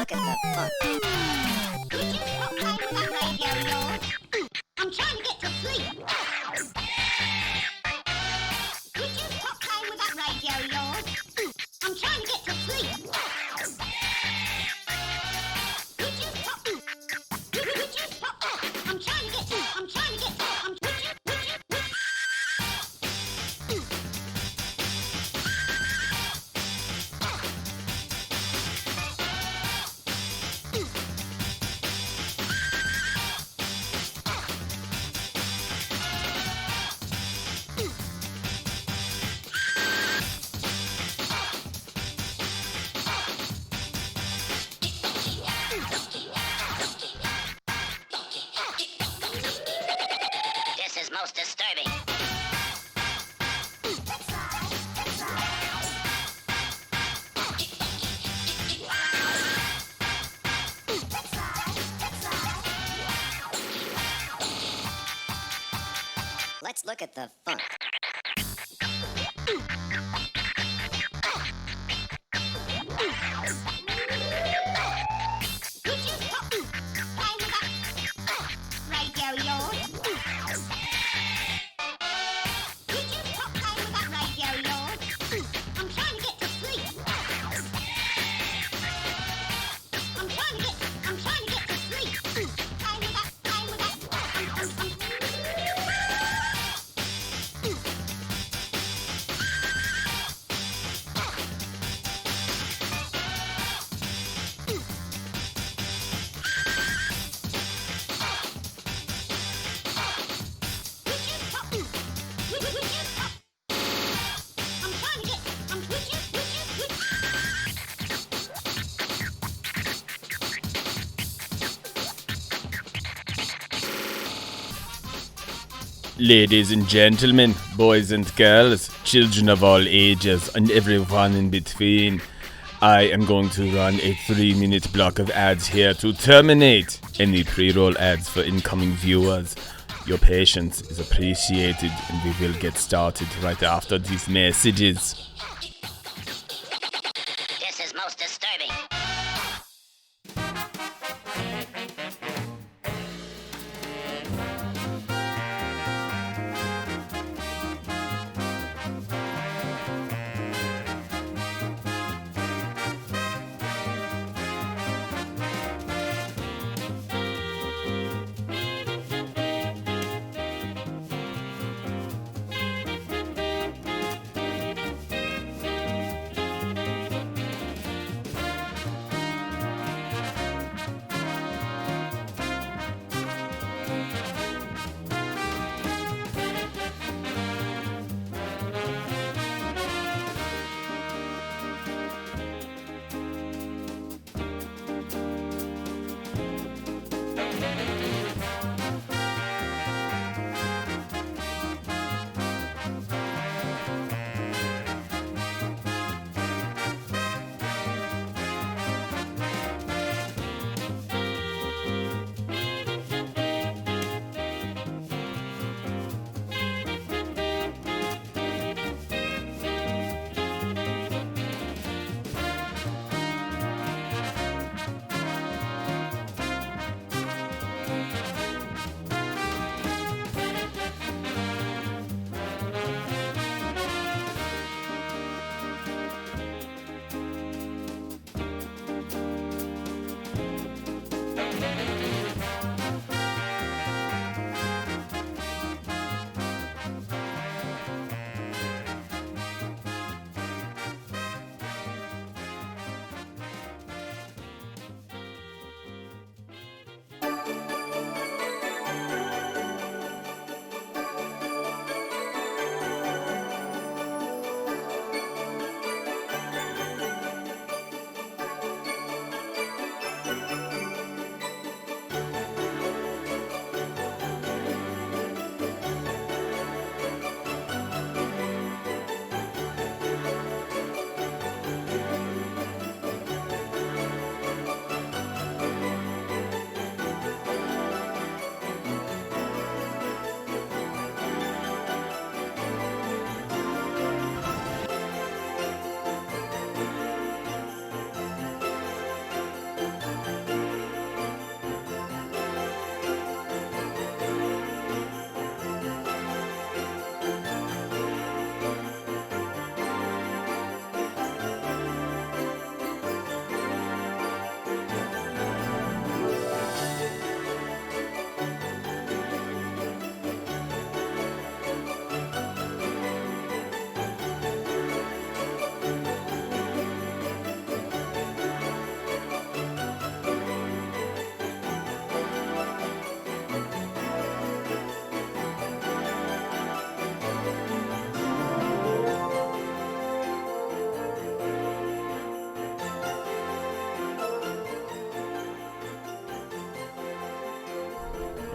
look at the fun. Could you stop playing with that radio of yours? I'm trying to get to sleep. Could you stop playing with that radio of yours? I'm trying to get to sleep. Could you stop? Could you stop? I'm trying to get to. I'm trying to get to. Would you? This is most disturbing. Let's look at the fun. Could you stop playing with that radio of yours? Could you stop playing with that radio of yours? I'm trying to get to sleep. I'm trying to get to sleep. Playing with that. Ladies and gentlemen, boys and girls, children of all ages, and everyone in between, I am going to run a 3-minute block of ads here to terminate any pre-roll ads for incoming viewers. Your patience is appreciated, and we will get started right after these messages. This is most disturbing.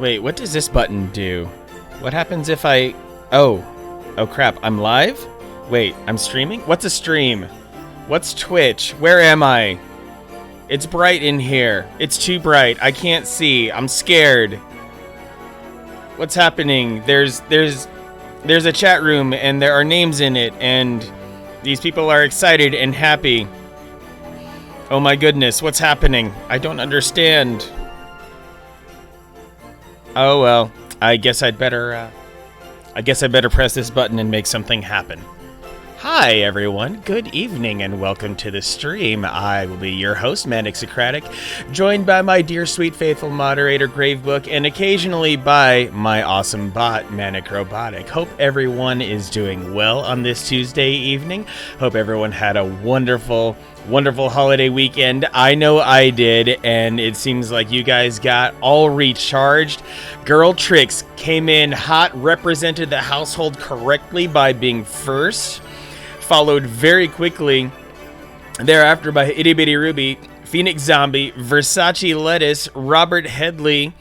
Wait, what does this button do? What happens if I... Oh crap, I'm live? Wait, I'm streaming? What's a stream? What's Twitch? Where am I? It's bright in here. It's too bright. I can't see. I'm scared. What's happening? There's a chat room and there are names in it and these people are excited and happy. Oh my goodness, what's happening? I don't understand. Oh well, I guess I'd better press this button and make something happen. Hi everyone, good evening and welcome to the stream. I will be your host, Manic Socratic, joined by my dear sweet faithful moderator, Gravebook, and occasionally by my awesome bot, Manic Robotic. Hope everyone is doing well on this Tuesday evening. Hope everyone had a wonderful holiday weekend. I know I did, and it seems like you guys got all recharged. Girl Tricks came in hot, represented the household correctly by being first. Followed very quickly thereafter by Itty Bitty Ruby, Phoenix Zombie, Versace Lettuce, Robert Headley.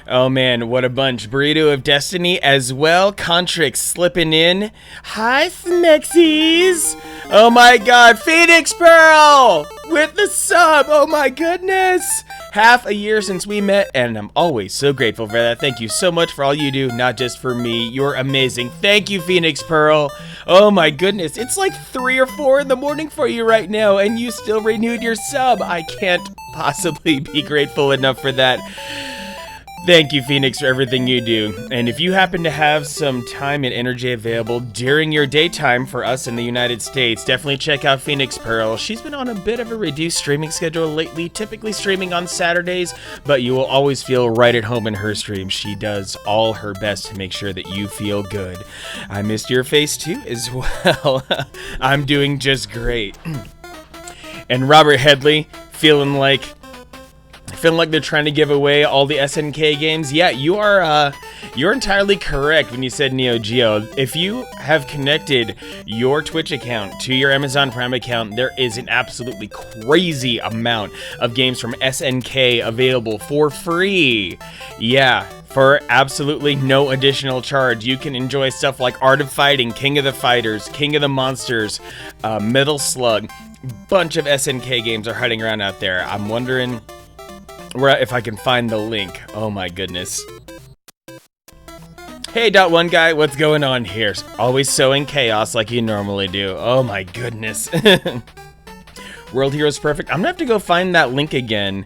Oh man, what a bunch. Burrito of Destiny as well. Contrix slipping in. Hi, Smexies. Oh my god, Phoenix Pearl with the sub. Oh my goodness. Half a year since we met, and I'm always so grateful for that. Thank you so much for all you do, not just for me. You're amazing. Thank you, Phoenix Pearl. Oh my goodness, it's like 3 or 4 in the morning for you right now, and you still renewed your sub. I can't possibly be grateful enough for that. Thank you, Phoenix, for everything you do. And if you happen to have some time and energy available during your daytime for us in the United States, definitely check out Phoenix Pearl. She's been on a bit of a reduced streaming schedule lately, typically streaming on Saturdays, but you will always feel right at home in her stream. She does all her best to make sure that you feel good. I missed your face too as well. I'm doing just great. And Robert Headley, feeling like they're trying to give away all the SNK games. Yeah, you're entirely correct when you said Neo Geo. If you have connected your Twitch account to your Amazon Prime account, there is an absolutely crazy amount of games from SNK available for free. Yeah, for absolutely no additional charge. You can enjoy stuff like Art of Fighting, King of the Fighters, King of the Monsters, Metal Slug. Bunch of SNK games are hiding around out there. I'm wondering if I can find the link. Oh my goodness. Hey, Dot One Guy, what's going on here? Always sowing chaos like you normally do. Oh my goodness. World Heroes Perfect. I'm gonna have to go find that link again.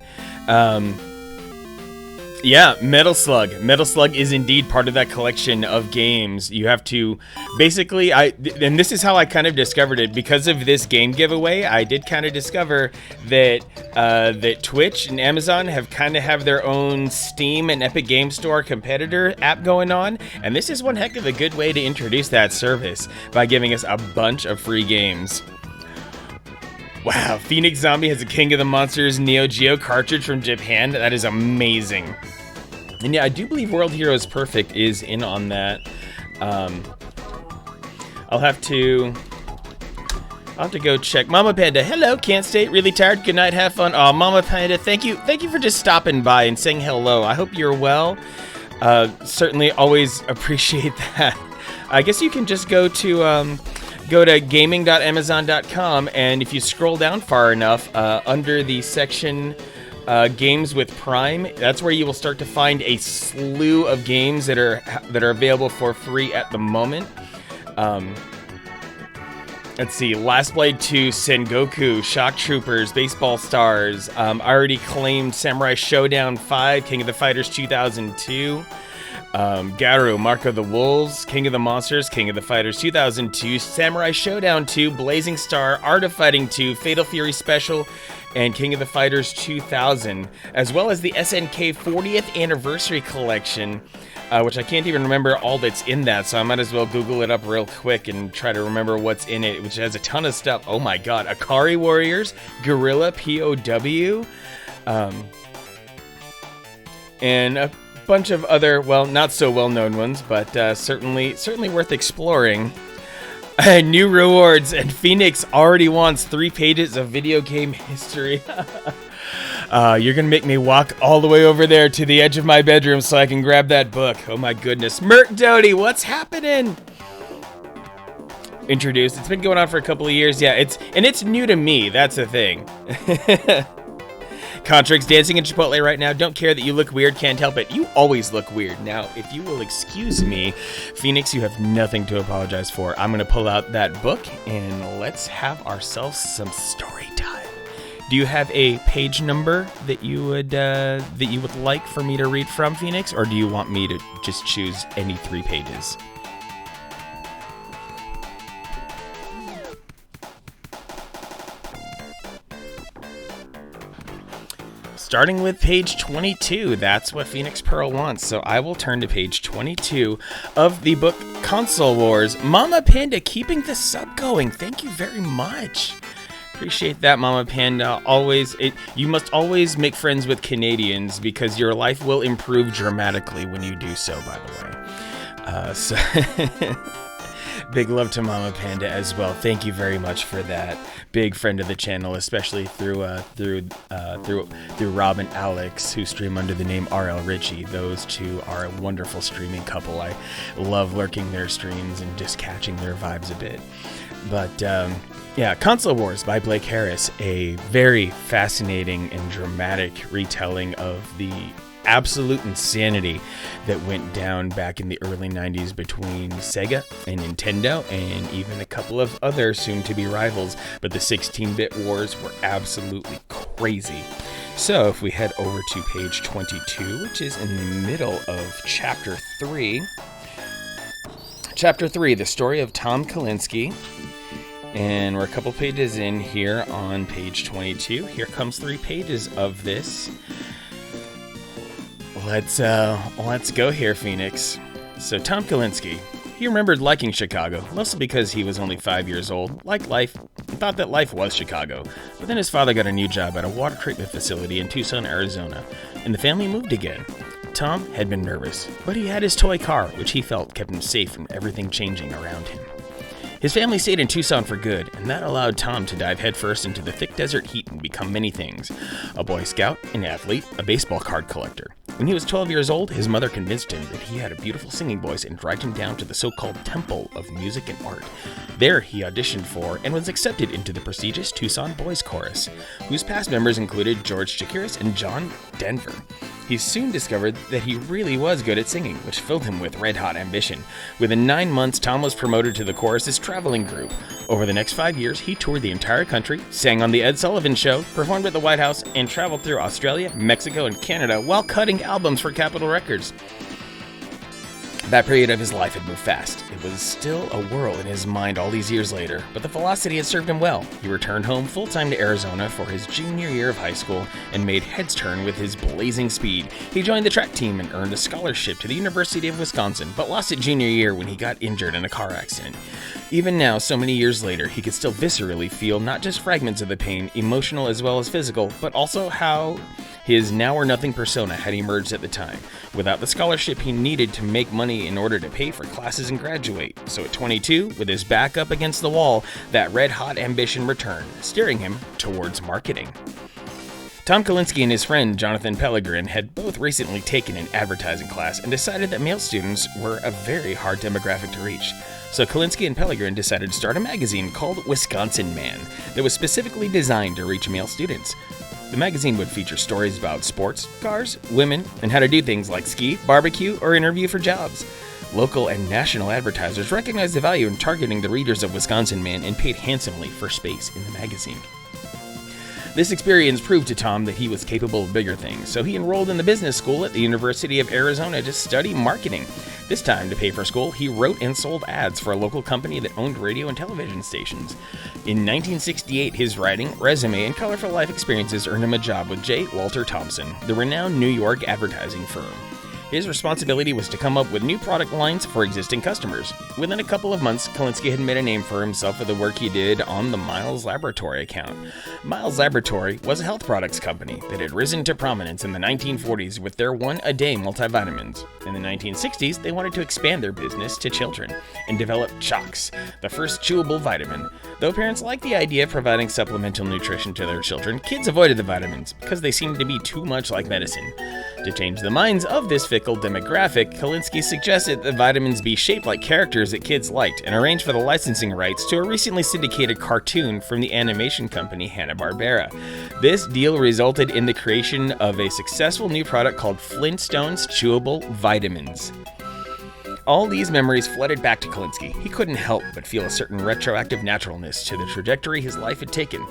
Yeah, Metal Slug. Metal Slug is indeed part of that collection of games. You have to, basically, and this is how I kind of discovered it. Because of this game giveaway, I did kind of discover that that Twitch and Amazon have their own Steam and Epic Game Store competitor app going on. And this is one heck of a good way to introduce that service by giving us a bunch of free games. Wow, Phoenix Zombie has a King of the Monsters Neo Geo cartridge from Japan. That is amazing. And yeah, I do believe World Heroes Perfect is in on that. I'll have to go check. Mama Panda, hello, can't stay, really tired, good night, have fun. Oh, Mama Panda, thank you for just stopping by and saying hello. I hope you're well. Certainly always appreciate that. I guess you can just go to gaming.amazon.com, and if you scroll down far enough, under the section Games with Prime, that's where you will start to find a slew of games that are available for free at the moment. Let's see, Last Blade 2, Sengoku, Shock Troopers, Baseball Stars. I already claimed Samurai Showdown 5, King of the Fighters 2002. Garu, Mark of the Wolves, King of the Monsters, King of the Fighters 2002, Samurai Showdown 2, Blazing Star, Art of Fighting 2, Fatal Fury Special, and King of the Fighters 2000, as well as the SNK 40th Anniversary Collection, which I can't even remember all that's in that, so I might as well Google it up real quick and try to remember what's in it, which has a ton of stuff. Oh my god, Akari Warriors, Gorilla POW, and a bunch of other, well, not so well-known ones, but certainly worth exploring. New rewards, and Phoenix already wants 3 pages of video game history. You're gonna make me walk all the way over there to the edge of my bedroom so I can grab that book. Oh my goodness. Mert Doty, what's happening? Introduced. It's been going on for a couple of years. Yeah, it's new to me. That's the thing. Contrix dancing in Chipotle right now. Don't care that you look weird. Can't help it. You always look weird. Now, if you will excuse me, Phoenix, you have nothing to apologize for. I'm going to pull out that book and let's have ourselves some story time. Do you have a page number that you would like for me to read from, Phoenix, or do you want me to just choose any 3 pages? Starting with page 22, that's what Phoenix Pearl wants. So I will turn to page 22 of the book Console Wars. Mama Panda keeping the sub going. Thank you very much. Appreciate that, Mama Panda. You must always make friends with Canadians because your life will improve dramatically when you do so, by the way. Big love to Mama Panda as well. Thank you very much for that. Big friend of the channel, especially through Rob and Alex, who stream under the name RL Richie. Those two are a wonderful streaming couple. I love lurking their streams and just catching their vibes a bit. But yeah, Console Wars by Blake Harris, a very fascinating and dramatic retelling of the absolute insanity that went down back in the early 90s between Sega and Nintendo and even a couple of other soon-to-be rivals, but the 16-bit wars were absolutely crazy. So if we head over to page 22, which is in the middle of chapter 3. Chapter 3, the story of Tom Kalinske. And we're a couple pages in here on page 22. Here comes 3 pages of this. Let's go here, Phoenix. So Tom Kalinske, he remembered liking Chicago, mostly because he was only 5 years old, liked life, and thought that life was Chicago. But then his father got a new job at a water treatment facility in Tucson, Arizona, and the family moved again. Tom had been nervous, but he had his toy car, which he felt kept him safe from everything changing around him. His family stayed in Tucson for good, and that allowed Tom to dive headfirst into the thick desert heat and become many things. A Boy Scout, an athlete, a baseball card collector. When he was 12 years old, his mother convinced him that he had a beautiful singing voice and dragged him down to the so-called Temple of Music and Art. There, he auditioned for and was accepted into the prestigious Tucson Boys Chorus, whose past members included George Chakiris and John Denver. He soon discovered that he really was good at singing, which filled him with red-hot ambition. Within 9 months, Tom was promoted to the chorus's traveling group. Over the next 5 years, he toured the entire country, sang on The Ed Sullivan Show, performed at the White House, and traveled through Australia, Mexico, and Canada while cutting albums for Capitol Records. That period of his life had moved fast. It was still a whirl in his mind all these years later, but the velocity had served him well. He returned home full-time to Arizona for his junior year of high school and made heads turn with his blazing speed. He joined the track team and earned a scholarship to the University of Wisconsin, but lost it junior year when he got injured in a car accident. Even now, so many years later, he could still viscerally feel not just fragments of the pain, emotional as well as physical, but also how his now-or-nothing persona had emerged at the time. Without the scholarship he needed to make money in order to pay for classes and graduate. So at 22, with his back up against the wall, that red-hot ambition returned, steering him towards marketing. Tom Kalinske and his friend Jonathan Pellegrin had both recently taken an advertising class and decided that male students were a very hard demographic to reach. So Kalinske and Pellegrin decided to start a magazine called Wisconsin Man that was specifically designed to reach male students. The magazine would feature stories about sports, cars, women, and how to do things like ski, barbecue, or interview for jobs. Local and national advertisers recognized the value in targeting the readers of Wisconsin Man and paid handsomely for space in the magazine. This experience proved to Tom that he was capable of bigger things, so he enrolled in the business school at the University of Arizona to study marketing. This time, to pay for school, he wrote and sold ads for a local company that owned radio and television stations. In 1968, his writing, resume, and colorful life experiences earned him a job with J. Walter Thompson, the renowned New York advertising firm. His responsibility was to come up with new product lines for existing customers. Within a couple of months, Kalinske had made a name for himself with the work he did on the Miles Laboratory account. Miles Laboratory was a health products company that had risen to prominence in the 1940s with their one-a-day multivitamins. In the 1960s, they wanted to expand their business to children and develop Chocs, the first chewable vitamin. Though parents liked the idea of providing supplemental nutrition to their children, kids avoided the vitamins because they seemed to be too much like medicine. To change the minds of this fickle demographic, Kalinske suggested that vitamins be shaped like characters that kids liked and arranged for the licensing rights to a recently syndicated cartoon from the animation company Hanna-Barbera. This deal resulted in the creation of a successful new product called Flintstones Chewable Vitamins. All these memories flooded back to Kalinske. He couldn't help but feel a certain retroactive naturalness to the trajectory his life had taken,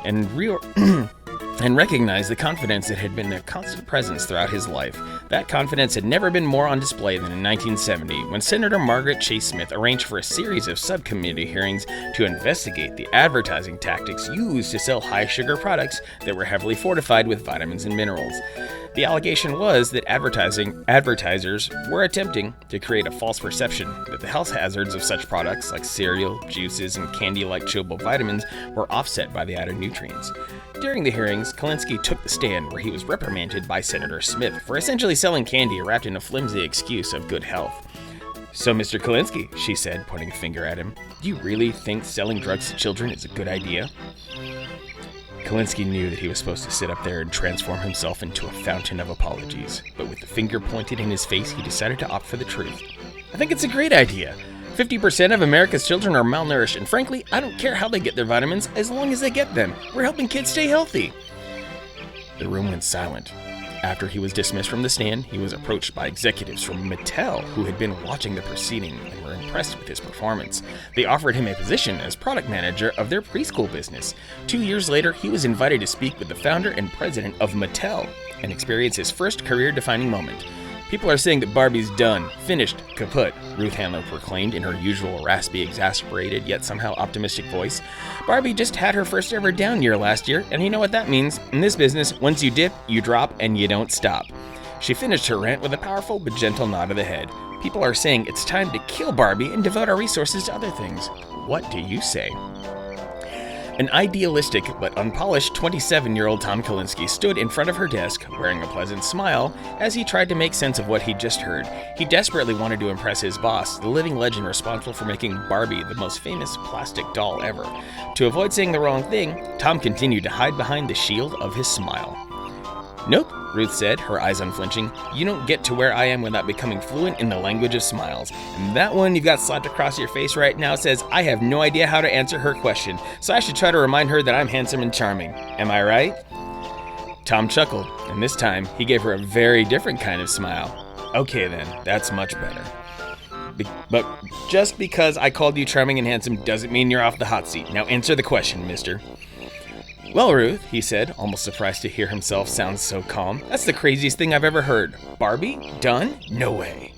and recognize the confidence that had been a constant presence throughout his life. That confidence had never been more on display than in 1970, when Senator Margaret Chase Smith arranged for a series of subcommittee hearings to investigate the advertising tactics used to sell high-sugar products that were heavily fortified with vitamins and minerals. The allegation was that advertisers were attempting to create a false perception that the health hazards of such products like cereal, juices, and candy-like chewable vitamins were offset by the added nutrients. During the hearings, Kalinske took the stand where he was reprimanded by Senator Smith for essentially selling candy wrapped in a flimsy excuse of good health. "So, Mr. Kalinske," she said, pointing a finger at him, "do you really think selling drugs to children is a good idea?" Kalinske knew that he was supposed to sit up there and transform himself into a fountain of apologies, but with the finger pointed in his face, he decided to opt for the truth. "I think it's a great idea. 50% of America's children are malnourished, and frankly, I don't care how they get their vitamins as long as they get them. We're helping kids stay healthy." The room went silent. After he was dismissed from the stand, he was approached by executives from Mattel who had been watching the proceeding and were impressed with his performance. They offered him a position as product manager of their preschool business. 2 years later, he was invited to speak with the founder and president of Mattel and experience his first career-defining moment. "People are saying that Barbie's done, finished, kaput," Ruth Handler proclaimed in her usual raspy, exasperated, yet somehow optimistic voice. "Barbie just had her first ever down year last year, and you know what that means. In this business, once you dip, you drop, and you don't stop." She finished her rant with a powerful but gentle nod of the head. "People are saying it's time to kill Barbie and devote our resources to other things. What do you say?" An idealistic but unpolished 27-year-old Tom Kalinske stood in front of her desk, wearing a pleasant smile, as he tried to make sense of what he'd just heard. He desperately wanted to impress his boss, the living legend responsible for making Barbie the most famous plastic doll ever. To avoid saying the wrong thing, Tom continued to hide behind the shield of his smile. "Nope," Ruth said, her eyes unflinching. "You don't get to where I am without becoming fluent in the language of smiles. And that one you've got slapped across your face right now says I have no idea how to answer her question, so I should try to remind her that I'm handsome and charming. Am I right?" Tom chuckled, and this time he gave her a very different kind of smile. "Okay then, that's much better. But just because I called you charming and handsome doesn't mean you're off the hot seat. Now answer the question, mister." "Well, Ruth," he said, almost surprised to hear himself sound so calm, "that's the craziest thing I've ever heard. Barbie? Done? No way."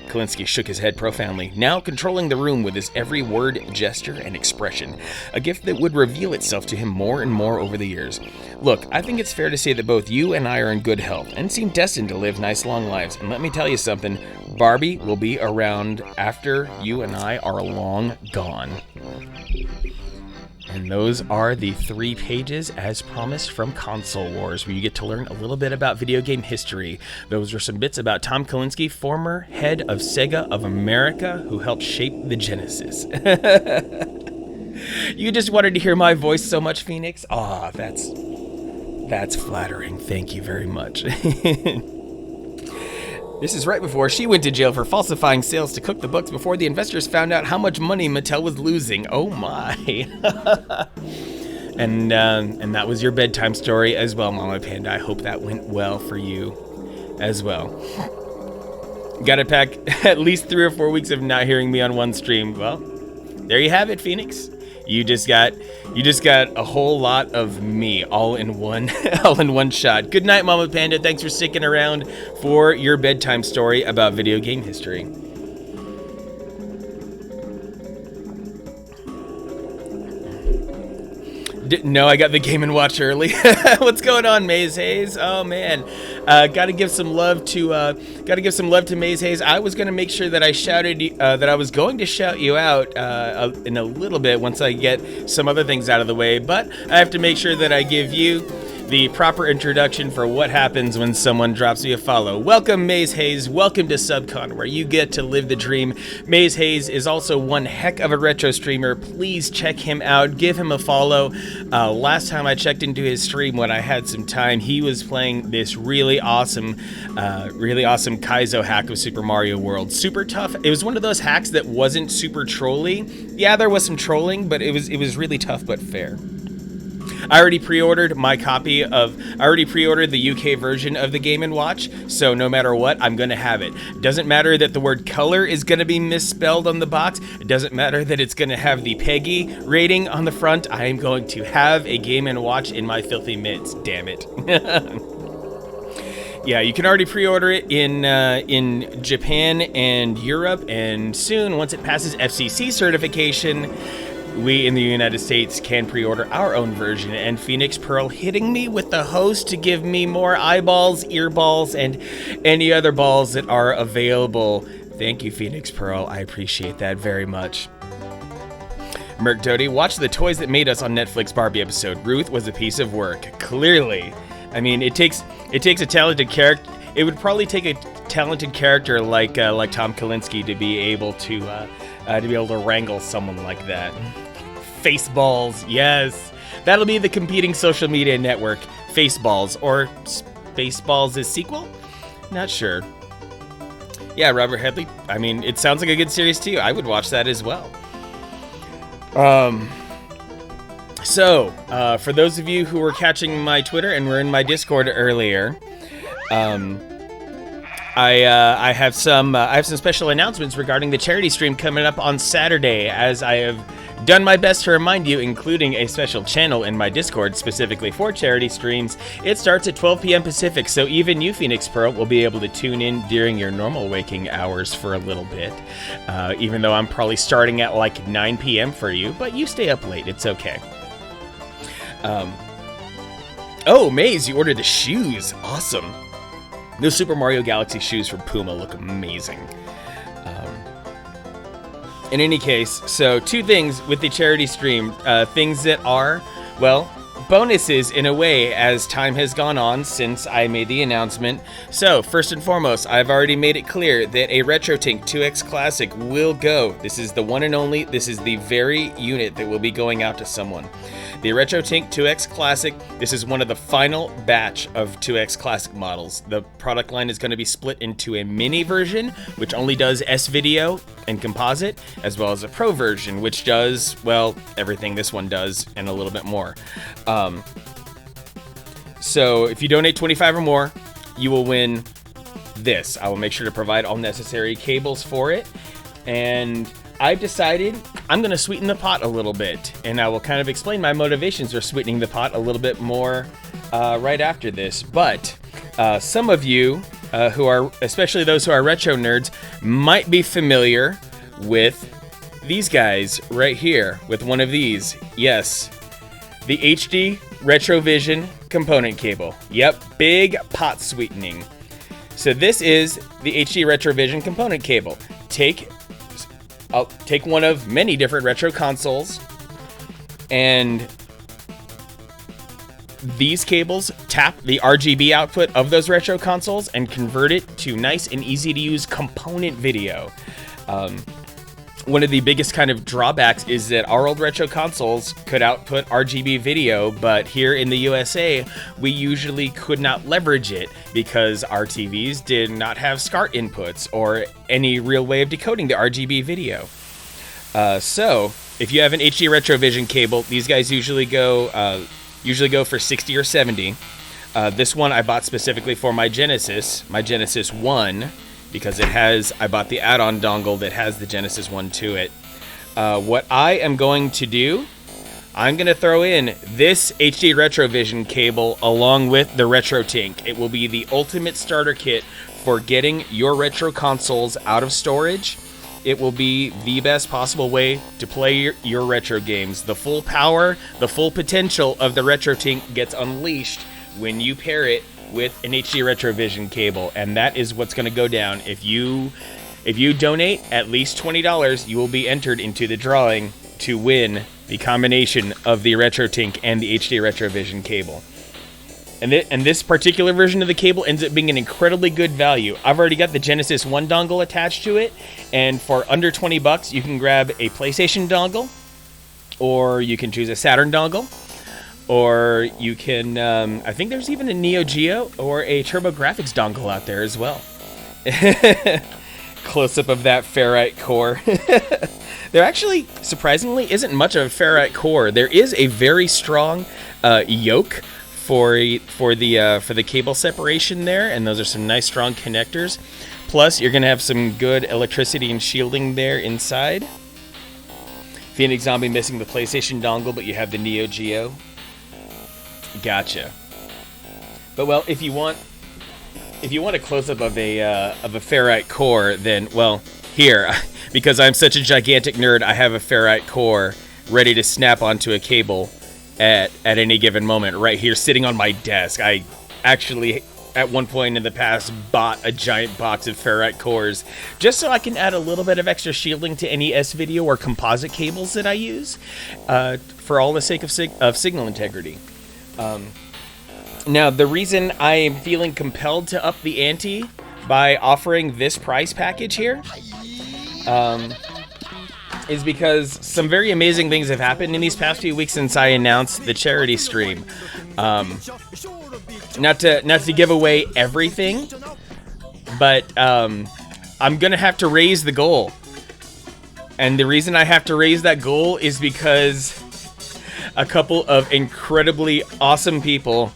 Kalinske shook his head profoundly, now controlling the room with his every word, gesture, and expression, a gift that would reveal itself to him more and more over the years. "Look, I think it's fair to say that both you and I are in good health and seem destined to live nice long lives, and let me tell you something, Barbie will be around after you and I are long gone." And those are the 3 pages, as promised, from Console Wars, where you get to learn a little bit about video game history. Those are some bits about Tom Kalinske, former head of Sega of America, who helped shape the Genesis. You just wanted to hear my voice so much, Phoenix? Aw, that's flattering. Thank you very much. This is right before she went to jail for falsifying sales to cook the books before the investors found out how much money Mattel was losing. Oh my. And that was your bedtime story as well, Mama Panda. I hope that went well for you as well. Gotta pack at least 3 or 4 weeks of not hearing me on one stream. Well, there you have it, Phoenix. You just got a whole lot of me all in one shot. Good night, Mama Panda. Thanks for sticking around for your bedtime story about video game history. No, I got the Game & Watch early. What's going on, Maze Hayes? Oh man, gotta give some love to Maze Hayes. I was gonna make sure that I that I was going to shout you out in a little bit once I get some other things out of the way, but I have to make sure that I give you the proper introduction for what happens when someone drops you a follow. Welcome, Maze Hayes. Welcome to SubCon, where you get to live the dream. Maze Hayes is also one heck of a retro streamer. Please check him out. Give him a follow. Last time I checked into his stream when I had some time, he was playing this really awesome Kaizo hack of Super Mario World. Super tough. It was one of those hacks that wasn't super trolly. Yeah, there was some trolling, but it was really tough but fair. I already pre-ordered the UK version of the Game & Watch, so no matter what, I'm going to have it. Doesn't matter that the word color is going to be misspelled on the box. It doesn't matter that it's going to have the PEGI rating on the front. I am going to have a Game & Watch in my filthy mitts, damn it. Yeah, you can already pre-order it in Japan and Europe, and soon, once it passes FCC certification, we in the United States can pre-order our own version, and Phoenix Pearl hitting me with the host to give me more eyeballs, earballs, and any other balls that are available. Thank you, Phoenix Pearl. I appreciate that very much. Merc Doty, watch the Toys That Made Us on Netflix Barbie episode. Ruth was a piece of work. Clearly. I mean, it takes a talented character. It would probably take a talented character like Tom Kalinske to be able to wrangle someone like that. Faceballs, yes. That'll be the competing social media network, Faceballs, or Spaceballs' sequel? Not sure. Yeah, Robert Headley. I mean, it sounds like a good series too. I would watch that as well. So, for those of you who were catching my Twitter and were in my Discord earlier, I have some special announcements regarding the charity stream coming up on Saturday, as I have done my best to remind you, including a special channel in my Discord specifically for charity streams. It starts at 12 p.m. Pacific, so even you, Phoenix Pearl, will be able to tune in during your normal waking hours for a little bit, even though I'm probably starting at like 9 p.m. for you, but you stay up late, it's okay. Oh, Maze, you ordered the shoes. Awesome. Those Super Mario Galaxy shoes from Puma look amazing. In any case, so two things with the charity stream. Things that are, well, bonuses in a way as time has gone on since I made the announcement. So, first and foremost, I've already made it clear that a RetroTink 2X Classic will go. This is the one and only, this is the very unit that will be going out to someone. The RetroTink 2X Classic, this is one of the final batch of 2X Classic models. The product line is going to be split into a mini version, which only does S-Video and composite, as well as a Pro version, which does, well, everything this one does and a little bit more. So if you donate 25 or more, you will win this. I will make sure to provide all necessary cables for it, and I've decided I'm going to sweeten the pot a little bit, and I will kind of explain my motivations for sweetening the pot a little bit more right after this. But some of you who are, especially those who are retro nerds, might be familiar with these guys right here, with one of these. Yes, the HD Retrovision component cable. Yep, big pot sweetening. So this is the HD Retrovision component cable. I'll take one of many different retro consoles, and these cables tap the RGB output of those retro consoles and convert it to nice and easy to use component video. One of the biggest kind of drawbacks is that our old retro consoles could output RGB video, but here in the USA, we usually could not leverage it because our TVs did not have SCART inputs or any real way of decoding the RGB video. So if you have an HD Retrovision cable, these guys usually go for 60 or 70. This one I bought specifically for my Genesis 1. Because I bought the add-on dongle that has the Genesis 1 to it. What I am going to do, I'm going to throw in this HD Retrovision cable along with the RetroTink. It will be the ultimate starter kit for getting your retro consoles out of storage it will be the best possible way to play your retro games. The full power, the full potential of the RetroTink gets unleashed when you pair it with an HD Retrovision cable, and that is what's going to go down. If you donate at least $20, you will be entered into the drawing to win the combination of the RetroTink and the HD Retrovision cable. And this particular version of the cable ends up being an incredibly good value. I've already got the Genesis 1 dongle attached to it, and for under $20, you can grab a PlayStation dongle, or you can choose a Saturn dongle, or you can, I think there's even a Neo Geo or a TurboGrafx dongle out there as well. Close-up of that ferrite core. There actually, surprisingly, isn't much of a ferrite core. There is a very strong yoke for the cable separation there, and those are some nice strong connectors. Plus, you're gonna have some good electricity and shielding there inside. Phoenix Zombie missing the PlayStation dongle, but you have the Neo Geo. Gotcha. But well, if you want a close-up of a ferrite core, then well, here, because I'm such a gigantic nerd, I have a ferrite core ready to snap onto a cable at any given moment, right here, sitting on my desk. I actually, at one point in the past, bought a giant box of ferrite cores just so I can add a little bit of extra shielding to any S-video or composite cables that I use, for all the sake of signal integrity. Now, the reason I am feeling compelled to up the ante by offering this price package here is because some very amazing things have happened in these past few weeks since I announced the charity stream. Not to give away everything, but I'm gonna have to raise the goal. And the reason I have to raise that goal is because a couple of incredibly awesome people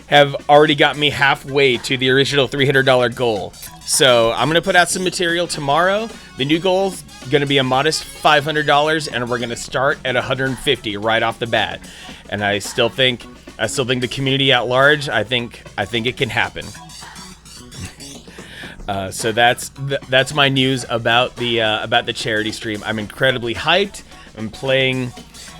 have already got me halfway to the original $300 goal. So I'm going to put out some material tomorrow. The new goal is going to be a modest $500, and we're going to start at $150 right off the bat. And I still think the community at large, I think it can happen. So that's my news about the charity stream. I'm incredibly hyped. I'm playing.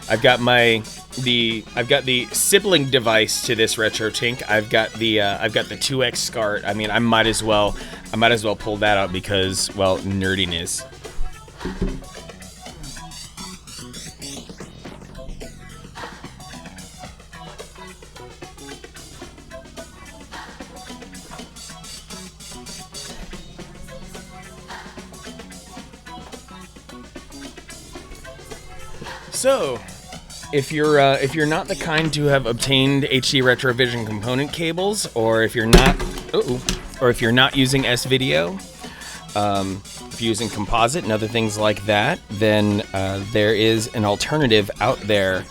I've got the sibling device to this RetroTink. I've got the 2X SCART. I mean, I might as well pull that out because, well, nerdiness. So, if you're not the kind to have obtained HD Retrovision component cables, or if you're not using S-Video, if you're using composite and other things like that, then there is an alternative out there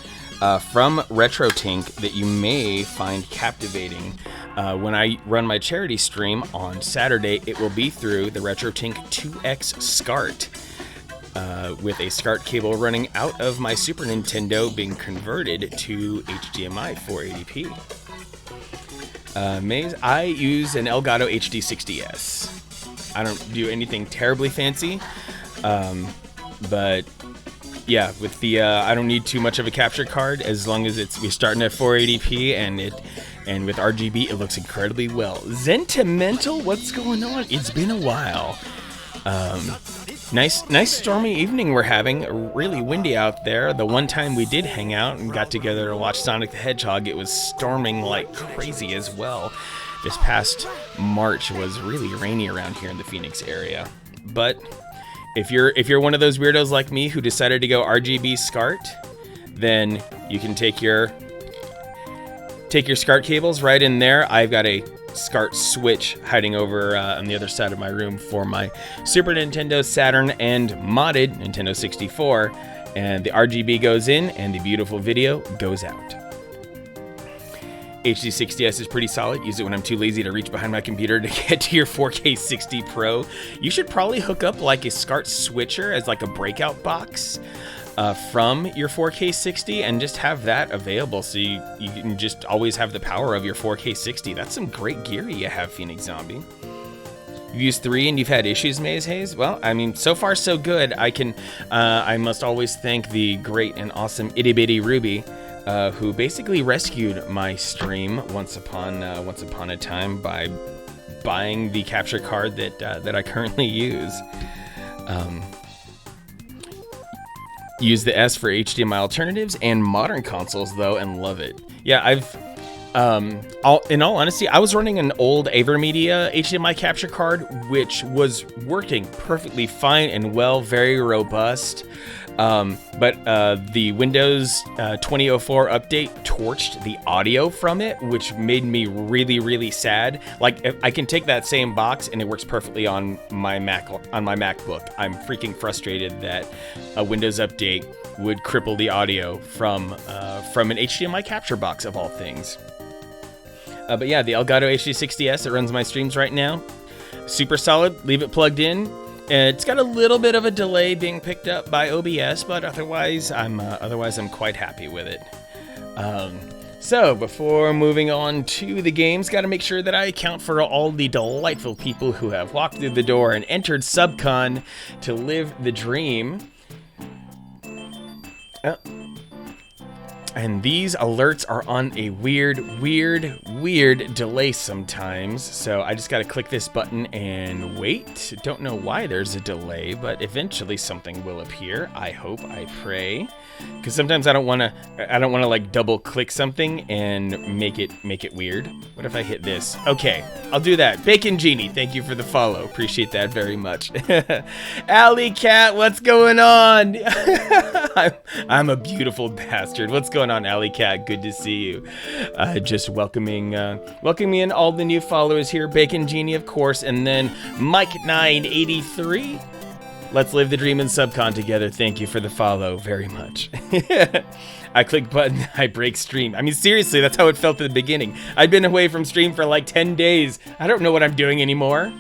from RetroTink that you may find captivating. When I run my charity stream on Saturday, it will be through the RetroTink 2X SCART. With a SCART cable running out of my Super Nintendo being converted to HDMI 480p. I use an Elgato HD60S. I don't do anything terribly fancy, but yeah, with the I don't need too much of a capture card as long as we're starting at 480p and with RGB it looks incredibly well. Zentimental, what's going on? It's been a while. Nice stormy evening we're having. Really windy out there. The one time we did hang out and got together to watch Sonic the Hedgehog, it was storming like crazy as well. This past March was really rainy around here in the Phoenix area. But if you're one of those weirdos like me who decided to go RGB SCART, then you can take your SCART cables right in there. I've got a SCART switch hiding over on the other side of my room for my Super Nintendo, Saturn, and modded Nintendo 64, and the RGB goes in and the beautiful video goes out. HD60S is pretty solid. Use it when I'm too lazy to reach behind my computer to get to your 4K 60 Pro. You should probably hook up like a SCART switcher as like a breakout box from your 4K 60 and just have that available so you can just always have the power of your 4K 60. That's some great gear you have, Phoenix Zombie. You've used 3 and you've had issues, Maze Haze? Well, I mean, so far so good. I must always thank the great and awesome Itty Bitty Ruby, who basically rescued my stream once upon a time by buying the capture card that I currently use. Use the S for HDMI alternatives and modern consoles though, and love it. Yeah, in all honesty, I was running an old AverMedia HDMI capture card, which was working perfectly fine and well, very robust. But the Windows 2004 update torched the audio from it, which made me really, really sad. Like, I can take that same box and it works perfectly on my MacBook. I'm freaking frustrated that a Windows update would cripple the audio from an HDMI capture box of all things. But yeah, the Elgato HD60S that runs my streams right now, super solid. Leave it plugged in. It's got a little bit of a delay being picked up by OBS, but otherwise I'm quite happy with it. So before moving on to the games, got to make sure that I account for all the delightful people who have walked through the door and entered SubCon to live the dream. And these alerts are on a weird delay sometimes. So I just got to click this button and wait. Don't know why there's a delay, but eventually something will appear. I hope, I pray. Because sometimes I don't want to like double click something and make it weird. What if I hit this? Okay, I'll do that. Bacon Genie, thank you for the follow. Appreciate that very much. Alley Cat, what's going on? I'm a beautiful bastard. What's going on, Alley Cat? Good to see you. Just welcoming in all the new followers here. Bacon Genie, of course, and then Mike983. Let's live the dream in SubCon together. Thank you for the follow very much. I click button, I break stream. I mean, seriously, that's how it felt at the beginning. I'd been away from stream for like 10 days. I don't know what I'm doing anymore.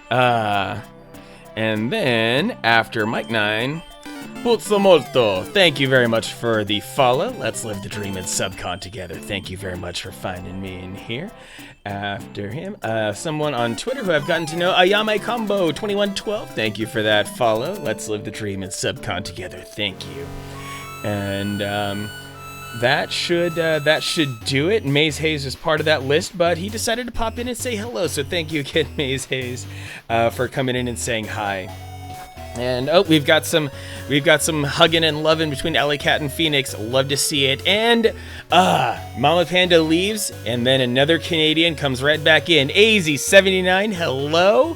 And then after Mike9, Puzzo molto. Thank you very much for the follow. Let's live the dream in SubCon together. Thank you very much for finding me in here. After him, someone on Twitter who I've gotten to know, Ayame Combo 2112. Thank you for that follow. Let's live the dream in SubCon together. Thank you. And that should do it. Maze Hayes was part of that list, but he decided to pop in and say hello. So thank you again, Maze Hayes, for coming in and saying hi. And we've got some hugging and loving between Alley Cat and Phoenix. Love to see it. And Mama Panda leaves, and then another Canadian comes right back in. AZ79, hello.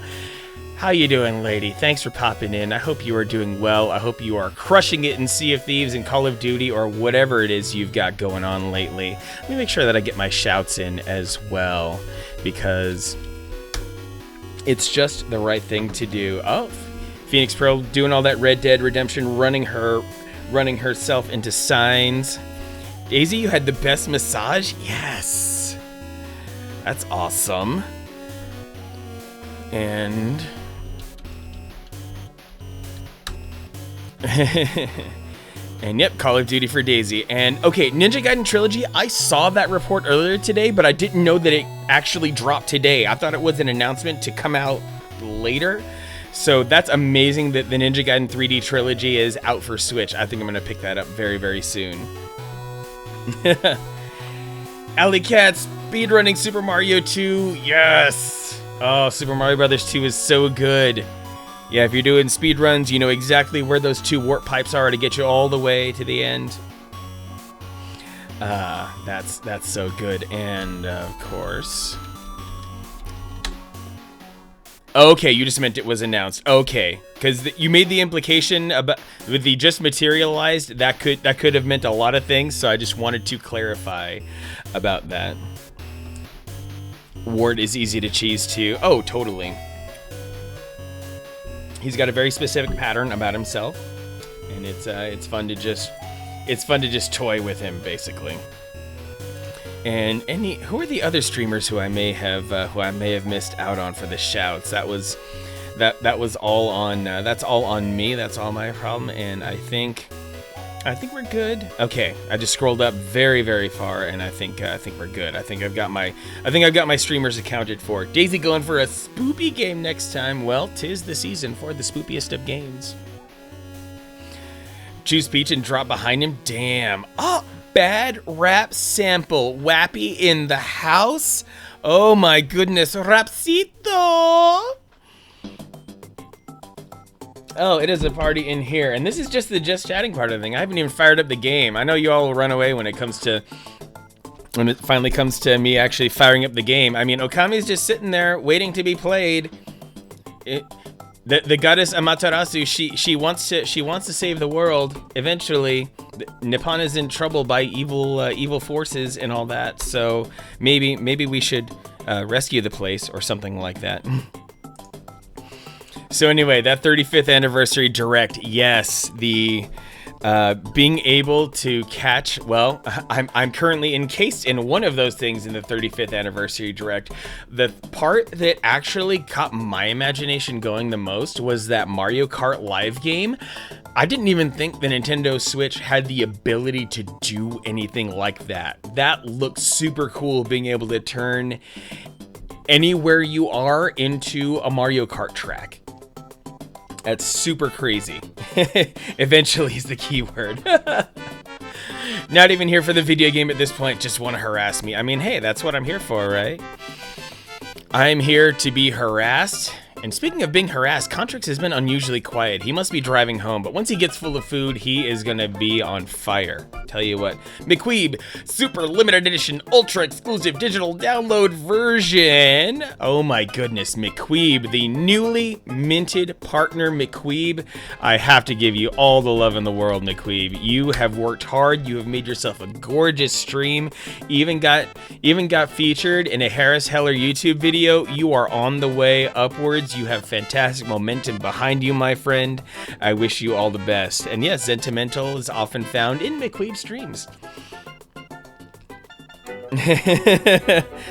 How you doing, lady? Thanks for popping in. I hope you are doing well. I hope you are crushing it in Sea of Thieves and Call of Duty or whatever it is you've got going on lately. Let me make sure that I get my shouts in as well, because it's just the right thing to do. Oh, Phoenix Pro doing all that Red Dead Redemption, running herself into signs. Daisy, you had the best massage? Yes. That's awesome. And and yep, Call of Duty for Daisy. And okay, Ninja Gaiden Trilogy, I saw that report earlier today, but I didn't know that it actually dropped today. I thought it was an announcement to come out later. So that's amazing that the Ninja Gaiden 3D Trilogy is out for Switch. I think I'm going to pick that up very, very soon. Alley Cat speedrunning Super Mario 2. Yes! Oh, Super Mario Brothers 2 is so good. Yeah, if you're doing speedruns, you know exactly where those 2 warp pipes are to get you all the way to the end. That's so good. And, of course... Okay, you just meant it was announced. Okay, because you made the implication about with the just materialized, that could have meant a lot of things, so I just wanted to clarify about that. Ward is easy to cheese too. Oh, totally. He's got a very specific pattern about himself, and it's fun to just toy with him basically. And who are the other streamers who I may have missed out on for the shouts? That was all on me. That's all my problem. And I think I think we're good. Okay, I just scrolled up very, very far, and I think we're good. I think I've got my streamers accounted for. Daisy going for a spoopy game next time. Well, 'tis the season for the spoopiest of games. Choose Peach and drop behind him. Damn. Oh, bad rap sample. Wappy in the house. Oh my goodness, Rapsito. Oh, it is a party in here. And this is just the just chatting part of the thing. I haven't even fired up the game. I know you all will run away when it finally comes to me actually firing up the game. I mean, Okami's just sitting there waiting to be played. The goddess Amaterasu, she wants to save the world. Eventually, Nippon is in trouble by evil forces and all that. So maybe we should rescue the place or something like that. So anyway, that 35th anniversary direct, yes, the being able to catch, well, I'm currently encased in one of those things in the 35th anniversary direct. The part that actually caught my imagination going the most was that Mario Kart live game. I didn't even think the Nintendo Switch had the ability to do anything like that. That looked super cool, being able to turn anywhere you are into a Mario Kart track. That's super crazy. Eventually is the key word. Not even here for the video game at this point, just want to harass me. I mean, hey, that's what I'm here for, right? I'm here to be harassed. And speaking of being harassed, Contrix has been unusually quiet. He must be driving home, but once he gets full of food, he is gonna be on fire. Tell you what, McQueeb, super limited edition, ultra exclusive digital download version. Oh my goodness, McQueeb, the newly minted partner McQueeb. I have to give you all the love in the world, McQueeb. You have worked hard. You have made yourself a gorgeous stream. Even got featured in a Harris Heller YouTube video. You are on the way upwards. You have fantastic momentum behind you, my friend. I wish you all the best. And yes, Sentimental is often found in McQueeb streams.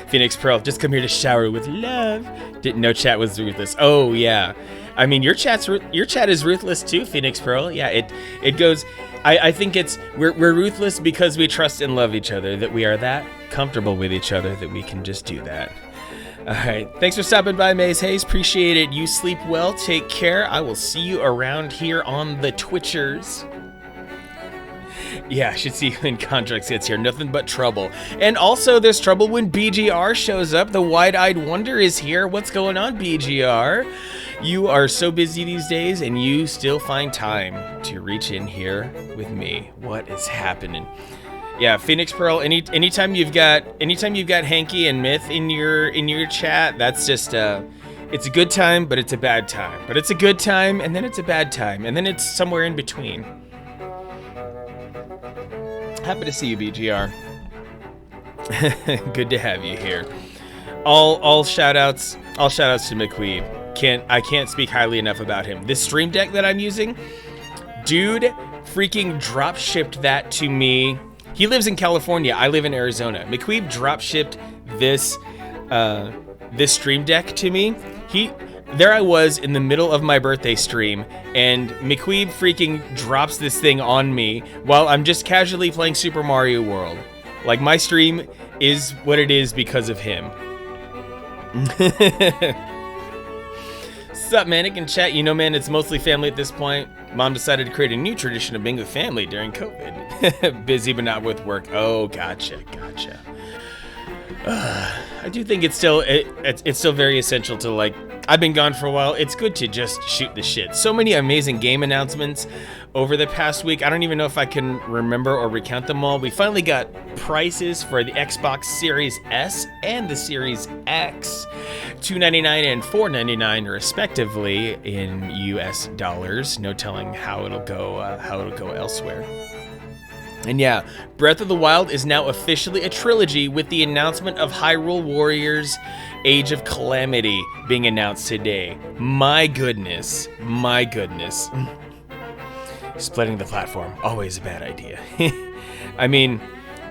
Phoenix Pearl, just come here to shower with love. Didn't know chat was ruthless. Oh yeah, I mean your chat is ruthless too, Phoenix Pearl. Yeah, it goes. I think we're ruthless because we trust and love each other. That we are that comfortable with each other that we can just do that. All right, thanks for stopping by, Maze Hayes. Appreciate it. You sleep well. Take care. I will see you around here on the Twitchers. Yeah, I should see you when Contrax gets here. Nothing but trouble. And also, there's trouble when BGR shows up. The Wide-Eyed Wonder is here. What's going on, BGR? You are so busy these days, and you still find time to reach in here with me. What is happening? Yeah, Phoenix Pearl. Anytime you've got Hanky and Myth in your chat, that's just it's a good time, but it's a bad time. But it's a good time, and then it's a bad time, and then it's somewhere in between. Happy to see you, BGR. Good to have you here. All shout outs to McQueeb. I can't speak highly enough about him. This stream deck that I'm using, dude freaking drop shipped that to me. He lives in California. I live in Arizona. McQueeb drop shipped this stream deck to me. There I was in the middle of my birthday stream, and McQueeb freaking drops this thing on me while I'm just casually playing Super Mario World. Like, my stream is what it is because of him. Sup, Manic in chat? You know, man, it's mostly family at this point. Mom decided to create a new tradition of being with family during COVID. Busy but not with work. Oh, gotcha. I do think it's still very essential to, like, I've been gone for a while. It's good to just shoot the shit. So many amazing game announcements over the past week. I don't even know if I can remember or recount them all. We finally got prices for the Xbox Series S and the Series X, $299 and $499 respectively in US dollars. No telling how it'll go elsewhere. And yeah, Breath of the Wild is now officially a trilogy with the announcement of Hyrule Warriors Age of Calamity being announced today. My goodness. Splitting the platform, always a bad idea. I mean,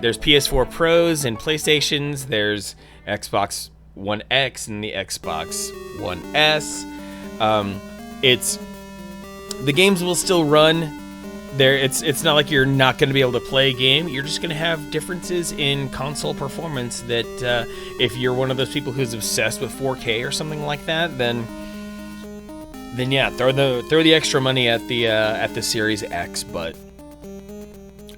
there's PS4 Pros and PlayStations, there's Xbox One X and the Xbox One S. The games will still run it's not like you're not going to be able to play a game. You're just going to have differences in console performance that if you're one of those people who's obsessed with 4K or something like that, then yeah, throw the extra money at the Series X. But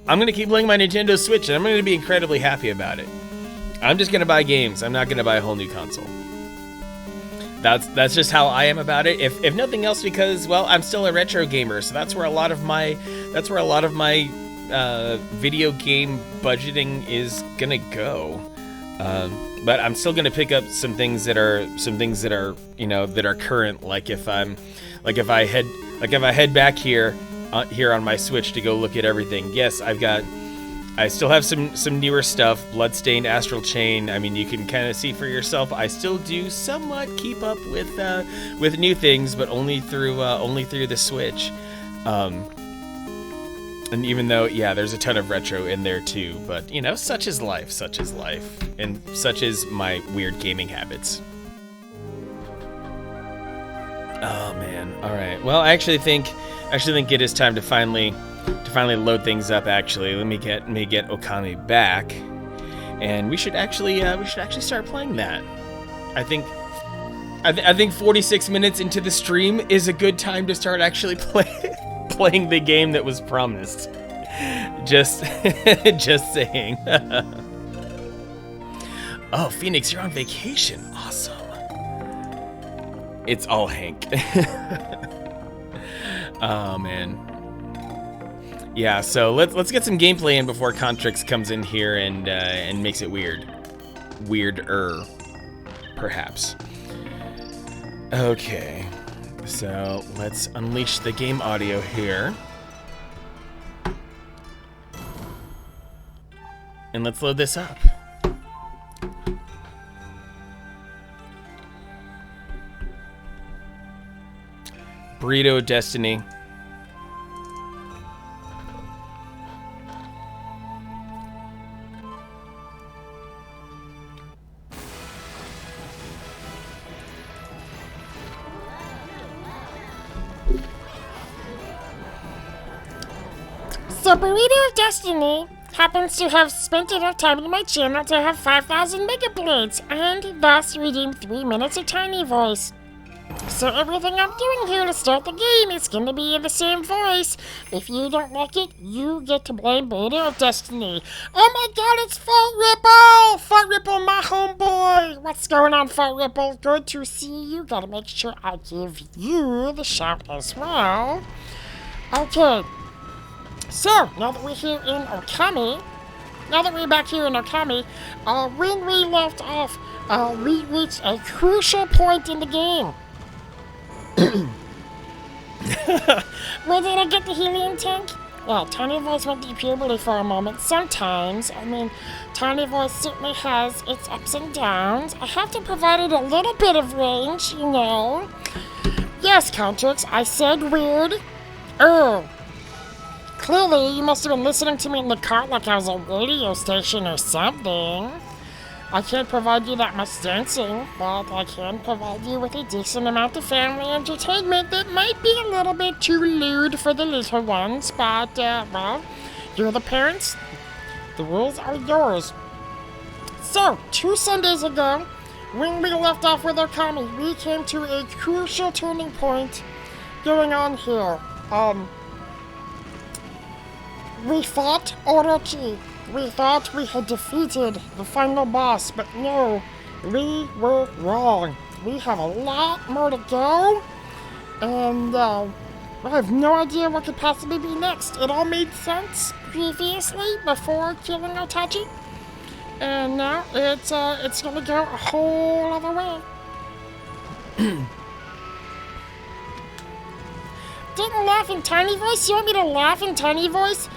I'm going to keep playing my Nintendo Switch, and I'm going to be incredibly happy about it. I'm just going to buy games. I'm not going to buy a whole new console. That's just how I am about it. If nothing else, because, well, I'm still a retro gamer, so that's where a lot of my video game budgeting is gonna go. But I'm still gonna pick up some things that are that are current. Like if I head back here on my Switch to go look at everything. Yes, I still have some newer stuff, Bloodstained, Astral Chain. I mean, you can kind of see for yourself. I still do somewhat keep up with new things, but only through the Switch. And even though, yeah, there's a ton of retro in there too, but such is life, and such is my weird gaming habits. Oh man! All right. Well, I actually think it is time to finally load things up. Actually, let me get Okami back, and we should actually start playing that. I think 46 minutes into the stream is a good time to start actually playing the game that was promised. Just saying. Oh, Phoenix, you're on vacation. Awesome. It's all Hank. Oh man. Yeah, so let's get some gameplay in before Contrix comes in here and makes it weirder, perhaps. Okay, so let's unleash the game audio here, and let's load this up. Burrito Destiny. So Burrito of Destiny happens to have spent enough time in my channel to have 5,000 megaplates and thus redeem 3 minutes of Tiny Voice. So everything I'm doing here to start the game is gonna be in the same voice. If you don't like it, you get to blame Burrito of Destiny. Oh my god, it's Fart Ripple! Fart Ripple, my homeboy! What's going on, Fart Ripple? Good to see you. Gotta make sure I give you the shout as well. Okay. So, now that we're here in Okami, when we left off, we reached a crucial point in the game. Where did I get the helium tank? Well, Tiny Voice went to puberty for a moment. Sometimes, Tiny Voice certainly has its ups and downs. I have to provide it a little bit of range, Yes, Contrix, I said weird. Clearly, you must have been listening to me in the car like I was a radio station or something. I can't provide you that much dancing, but I can provide you with a decent amount of family entertainment that might be a little bit too lewd for the little ones, but, well, you're the parents. The rules are yours. So, 2 Sundays ago, when we left off with Okami, we came to a crucial turning point going on here. We fought Orochi. We thought we had defeated the final boss, but no, we were wrong. We have a lot more to go, and I have no idea what could possibly be next. It all made sense previously before killing Otachi, and now it's gonna go a whole other way. Didn't laugh in Tiny Voice? You want me to laugh in Tiny Voice?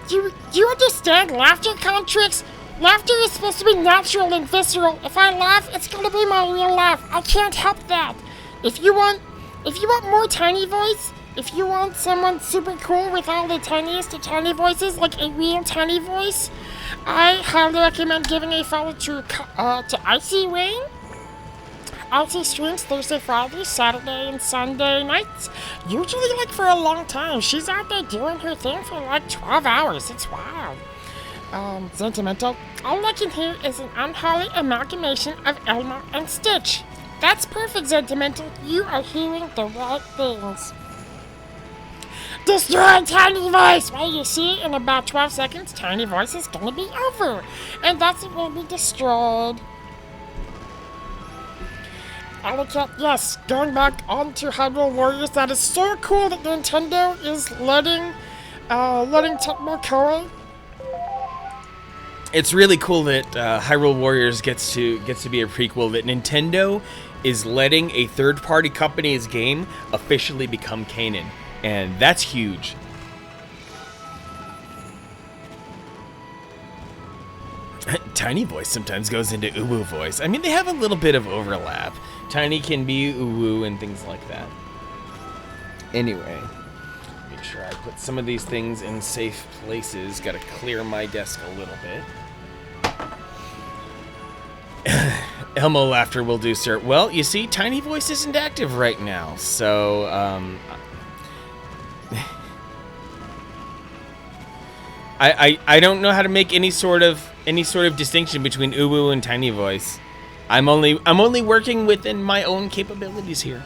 Do you understand laughter, Contrix? Laughter is supposed to be natural and visceral. If I laugh, it's gonna be my real laugh. I can't help that. If you want more Tiny Voice, if you want someone super cool with all the tiniest of tiny voices, like a real Tiny Voice, I highly recommend giving a follow to Icy Rain. I see streams Thursday, Friday, Saturday, and Sunday nights. Usually, like, for a long time. She's out there doing her thing for, like, 12 hours. It's wild. Sentimental. All I can hear is an unholy amalgamation of Elmo and Stitch. That's perfect, Sentimental. You are hearing the right things. Destroy Tiny Voice! Well, you see, in about 12 seconds, Tiny Voice is gonna be over. And that's gonna be destroyed. Alicat, yes, going back onto Hyrule Warriors, that is so cool that Nintendo is letting Tecmo Koei. It's really cool that Hyrule Warriors gets to be a prequel, that Nintendo is letting a third-party company's game officially become canon. And that's huge. Tiny Voice sometimes goes into Uwu Voice. I mean, they have a little bit of overlap. Tiny can be Uwu and things like that. Anyway, make sure I put some of these things in safe places. Gotta clear my desk a little bit. Elmo laughter will do, sir. Well, you see, Tiny Voice isn't active right now, so, I don't know how to make any sort of distinction between Uwu and Tiny Voice. I'm only working within my own capabilities here.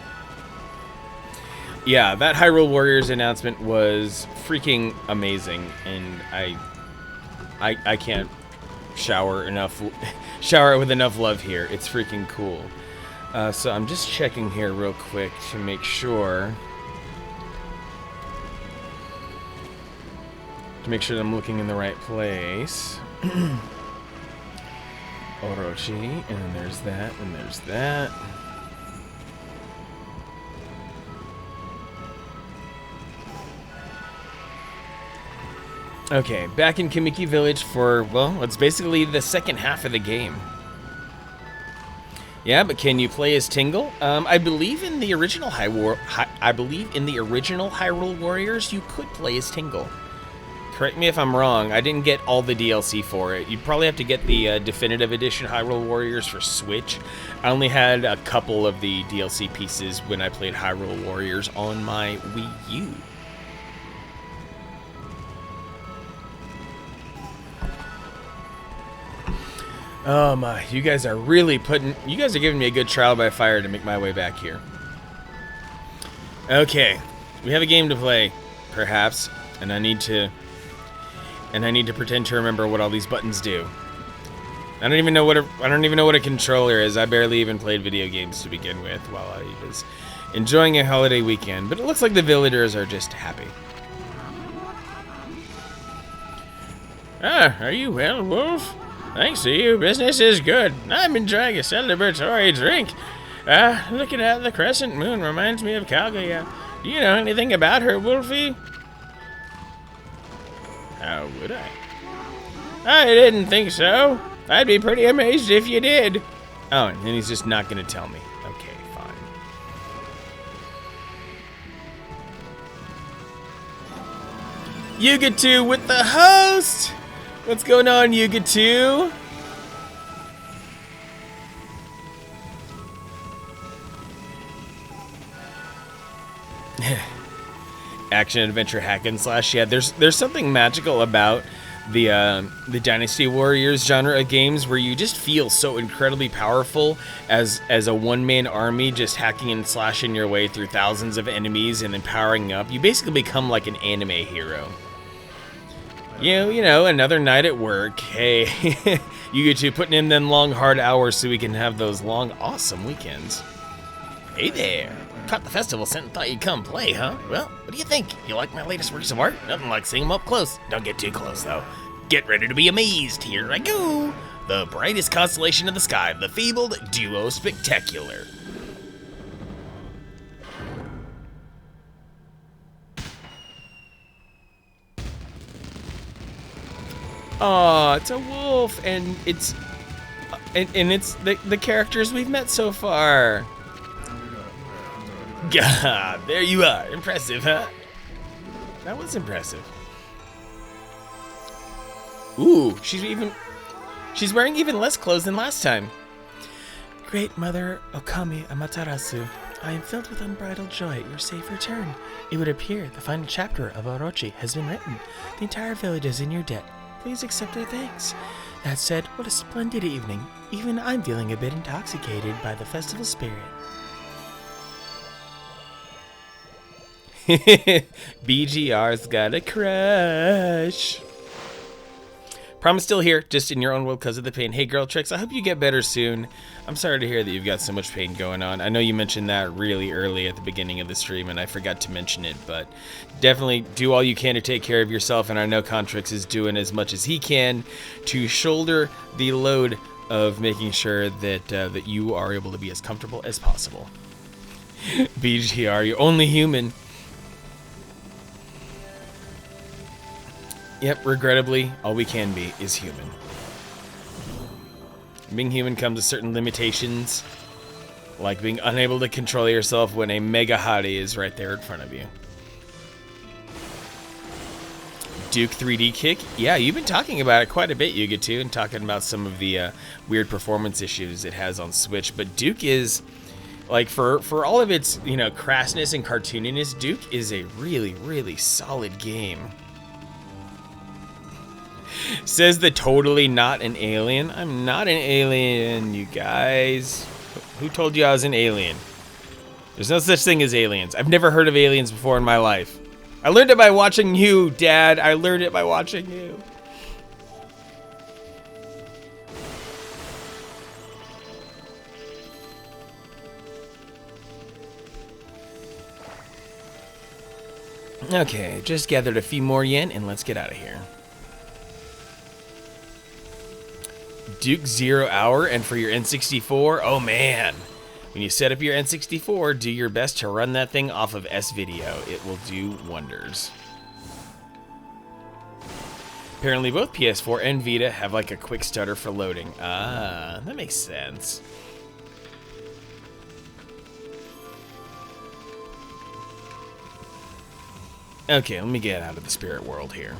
Yeah, that Hyrule Warriors announcement was freaking amazing, and I can't shower with enough love here. It's freaking cool. So I'm just checking here real quick to make sure. That I'm looking in the right place. Orochi, and then there's that, and there's that. Okay, back in Kamiki Village for, well, it's basically the second half of the game. Yeah, but can you play as Tingle? I believe in the original Hyrule Warriors, you could play as Tingle. Correct me if I'm wrong, I didn't get all the DLC for it. You'd probably have to get the Definitive Edition Hyrule Warriors for Switch. I only had a couple of the DLC pieces when I played Hyrule Warriors on my Wii U. Oh my, you guys are giving me a good trial by fire to make my way back here. Okay, we have a game to play, perhaps, and I need to pretend to remember what all these buttons do. I don't even know what a controller is. I barely even played video games to begin with while I was enjoying a holiday weekend, but it looks like the villagers are just happy. Ah, are you well, Wolf? Thanks to you, business is good. I'm enjoying a celebratory drink. Looking at the crescent moon reminds me of Kaguya. Do you know anything about her, Wolfie? How would I? I didn't think so. I'd be pretty amazed if you did. Oh, and he's just not gonna tell me. Okay, fine. Yuga 2 with the host! What's going on, Yuga 2? Action adventure hack and slash. Yeah, there's something magical about the Dynasty Warriors genre of games where you just feel so incredibly powerful as a one-man army, just hacking and slashing your way through thousands of enemies and then powering up. You basically become like an anime hero. You know, another night at work. Hey, you get to putting in them long, hard hours so we can have those long, awesome weekends. Hey there. Caught the festival scent and thought you'd come play, huh? Well, what do you think? You like my latest works of art? Nothing like seeing them up close. Don't get too close, though. Get ready to be amazed. Here I go. The brightest constellation of the sky, the fabled Duo Spectacular. Aw, it's a wolf, and it's the characters we've met so far. God, there you are. Impressive, huh? That was impressive. Ooh, she's wearing even less clothes than last time. Great Mother Okami Amaterasu, I am filled with unbridled joy at your safe return. It would appear the final chapter of Orochi has been written. The entire village is in your debt. Please accept our thanks. That said, what a splendid evening. Even I'm feeling a bit intoxicated by the festival spirit. BGR's got a crush. Promise still here, just in your own world because of the pain. Hey, Girl Tricks, I hope you get better soon. I'm sorry to hear that you've got so much pain going on. I know you mentioned that really early at the beginning of the stream, and I forgot to mention it, but definitely do all you can to take care of yourself, and I know Contrix is doing as much as he can to shoulder the load of making sure that that you are able to be as comfortable as possible. BGR, you're only human. Yep, regrettably, all we can be is human. Being human comes with certain limitations, like being unable to control yourself when a mega hottie is right there in front of you. Duke 3D kick? Yeah, you've been talking about it quite a bit, Yuga2, and talking about some of the weird performance issues it has on Switch, but Duke is, like, for all of its, you know, crassness and cartooniness, Duke is a really, really solid game. Says the totally not an alien. I'm not an alien, you guys. Who told you I was an alien? There's no such thing as aliens. I've never heard of aliens before in my life. I learned it by watching you, Dad. I learned it by watching you. Okay, just gathered a few more yen and let's get out of here. Duke 0 hour, and for your N64, oh man. When you set up your N64, do your best to run that thing off of S-Video. It will do wonders. Apparently both PS4 and Vita have like a quick stutter for loading. Ah, that makes sense. Okay, let me get out of the spirit world here.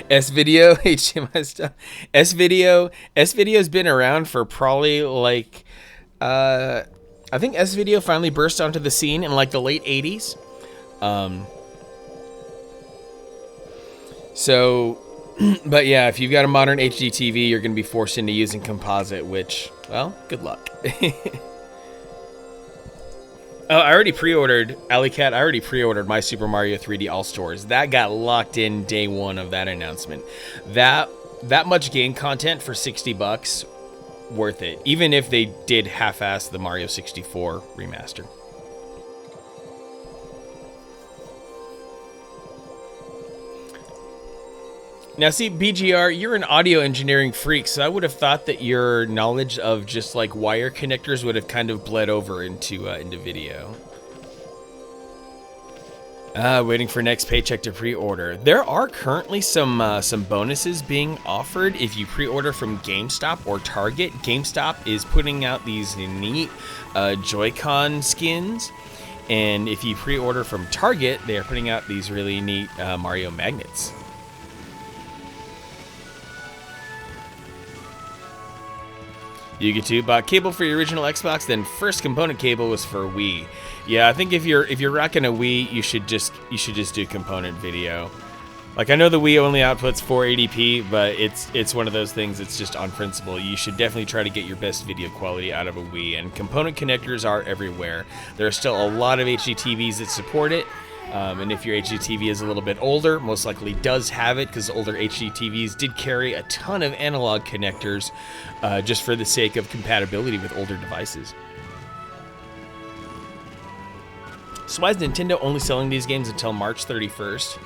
S-Video, HDMI stuff. S-Video's been around for probably like, I think S-Video finally burst onto the scene in like the late 80s. But yeah, if you've got a modern HD TV, you're going to be forced into using composite, which, well, good luck. Oh, I already pre-ordered, Alley Cat, I already pre-ordered my Super Mario 3D All-Stars. That got locked in day one of that announcement. That much game content for $60, worth it. Even if they did half-ass the Mario 64 remaster. Now see, BGR, you're an audio engineering freak, so I would have thought that your knowledge of just like wire connectors would have kind of bled over into video. Waiting for next paycheck to pre-order. There are currently some bonuses being offered if you pre-order from GameStop or Target. GameStop is putting out these neat Joy-Con skins, and if you pre-order from Target, they are putting out these really neat Mario magnets. Yuga2 bought cable for your original Xbox, then first component cable was for Wii. Yeah, I think if you're rocking a Wii, you should just do component video. Like, I know the Wii only outputs 480p, but it's one of those things that's just on principle. You should definitely try to get your best video quality out of a Wii, and component connectors are everywhere. There are still a lot of HD TVs that support it. And if your HD TV is a little bit older, most likely does have it, because older HD TVs did carry a ton of analog connectors just for the sake of compatibility with older devices. So why is Nintendo only selling these games until March 31st?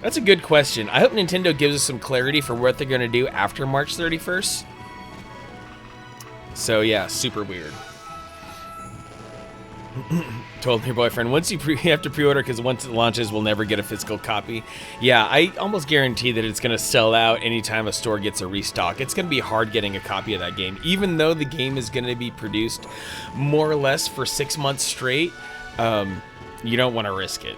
That's a good question. I hope Nintendo gives us some clarity for what they're going to do after March 31st. So yeah, super weird. Told your boyfriend, once you have to pre-order, because once it launches, we'll never get a physical copy. Yeah, I almost guarantee that it's going to sell out anytime a store gets a restock. It's going to be hard getting a copy of that game. Even though the game is going to be produced more or less for 6 months straight, you don't want to risk it.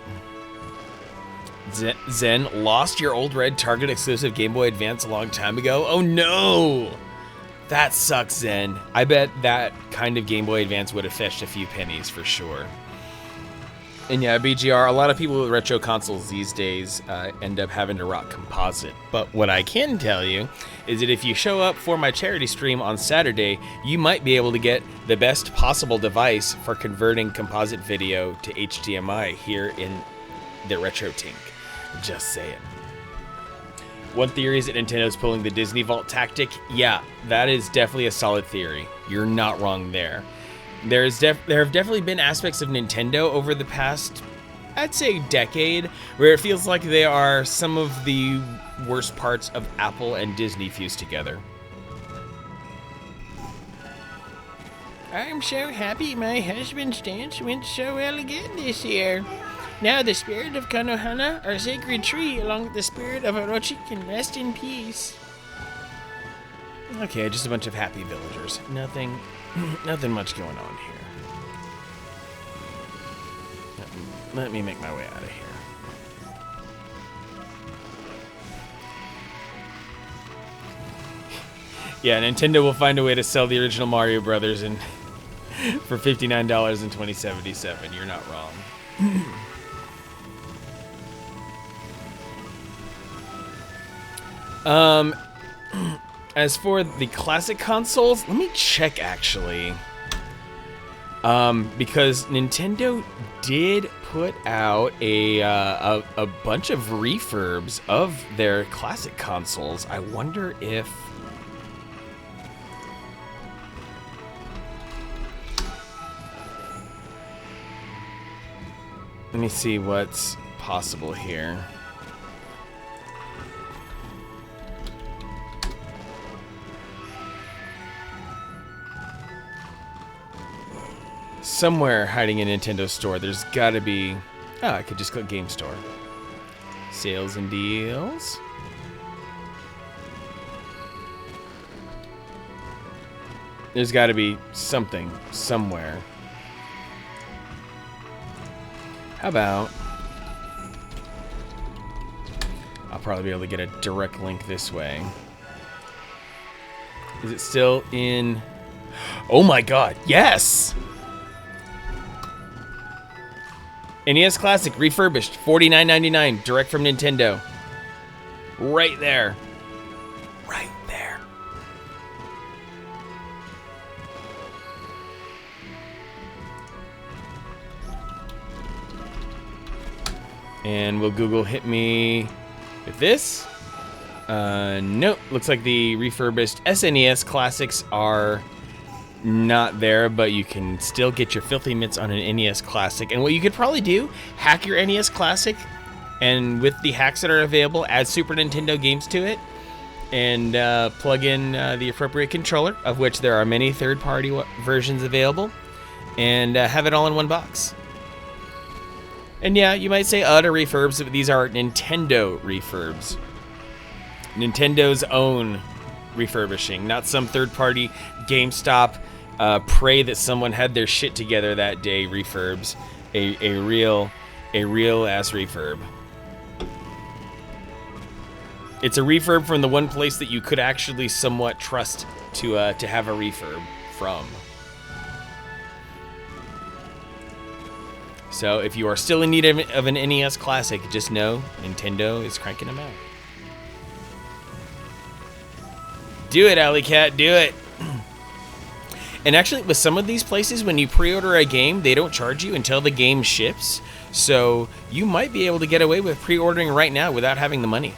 Zen, lost your old red Target exclusive Game Boy Advance a long time ago? Oh no! That sucks, Zen. I bet that kind of Game Boy Advance would have fetched a few pennies for sure. And yeah, BGR, a lot of people with retro consoles these days end up having to rock composite. But what I can tell you is that if you show up for my charity stream on Saturday, you might be able to get the best possible device for converting composite video to HDMI here in the Retro Tink. Just saying. One theory is that Nintendo's pulling the Disney Vault tactic. Yeah, that is definitely a solid theory. You're not wrong there. There have definitely been aspects of Nintendo over the past, I'd say, decade, where it feels like they are some of the worst parts of Apple and Disney fused together. I'm so happy my husband's dance went so well again this year. Now the spirit of Konohana, our sacred tree, along with the spirit of Orochi, can rest in peace. Okay, just a bunch of happy villagers. Nothing much going on here. Let me make my way out of here. Yeah, Nintendo will find a way to sell the original Mario Brothers for $59 in 2077. You're not wrong. As for the classic consoles, let me check actually. Because Nintendo did put out a bunch of refurbs of their classic consoles. I wonder if let me see what's possible here. Somewhere hiding in Nintendo Store, there's gotta be... Oh, I could just click Game Store. Sales and deals. There's gotta be something, somewhere. How about... I'll probably be able to get a direct link this way. Is it still in... Oh my god, yes! NES Classic refurbished, $49.99, direct from Nintendo. Right there. Right there. And will Google hit me with this? Nope. Looks like the refurbished SNES Classics are not there, but you can still get your filthy mitts on an NES Classic. And what you could probably do, hack your NES Classic, and with the hacks that are available, add Super Nintendo games to it, and plug in the appropriate controller, of which there are many third-party versions available, and have it all in one box. And yeah, you might say utter refurbs, but these are Nintendo refurbs. Nintendo's own refurbishing, not some third-party GameStop pray that someone had their shit together that day refurbs. A real ass refurb. It's a refurb from the one place that you could actually somewhat trust to have a refurb from. So if you are still in need of an NES Classic, just know Nintendo is cranking them out. Do it, Alley Cat, do it. And actually, with some of these places, when you pre-order a game, they don't charge you until the game ships. So you might be able to get away with pre-ordering right now without having the money.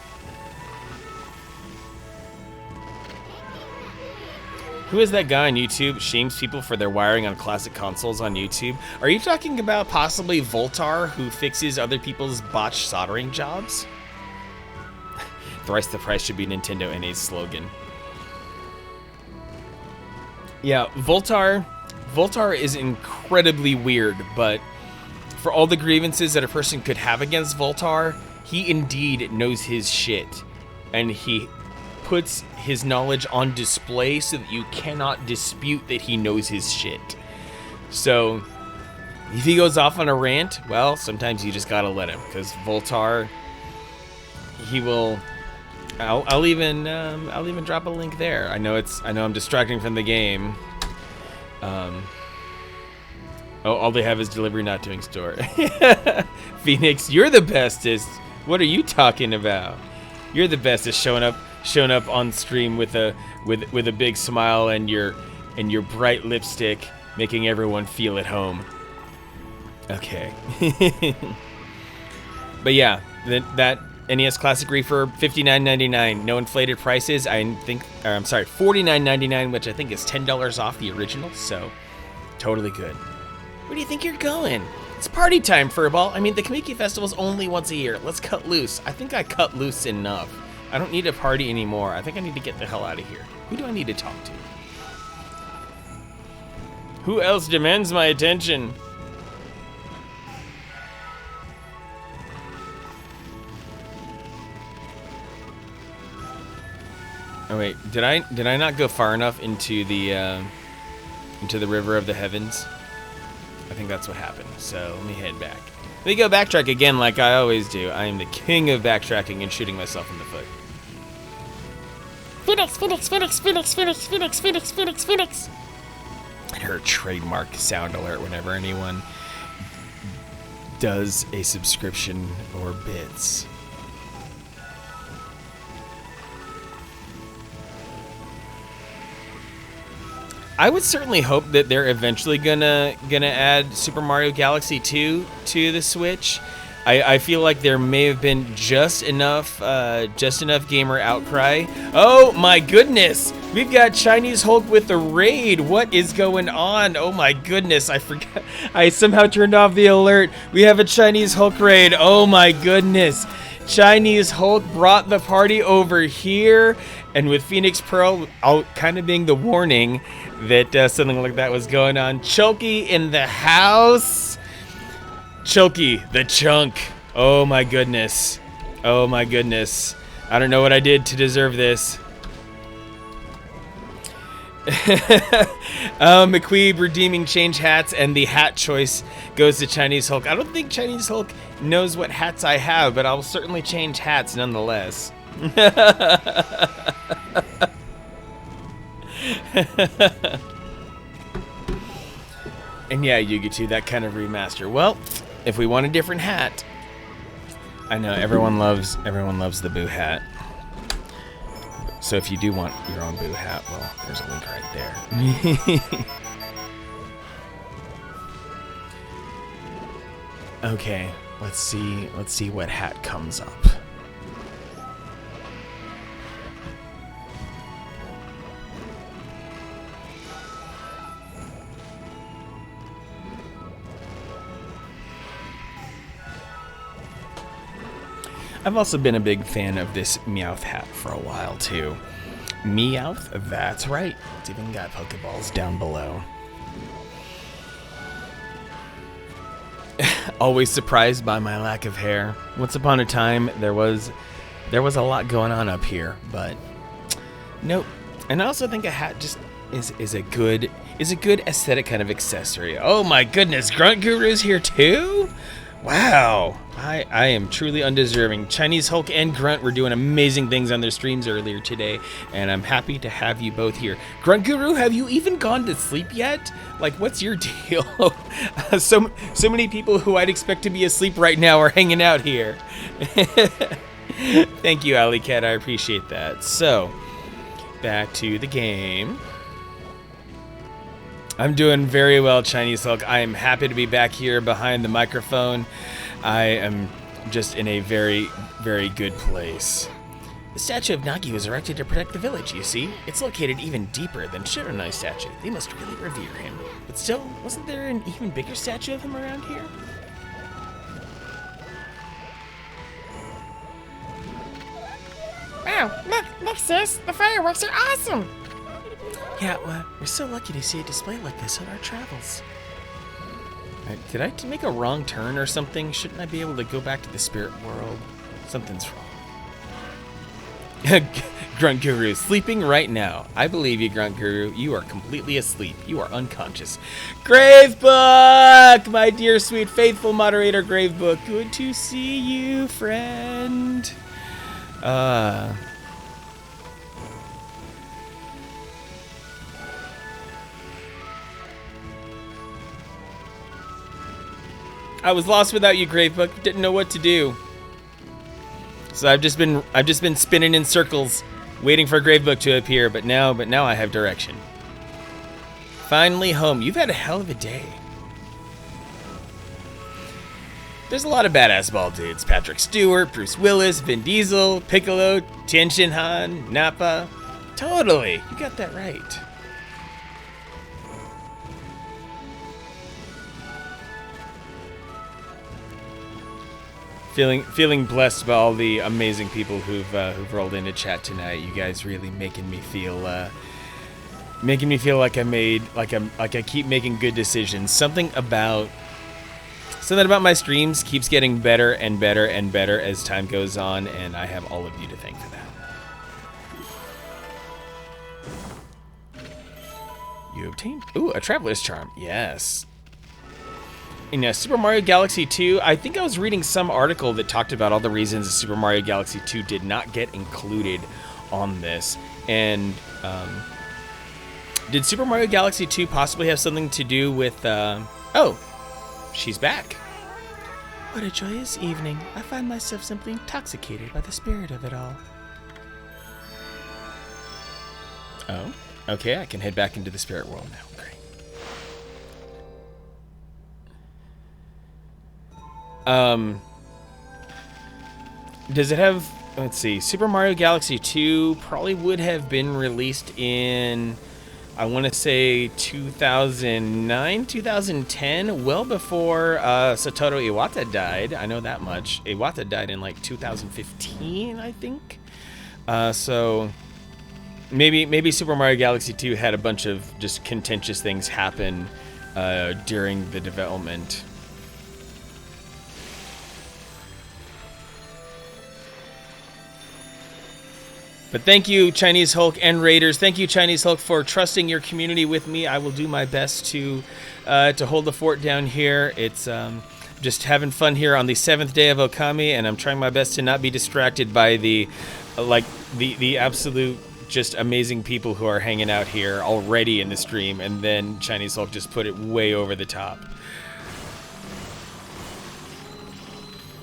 Who is that guy on YouTube shames people for their wiring on classic consoles on YouTube? Are you talking about possibly Voltar, who fixes other people's botched soldering jobs? Thrice the price should be Nintendo NA's slogan. Yeah, Voltar is incredibly weird, but for all the grievances that a person could have against Voltar, he indeed knows his shit. And he puts his knowledge on display so that you cannot dispute that he knows his shit. So, if he goes off on a rant, well, sometimes you just gotta let him, because Voltar he will. I'll even drop a link there. I know I'm distracting from the game. All they have is delivery, not doing store. Phoenix, you're the bestest. What are you talking about? You're the bestest, showing up on stream with a big smile and your bright lipstick, making everyone feel at home. Okay. But yeah, that NES Classic Reefer, $59.99, no inflated prices. I'm sorry, $49.99, which I think is $10 off the original. So, totally good. Where do you think you're going? It's party time, Furball. I mean, the Kamiki Festival's only once a year. Let's cut loose. I think I cut loose enough. I don't need to party anymore. I think I need to get the hell out of here. Who do I need to talk to? Who else demands my attention? Oh wait, did I not go far enough into the river of the heavens? I think that's what happened. So let me head back. Let me go backtrack again like I always do. I am the king of backtracking and shooting myself in the foot. Phoenix, Phoenix, Phoenix, Phoenix, Phoenix, Phoenix, Phoenix, Phoenix, Phoenix. And her trademark sound alert whenever anyone does a subscription or bits. I would certainly hope that they're eventually gonna add Super Mario Galaxy 2 to the Switch. I feel like there may have been just enough gamer outcry. Oh my goodness! We've got Chinese Hulk with the raid. What is going on? Oh my goodness! I forgot. I somehow turned off the alert. We have a Chinese Hulk raid. Oh my goodness! Chinese Hulk brought the party over here, and with Phoenix Pearl kind of being the warning that something like that was going on. Chulky in the house. Chulky, the chunk. Oh my goodness. Oh my goodness. I don't know what I did to deserve this. McQueeb redeeming change hats, and the hat choice goes to Chinese Hulk. I don't think Chinese Hulk knows what hats I have, but I'll certainly change hats nonetheless. And yeah, Yugi, that kind of remaster. Well, if we want a different hat, I know everyone loves the Boo hat. So if you do want your own Boo hat, well, there's a link right there. Okay, let's see what hat comes up. I've also been a big fan of this Meowth hat for a while, too. Meowth? That's right. It's even got Pokeballs down below. Always surprised by my lack of hair. Once upon a time, there was a lot going on up here, but nope. And I also think a hat just is a good aesthetic kind of accessory. Oh my goodness, Grunt Guru's here too? Wow, I am truly undeserving. Chinese Hulk and Grunt were doing amazing things on their streams earlier today, and I'm happy to have you both here. Grunt Guru, have you even gone to sleep yet? Like, what's your deal? so many people who I'd expect to be asleep right now are hanging out here. Thank you, Alley Cat, I appreciate that. So, back to the game. I'm doing very well, Chinese Hulk. I am happy to be back here behind the microphone. I am just in a very, very good place. The statue of Nagi was erected to protect the village, you see. It's located even deeper than Shiranai's statue. They must really revere him. But still, wasn't there an even bigger statue of him around here? Wow, look, sis, the fireworks are awesome. Yeah, well, we're so lucky to see a display like this on our travels. Did I make a wrong turn or something? Shouldn't I be able to go back to the spirit world? Something's wrong. Grunt Guru, sleeping right now. I believe you, Grunt Guru. You are completely asleep. You are unconscious. Gravebook! My dear, sweet, faithful moderator, Gravebook. Good to see you, friend. I was lost without you, Gravebook. Didn't know what to do. So I've just been spinning in circles, waiting for Gravebook to appear. But now I have direction. Finally home. You've had a hell of a day. There's a lot of badass ball dudes. Patrick Stewart, Bruce Willis, Vin Diesel, Piccolo, Tenshin Han, Nappa. Totally. You got that right. Feeling blessed by all the amazing people who've rolled into chat tonight. You guys really making me feel like I keep making good decisions. Something about my streams keeps getting better and better and better as time goes on, and I have all of you to thank for that. You obtained a traveler's charm. Yes. In Super Mario Galaxy 2, I think I was reading some article that talked about all the reasons Super Mario Galaxy 2 did not get included on this. And did Super Mario Galaxy 2 possibly have something to do with... oh, she's back. What a joyous evening. I find myself simply intoxicated by the spirit of it all. Oh, okay, I can head back into the spirit world now. Great. Does it have, let's see, Super Mario Galaxy 2 probably would have been released in, I want to say 2009, 2010, well before Satoru Iwata died. I know that much. Iwata died in like 2015, I think. So maybe Super Mario Galaxy 2 had a bunch of just contentious things happen during the development. But thank you, Chinese Hulk and Raiders. Thank you, Chinese Hulk, for trusting your community with me. I will do my best to hold the fort down here. It's just having fun here on the 7th day of Okami, and I'm trying my best to not be distracted by the absolute just amazing people who are hanging out here already in the stream, and then Chinese Hulk just put it way over the top.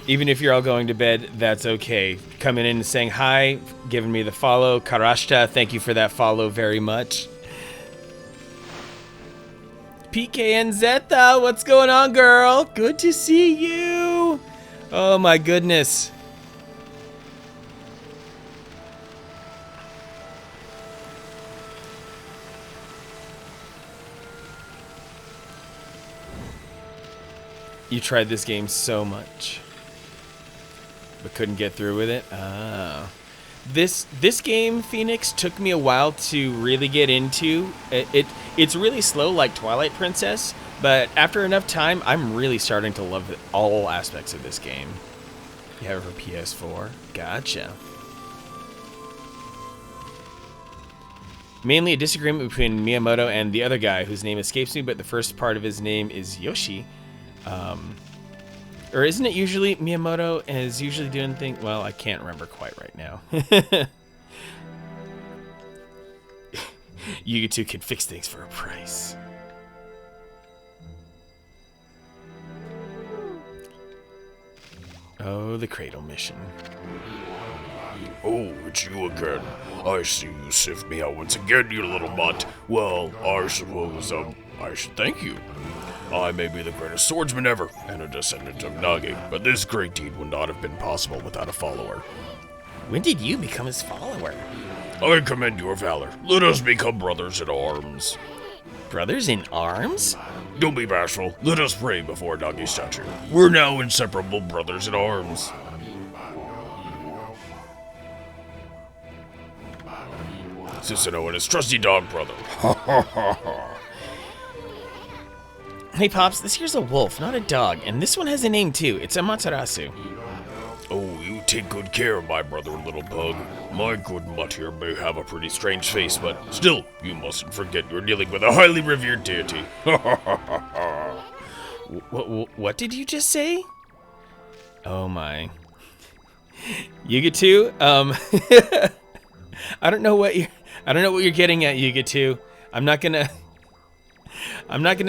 Even if you're all going to bed, that's okay. Coming in and saying hi, giving me the follow. Karashta, thank you for that follow very much. PKN Zeta, what's going on, girl? Good to see you. Oh my goodness. You tried this game so much, but couldn't get through with it. This game, Phoenix, took me a while to really get into. It's really slow, like Twilight Princess, but after enough time, I'm really starting to love all aspects of this game. You have it for PS4? Gotcha. Mainly a disagreement between Miyamoto and the other guy, whose name escapes me, but the first part of his name is Yoshi. Or isn't it usually Miyamoto is usually doing things? Well, I can't remember quite right now. You two can fix things for a price. Oh, the cradle mission. Oh, it's you again. I see you sift me out once again, you little mutt. Well, I suppose, I should thank you. I may be the greatest swordsman ever, and a descendant of Nagi, but this great deed would not have been possible without a follower. When did you become his follower? I commend your valor. Let us become brothers in arms. Brothers in arms? Don't be bashful. Let us pray before Nagi's statue. We're now inseparable brothers in arms. Susanoo and his trusty dog brother. Ha ha ha ha. Hey, Pops, this here's a wolf, not a dog, and this one has a name, too. It's Amaterasu. Oh, you take good care of my brother, little bug. My good mutt here may have a pretty strange face, but still, you mustn't forget you're dealing with a highly revered deity. Ha ha ha ha ha. What did you just say? Oh, my. Yugatu, I don't know what you're getting at, Yugatu. I'm not gonna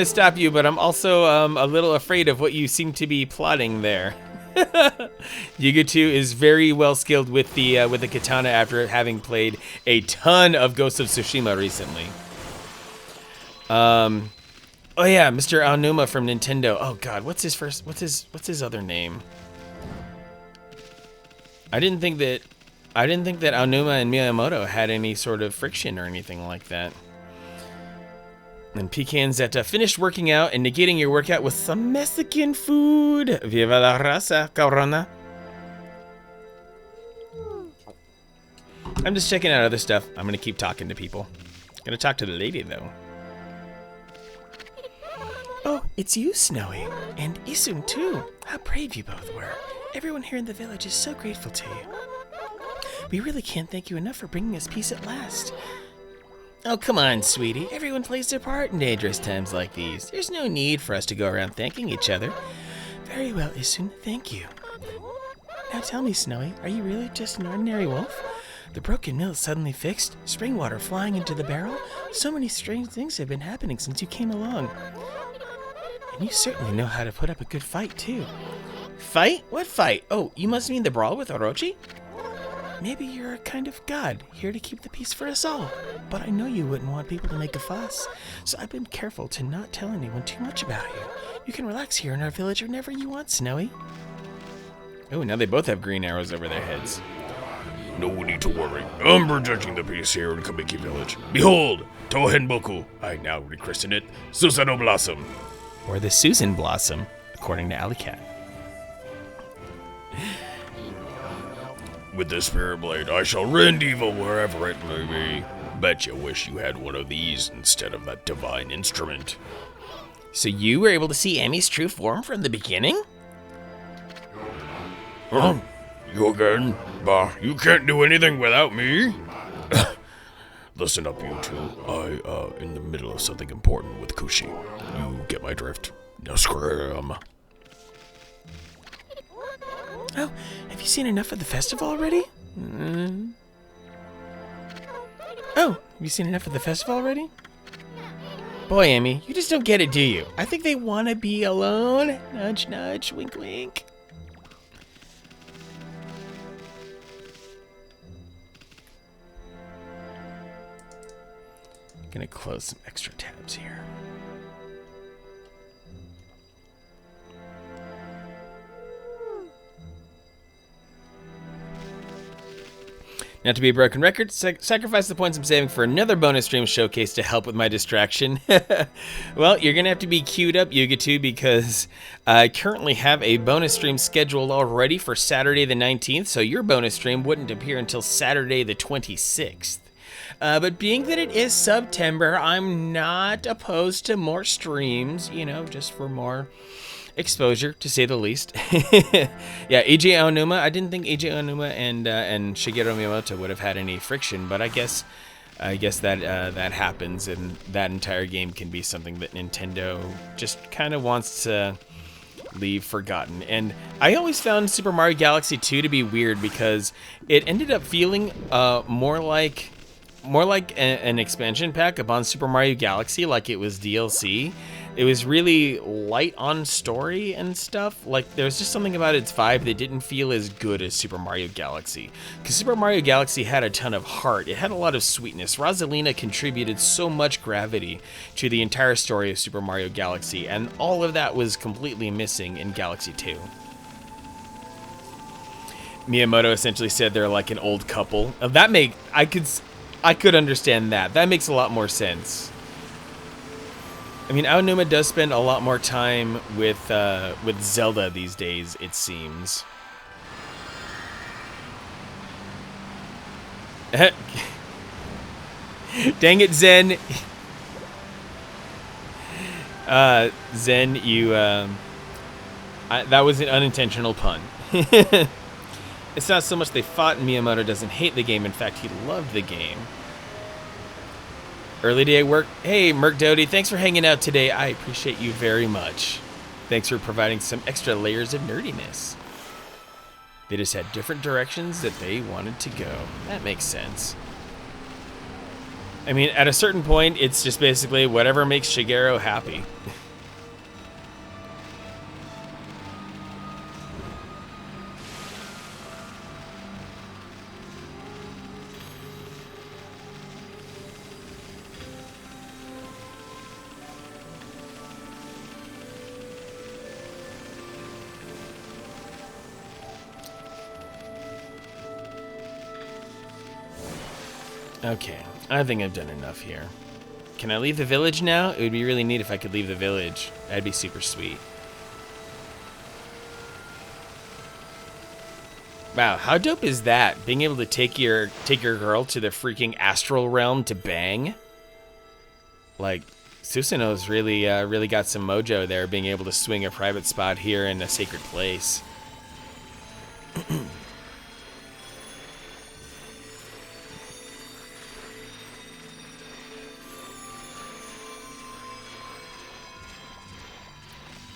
stop you, but I'm also a little afraid of what you seem to be plotting there. Yugatu is very well skilled with the katana after having played a ton of Ghost of Tsushima recently. Oh yeah, Mr. Aonuma from Nintendo. Oh god, what's his other name? I didn't think that Aonuma and Miyamoto had any sort of friction or anything like that. And pecans that finished working out and negating your workout with some Mexican food. Viva la raza, cabrona. I'm just checking out other stuff. I'm gonna keep talking to people. Gonna talk to the lady though. Oh, it's you, Snowy. And Isun, too. How brave you both were. Everyone here in the village is so grateful to you. We really can't thank you enough for bringing us peace at last. Oh, come on, sweetie. Everyone plays their part in dangerous times like these. There's no need for us to go around thanking each other. Very well, Isun. Thank you. Now tell me, Snowy, are you really just an ordinary wolf? The broken mill is suddenly fixed, spring water flying into the barrel. So many strange things have been happening since you came along. And you certainly know how to put up a good fight, too. Fight? What fight? Oh, you must mean the brawl with Orochi? Maybe you're a kind of god, here to keep the peace for us all. But I know you wouldn't want people to make a fuss, so I've been careful to not tell anyone too much about you. You can relax here in our village whenever you want, Snowy. Oh, now they both have green arrows over their heads. No need to worry. I'm protecting the peace here in Kamiki Village. Behold, Tohenboku. I now rechristen it Susano Blossom. Or the Susan Blossom, according to Alley Cat. With the Spirit Blade, I shall rend evil wherever it may be. Bet you wish you had one of these instead of that divine instrument. So you were able to see Emmy's true form from the beginning? Huh? You again? Bah, you can't do anything without me. Listen up, you two. In the middle of something important with Kushi. You get my drift. Now scram. Oh, have you seen enough of the festival already? Oh, have you seen enough of the festival already? Boy, Emmy, you just don't get it, do you? I think they want to be alone. Nudge, nudge, wink, wink. Gonna close some extra tabs here. Not to be a broken record, sacrifice the points I'm saving for another bonus stream showcase to help with my distraction. Well, you're going to have to be queued up, Yugatu, because I currently have a bonus stream scheduled already for Saturday the 19th, so your bonus stream wouldn't appear until Saturday the 26th. But being that it is September, I'm not opposed to more streams, you know, just for more exposure, to say the least. Yeah, AJ Aonuma. I didn't think AJ Aonuma and Shigeru Miyamoto would have had any friction, but I guess that that happens, and that entire game can be something that Nintendo just kind of wants to leave forgotten. And I always found Super Mario Galaxy 2 to be weird because it ended up feeling more like an expansion pack upon Super Mario Galaxy, like it was DLC. It was really light on story and stuff. Like, there was just something about its vibe that didn't feel as good as Super Mario Galaxy. Because Super Mario Galaxy had a ton of heart. It had a lot of sweetness. Rosalina contributed so much gravity to the entire story of Super Mario Galaxy, and all of that was completely missing in Galaxy 2. Miyamoto essentially said they're like an old couple. I could understand that. That makes a lot more sense. I mean, Aonuma does spend a lot more time with Zelda these days, it seems. Dang it, Zen. Zen, you, that was an unintentional pun. It's not so much they fought, and Miyamoto doesn't hate the game. In fact, he loved the game. Early day work. Hey, Merc Doty, thanks for hanging out today. I appreciate you very much. Thanks for providing some extra layers of nerdiness. They just had different directions that they wanted to go. That makes sense. I mean, at a certain point, it's just basically whatever makes Shigeru happy. Okay, I think I've done enough here. Can I leave the village now? It would be really neat if I could leave the village. That'd be super sweet. Wow, how dope is that? Being able to take your girl to the freaking astral realm to bang? Like, Susanoo's really got some mojo there, being able to swing a private spot here in a sacred place.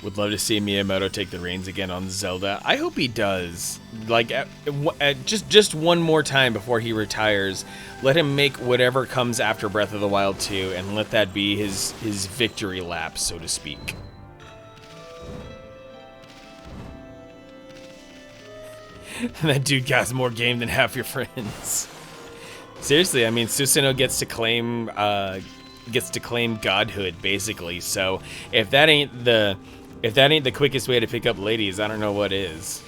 Would love to see Miyamoto take the reins again on Zelda. I hope he does. Like, just one more time before he retires. Let him make whatever comes after Breath of the Wild 2, and let that be his victory lap, so to speak. That dude got more game than half your friends. Seriously, I mean, Susanoo gets to claim godhood, basically. So if that ain't the quickest way to pick up ladies, I don't know what is.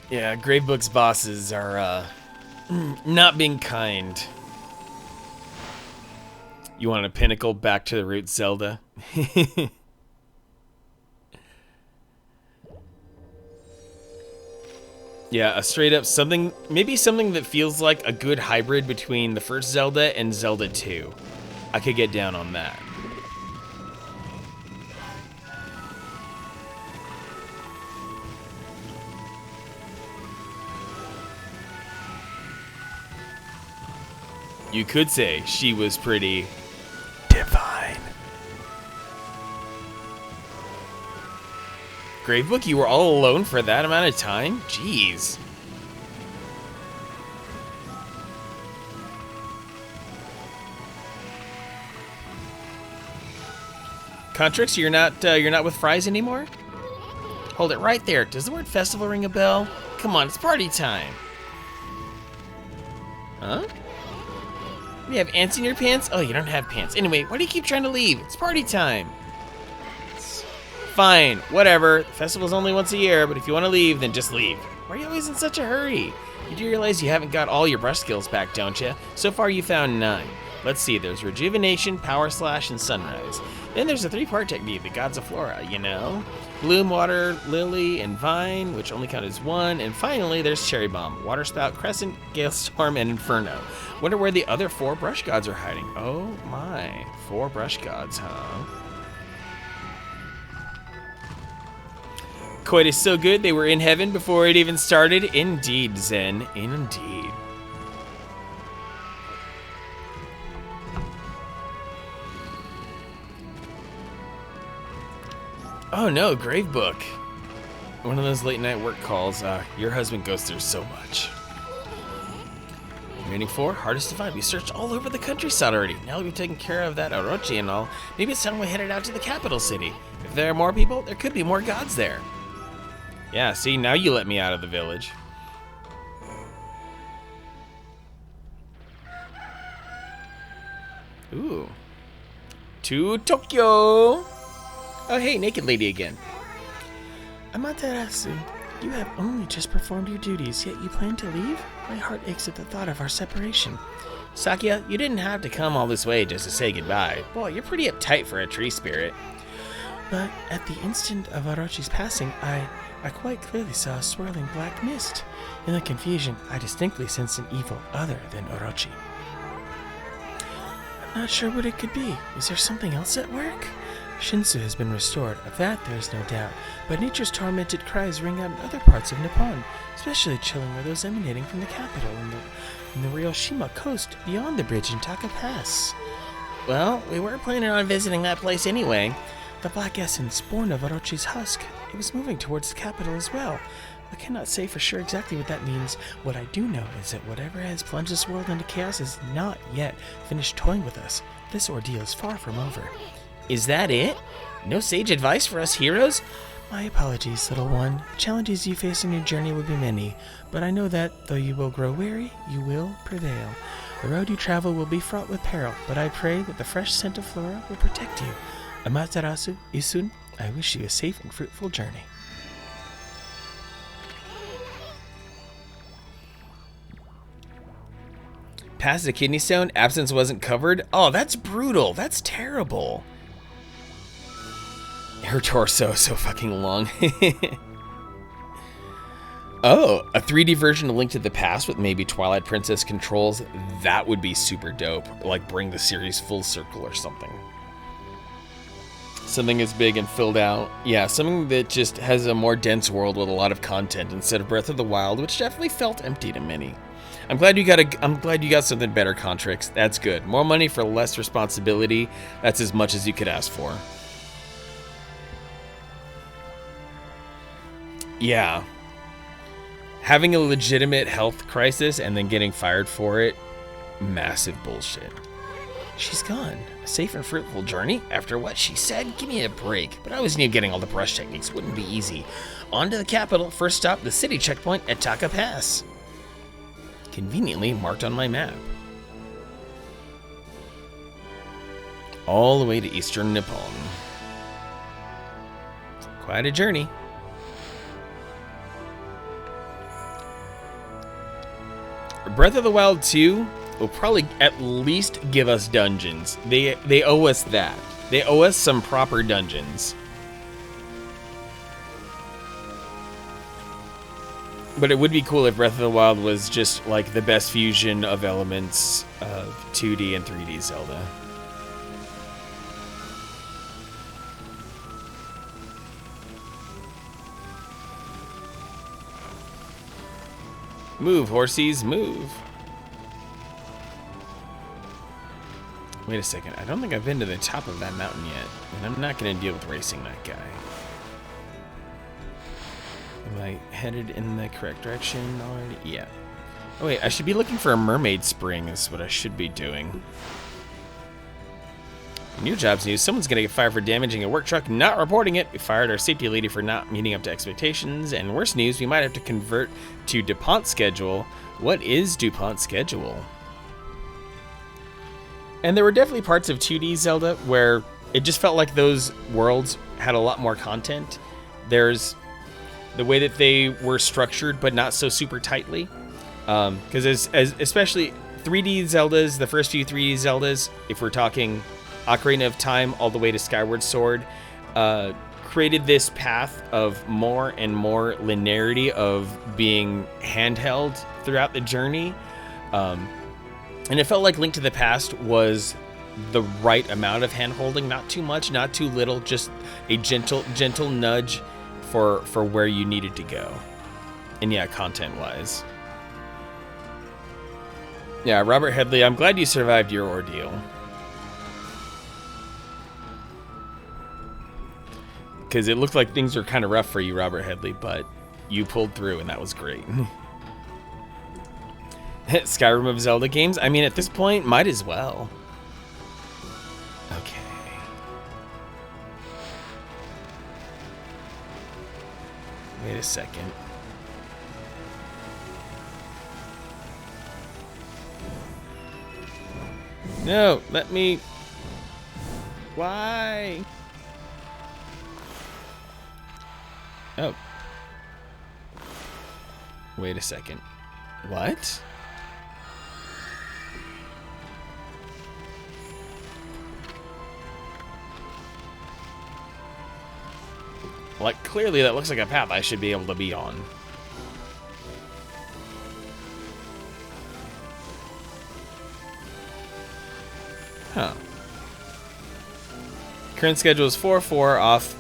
Yeah, Gravebook's bosses are not being kind. You want a pinnacle back to the root, Zelda? Yeah, a straight up something, maybe something that feels like a good hybrid between the first Zelda and Zelda 2. I could get down on that. You could say she was pretty divine. Gravebook, you were all alone for that amount of time? Jeez. Contrix, you're not with Fries anymore? Hold it right there. Does the word festival ring a bell? Come on, it's party time. Huh? You have ants in your pants? Oh, you don't have pants. Anyway, why do you keep trying to leave? It's party time. Fine, whatever. The festival's only once a year, but if you want to leave, then just leave. Why are you always in such a hurry? You do realize you haven't got all your brush skills back, don't you? So far, you found 9. Let's see, there's Rejuvenation, Power Slash, and Sunrise. Then there's a 3-part technique, the Gods of Flora, you know? Bloom, Water, Lily, and Vine, which only count as 1. And finally, there's Cherry Bomb, Water Spout, Crescent, Galestorm, and Inferno. Wonder where the other 4 brush gods are hiding. Oh my, 4 brush gods, huh? Quite is so good, they were in heaven before it even started. Indeed, Zen, indeed. Oh no, Gravebook. One of those late night work calls. Your husband goes through so much. Remaining 4, hardest to find. We searched all over the countryside already. Now that we've taken care of that Orochi and all, maybe it's time we headed out to the capital city. If there are more people, there could be more gods there. Yeah, see, now you let me out of the village. Ooh. To Tokyo! Oh, hey, naked lady again. Amaterasu, you have only just performed your duties, yet you plan to leave? My heart aches at the thought of our separation. Sakia, you didn't have to come all this way just to say goodbye. Boy, you're pretty uptight for a tree spirit. But at the instant of Orochi's passing, I quite clearly saw a swirling black mist. In the confusion, I distinctly sensed an evil other than Orochi. I'm not sure what it could be. Is there something else at work? Shinsu has been restored, of that there is no doubt, but nature's tormented cries ring out in other parts of Nippon. Especially chilling are those emanating from the capital and the Ryoshima coast beyond the bridge in Taka Pass. Well, we were planning on visiting that place anyway. The black essence born of Orochi's husk. It was moving towards the capital as well. I cannot say for sure exactly what that means. What I do know is that whatever has plunged this world into chaos is not yet finished toying with us. This ordeal is far from over. Is that it? No sage advice for us heroes? My apologies, little one. The challenges you face in your journey will be many, but I know that, though you will grow weary, you will prevail. The road you travel will be fraught with peril, but I pray that the fresh scent of flora will protect you. Amaterasu, Isun, I wish you a safe and fruitful journey. Past the kidney stone, absence wasn't covered? Oh, that's brutal. That's terrible. Her torso is so fucking long. Oh, a 3D version of Link to the Past with maybe Twilight Princess controls. That would be super dope. Like bring the series full circle or something. Something as big and filled out. Yeah, something that just has a more dense world with a lot of content instead of Breath of the Wild, which definitely felt empty to many. I'm glad you got something better, Contrix. That's good. More money for less responsibility. That's as much as you could ask for. Yeah. Having a legitimate health crisis and then getting fired for it, massive bullshit. She's gone. A safe and fruitful journey? After what she said? Give me a break. But I always knew getting all the brush techniques wouldn't be easy. On to the capital. First stop, the city checkpoint at Taka Pass. Conveniently marked on my map. All the way to eastern Nippon. Quite a journey. Breath of the Wild 2 will probably at least give us dungeons. They owe us that. They owe us some proper dungeons. But it would be cool if Breath of the Wild was just like the best fusion of elements of 2D and 3D Zelda. Move, horsies, move. Wait a second, I don't think I've been to the top of that mountain yet, and I'm not going to deal with racing that guy. Am I headed in the correct direction already? Yeah. Oh wait, I should be looking for a mermaid spring is what I should be doing. New jobs news. Someone's gonna get fired for damaging a work truck, not reporting it. We fired our safety lady for not meeting up to expectations. And worse news, we might have to convert to DuPont schedule. What is DuPont schedule? And there were definitely parts of 2D Zelda where it just felt like those worlds had a lot more content. There's the way that they were structured, but not so super tightly. Because especially 3D Zeldas, the first few 3D Zeldas, if we're talking Ocarina of Time all the way to Skyward Sword, created this path of more and more linearity of being handheld throughout the journey. And it felt like Link to the Past was the right amount of hand-holding, not too much, not too little, just a gentle nudge for where you needed to go. And yeah, content-wise. Yeah, Robert Headley, I'm glad you survived your ordeal. Because it looked like things were kind of rough for you, Robert Headley, but you pulled through, and that was great. Skyrim of Zelda games? I mean, at this point, might as well. Okay. Wait a second. No, let me... Why? Oh. Wait a second. What? Like, clearly that looks like a path I should be able to be on. Huh. Current schedule is 4-4 off.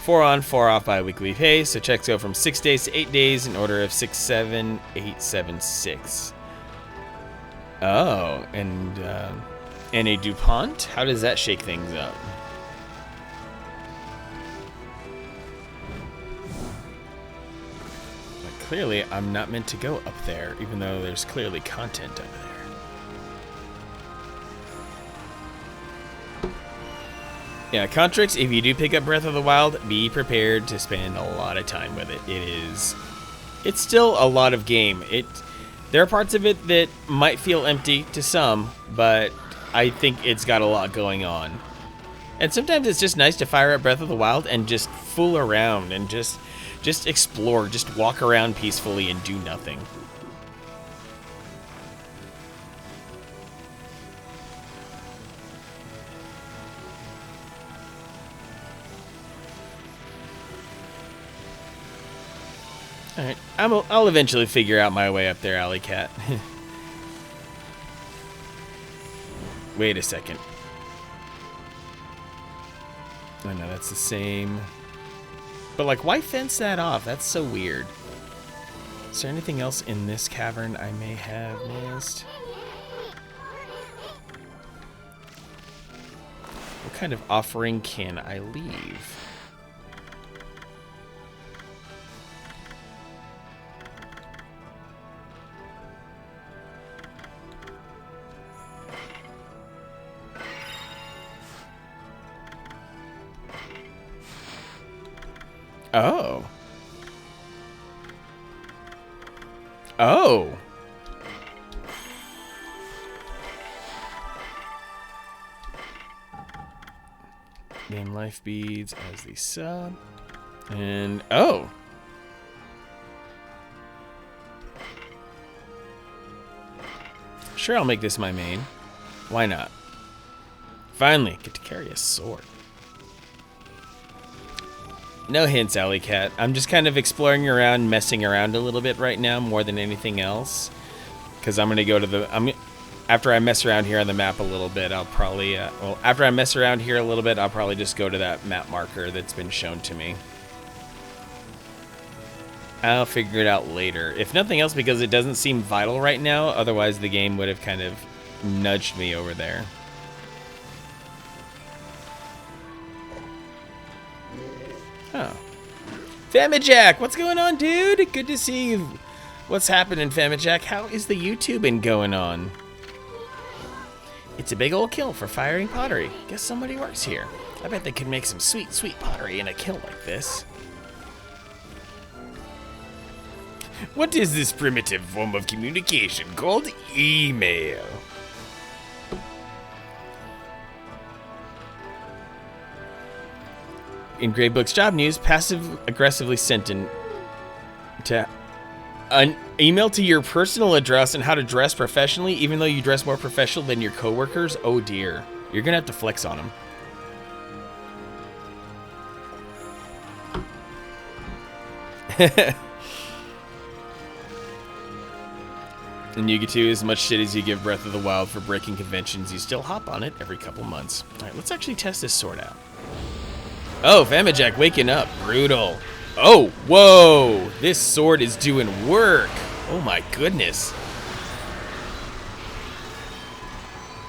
4 on, 4 off bi-weekly pay, so checks go from 6 days to 8 days in order of 6, 7, 8, 7, 6. Oh, and And a DuPont? How does that shake things up? But clearly, I'm not meant to go up there, even though there's clearly content over there. Yeah, Contrix, if you do pick up Breath of the Wild, be prepared to spend a lot of time with it. It's still a lot of game. There are parts of it that might feel empty to some, but I think it's got a lot going on. And sometimes it's just nice to fire up Breath of the Wild and just fool around and just explore, just walk around peacefully and do nothing. Alright, I'll eventually figure out my way up there, Alley Cat. Wait a second. I know that's the same. But like, why fence that off? That's so weird. Is there anything else in this cavern I may have missed? What kind of offering can I leave? Oh. Oh. Gain life beads as the sub. And oh. Sure, I'll make this my main. Why not? Finally, get to carry a sword. No hints, Alley Cat. I'm just kind of exploring around, messing around a little bit right now, more than anything else. Because I'm gonna go to the. After I mess around here on the map a little bit, I'll probably. After I mess around here a little bit, I'll probably just go to that map marker that's been shown to me. I'll figure it out later. If nothing else, because it doesn't seem vital right now. Otherwise, the game would have kind of nudged me over there. Oh. Famijack, what's going on, dude? Good to see you. What's happening, Famijack? How is the YouTubing going on? It's a big old kill for firing pottery. Guess somebody works here. I bet they could make some sweet, sweet pottery in a kill like this. What is this primitive form of communication called email? In Greybook's job news, passive-aggressively sent an email to your personal address on how to dress professionally, even though you dress more professional than your coworkers. Oh dear, you're gonna have to flex on them. And you get to, as much shit as you give Breath of the Wild for breaking conventions, you still hop on it every couple months. All right, let's actually test this sword out. Oh, Famijack waking up. Brutal. Oh, whoa. This sword is doing work. Oh my goodness.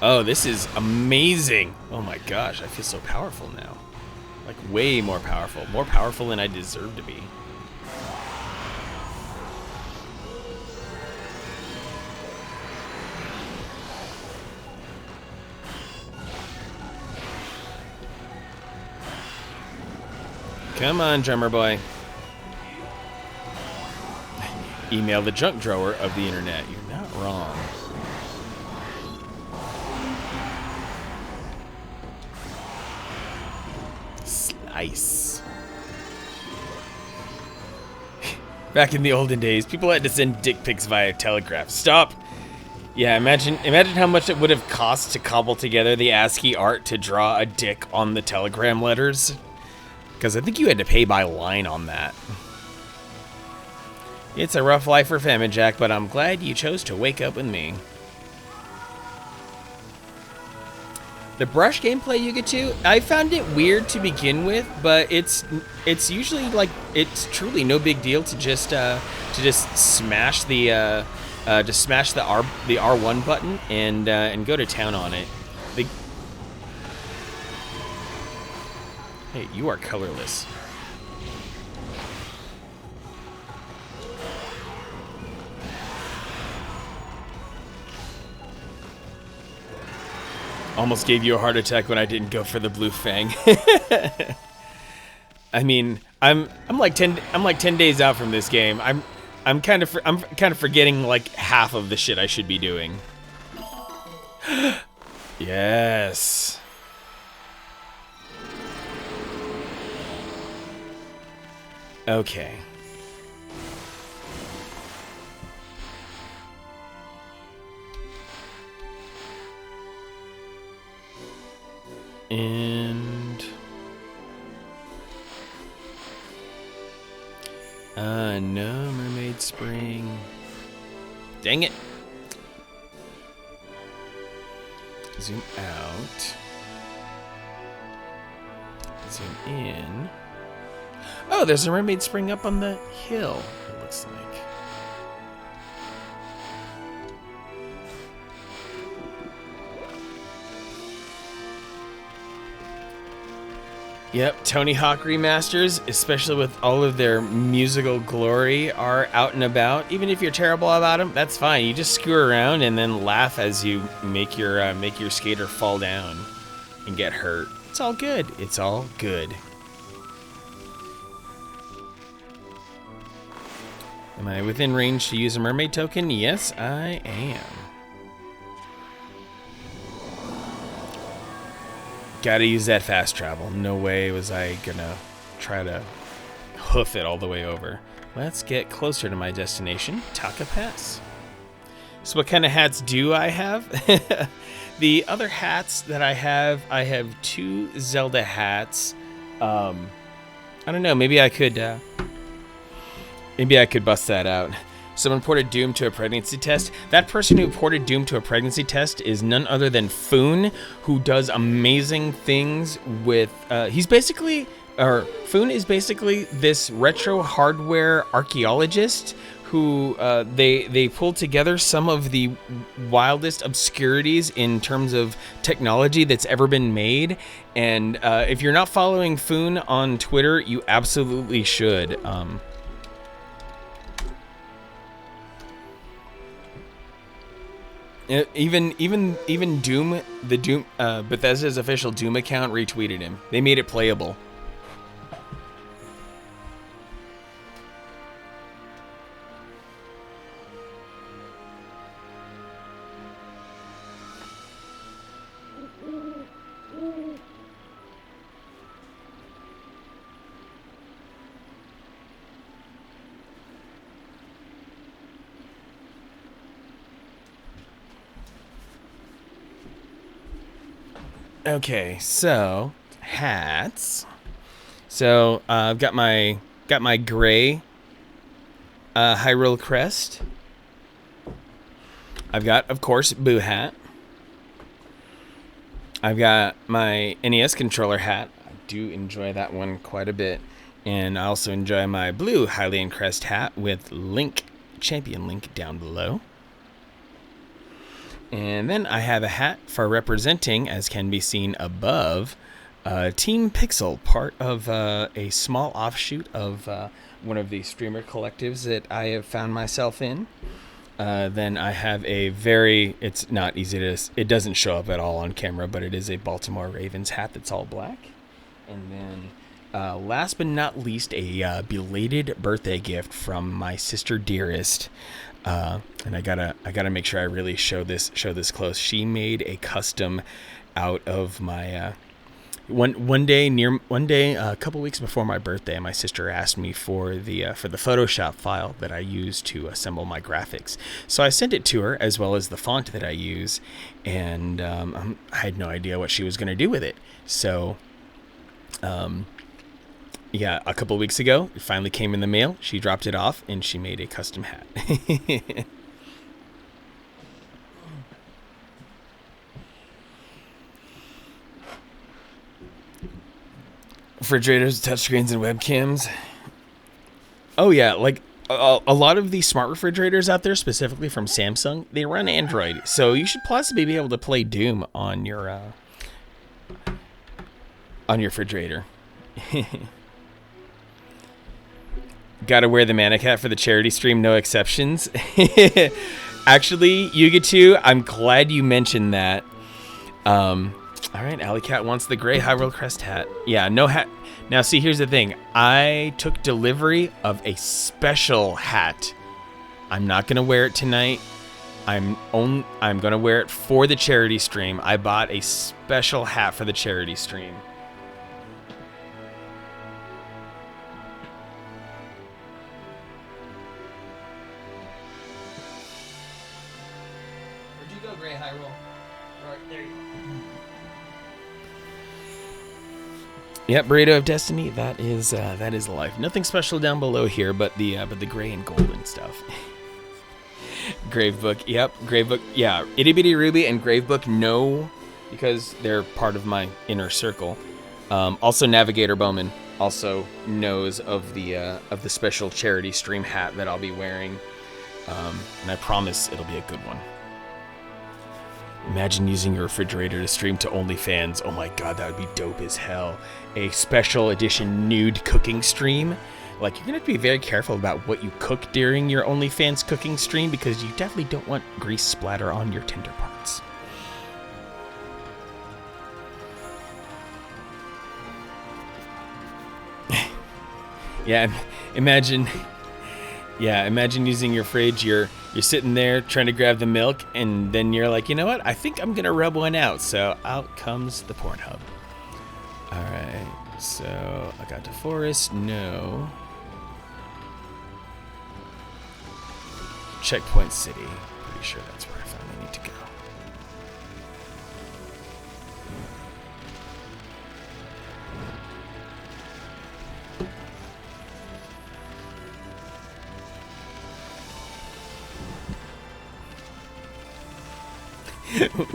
Oh, this is amazing. Oh my gosh, I feel so powerful now. Like way more powerful. More powerful than I deserve to be. Come on, drummer boy. Email the junk drawer of the internet. You're not wrong. Slice. Back in the olden days, people had to send dick pics via telegraph. Stop. Yeah, imagine how much it would have cost to cobble together the ASCII art to draw a dick on the telegram letters. Because I think you had to pay by line on that. It's a rough life for Famijack, but I'm glad you chose to wake up with me. The brush gameplay you get to, I found it weird to begin with, but it's usually like, it's truly no big deal to just smash the R1 button and go to town on it. The Hey, you are colorless. Almost gave you a heart attack when I didn't go for the blue fang. I mean, I'm like 10 days out from this game. I'm kind of forgetting like half of the shit I should be doing. Yes. Okay. And no mermaid spring. Dang it. Zoom out. Zoom in. Oh, there's a mermaid spring up on the hill, it looks like. Yep, Tony Hawk remasters, especially with all of their musical glory, are out and about. Even if you're terrible about them, that's fine. You just screw around and then laugh as you make your skater fall down and get hurt. It's all good. It's all good. Am I within range to use a mermaid token? Yes, I am. Gotta use that fast travel. No way was I gonna try to hoof it all the way over. Let's get closer to my destination, Taka Pass. So what kind of hats do I have? The other hats that I have 2 Zelda hats. I don't know, maybe I could bust that out. Someone ported Doom to a pregnancy test. That person who ported Doom to a pregnancy test is none other than Foon, who does amazing things with... Foon is basically this retro hardware archaeologist who they pull together some of the wildest obscurities in terms of technology that's ever been made. And if you're not following Foon on Twitter, you absolutely should. Even Doom, the Doom, Bethesda's official Doom account retweeted him. They made it playable. Okay, so hats. So I've got my gray Hyrule crest. I've got, of course, Boo hat. I've got my NES controller hat. I do enjoy that one quite a bit, and I also enjoy my blue Hylian crest hat with Link, Champion Link, down below. And then I have a hat for representing, as can be seen above, Team Pixel, part of a small offshoot of one of the streamer collectives that I have found myself in. Then I have it's not easy to, it doesn't show up at all on camera, but it is a Baltimore Ravens hat that's all black. And then last but not least, a belated birthday gift from my sister Dearest. And I gotta make sure I really show this close. She made a custom out of my one day a couple weeks before my birthday. My sister asked me for the Photoshop file that I use to assemble my graphics. So I sent it to her, as well as the font that I use, and I had no idea what she was gonna do with it. So yeah, a couple weeks ago, it finally came in the mail. She dropped it off, and she made a custom hat. Refrigerators, touchscreens, and webcams. Oh yeah, like a lot of these smart refrigerators out there, specifically from Samsung, they run Android. So you should possibly be able to play Doom on your refrigerator. Gotta wear the Manic hat for the charity stream, no exceptions. Actually, Yugitu, I'm glad you mentioned that. Alright, Alley Cat wants the gray Hyrule Crest hat. Yeah, no hat. Now, see, here's the thing. I took delivery of a special hat. I'm not gonna wear it tonight. I'm gonna wear it for the charity stream. I bought a special hat for the charity stream. Where'd you go, Gray Hyrule? Right, there you go. Yep, Burrito of Destiny. That is life. Nothing special down below here, but the gray and golden stuff. Gravebook, yep, Gravebook, yeah. Itty Bitty Ruby and Gravebook, no, because they're part of my inner circle. Also, Navigator Bowman also knows of the special charity stream hat that I'll be wearing, and I promise it'll be a good one. Imagine using your refrigerator to stream to OnlyFans. Oh my god, that would be dope as hell. A special edition nude cooking stream. Like, you're gonna have to be very careful about what you cook during your OnlyFans cooking stream, because you definitely don't want grease splatter on your tender parts. Yeah, imagine using your fridge. You're sitting there trying to grab the milk, and then you're like, you know what? I think I'm gonna rub one out. So out comes the Pornhub. All right. So I got to Forest. No. Checkpoint City. Pretty sure that's where I finally need to go.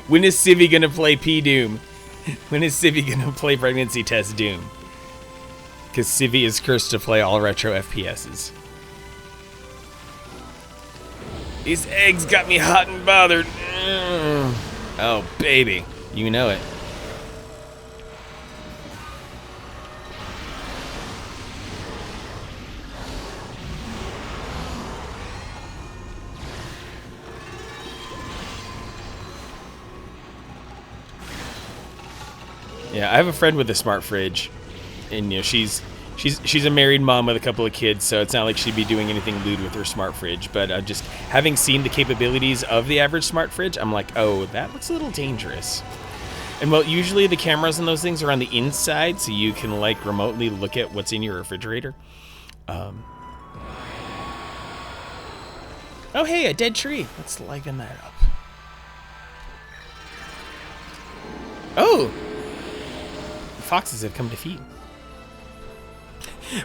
When is Civi gonna play P-Doom? When is Civi gonna play Pregnancy Test Doom? Because Civi is cursed to play all retro FPSs. These eggs got me hot and bothered. Oh, baby. You know it. Yeah, I have a friend with a smart fridge, and you know she's a married mom with a couple of kids, so it's not like she'd be doing anything lewd with her smart fridge. But just having seen the capabilities of the average smart fridge, I'm like, oh, that looks a little dangerous. And well, usually the cameras on those things are on the inside, so you can like remotely look at what's in your refrigerator. Oh, hey, a dead tree. Let's liven that up. Oh. Foxes have come to feed.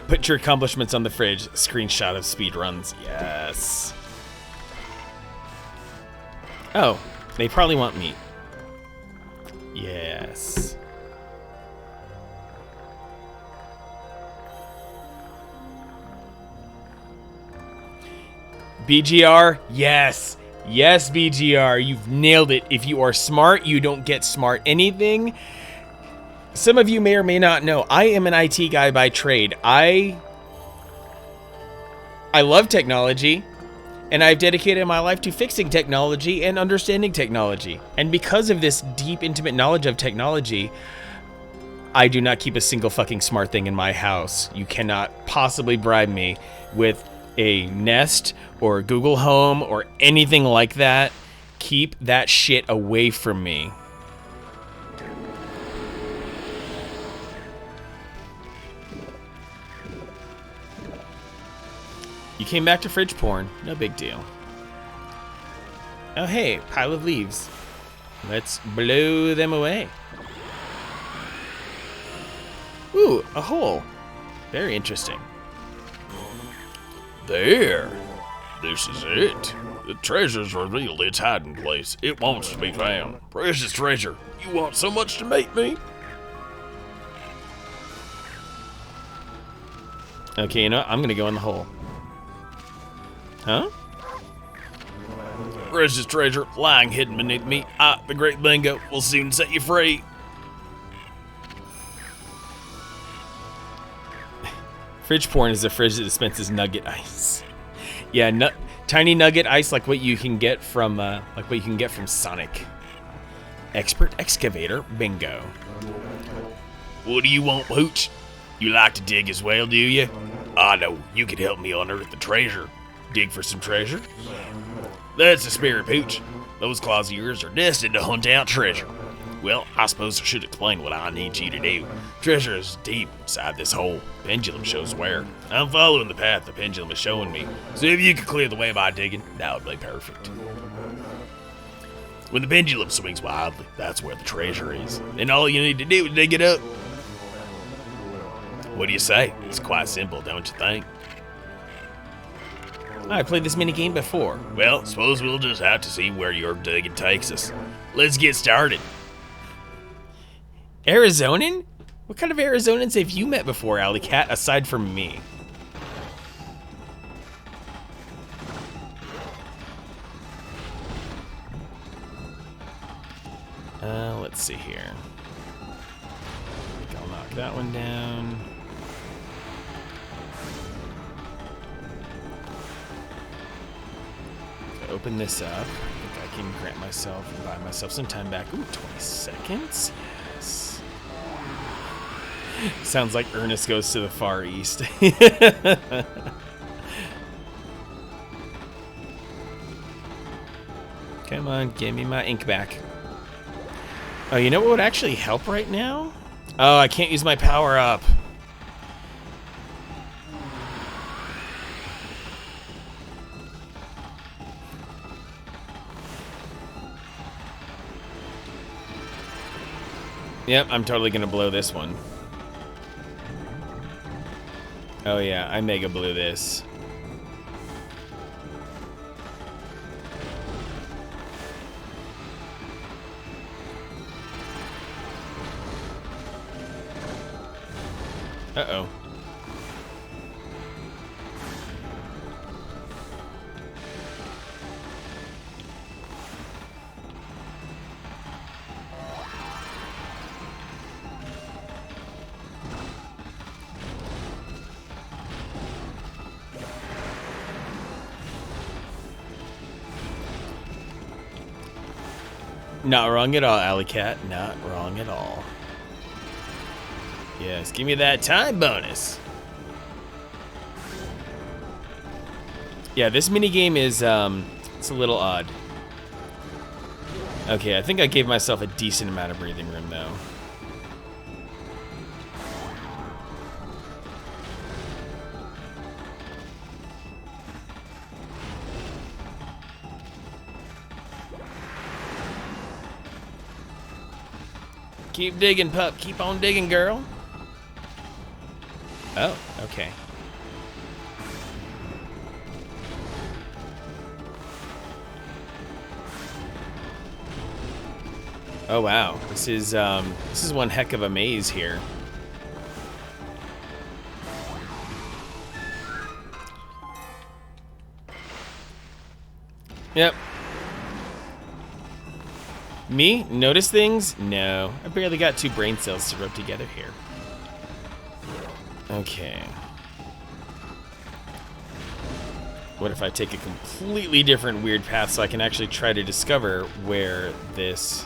Put your accomplishments on the fridge. Screenshot of speedruns. Yes. Oh, they probably want meat. Yes. BGR? Yes. Yes, BGR. You've nailed it. If you are smart, you don't get smart anything. Some of you may or may not know, I am an IT guy by trade. I love technology, and I've dedicated my life to fixing technology and understanding technology. And because of this deep, intimate knowledge of technology, I do not keep a single fucking smart thing in my house. You cannot possibly bribe me with a Nest or Google Home or anything like that. Keep that shit away from me. You came back to fridge porn. No big deal. Oh, hey, pile of leaves. Let's blow them away. Ooh, a hole. Very interesting. There. This is it. The treasure's revealed its hiding place. It wants to be found. Precious treasure, you want so much to meet me? Okay, you know what? I'm gonna go in the hole. Huh? Precious treasure lying hidden beneath me. The great bingo will soon set you free. Fridge porn is a fridge that dispenses nugget ice. Yeah, tiny nugget ice like what you can get from Sonic. Expert excavator, bingo. What do you want, Pooch? You like to dig as well, do you? I know, you could help me unearth the treasure. Dig for some treasure? That's the spirit, Pooch. Those claws of yours are destined to hunt out treasure. Well, I suppose I should explain what I need you to do. Treasure is deep inside this hole. Pendulum shows where. I'm following the path the pendulum is showing me, so if you could clear the way by digging, that would be perfect. When the pendulum swings wildly, that's where the treasure is. And all you need to do is dig it up. What do you say? It's quite simple, don't you think? I played this mini game before. Well, suppose we'll just have to see where your digging takes us. Let's get started. Arizonan? What kind of Arizonans have you met before, Alley Cat, aside from me? Let's see here. I think I'll knock that one down. If I open this up, I think I can grant myself and buy myself some time back. Ooh, 20 seconds? Yes. Sounds like Ernest Goes to the Far East. Come on, give me my ink back. Oh, you know what would actually help right now? Oh, I can't use my power up. Yep, I'm totally gonna blow this one. Oh yeah, I mega blew this. Uh-oh. Not wrong at all, Alley Cat. Not wrong at all. Yes, give me that time bonus. Yeah, this minigame is, it's a little odd. Okay, I think I gave myself a decent amount of breathing room, though. Keep digging, pup. Keep on digging, girl. Oh, okay. Oh wow, this is one heck of a maze here. Yep. Me? Notice things? No. I barely got 2 brain cells to rub together here. Okay. What if I take a completely different weird path so I can actually try to discover where this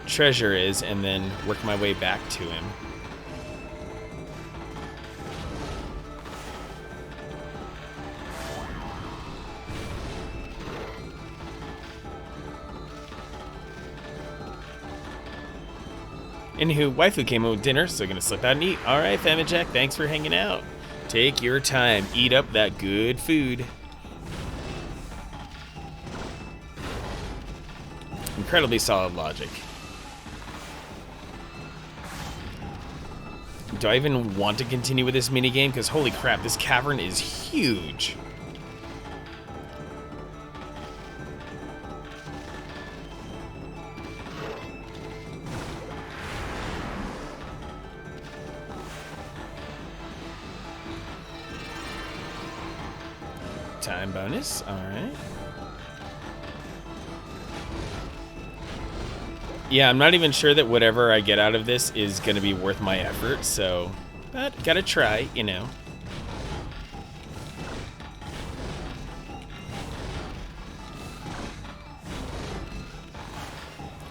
treasure is and then work my way back to him? Anywho, waifu came home with dinner, so gonna slip out and eat. Alright, Famine Jack, thanks for hanging out. Take your time, eat up that good food. Incredibly solid logic. Do I even want to continue with this minigame? Because holy crap, this cavern is huge. Time bonus, alright. Yeah, I'm not even sure that whatever I get out of this is going to be worth my effort, so... But, gotta try, you know.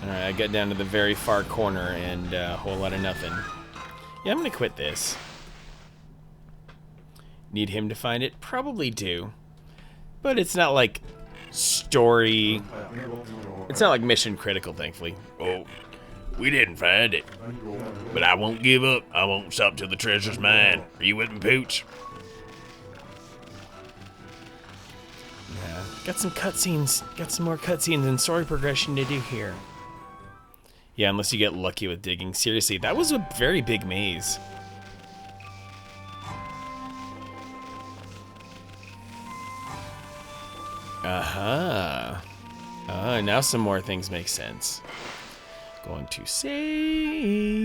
Alright, I got down to the very far corner and a whole lot of nothing. Yeah, I'm gonna quit this. Need him to find it? Probably do. But it's not like story... It's not like mission critical, thankfully. Oh, we didn't find it. But I won't give up. I won't stop till the treasure's mine. Are you with me, Pooch? Yeah. Got some cutscenes. Got some more cutscenes and story progression to do here. Yeah, unless you get lucky with digging. Seriously, that was a very big maze. Aha. Now some more things make sense. Going to save.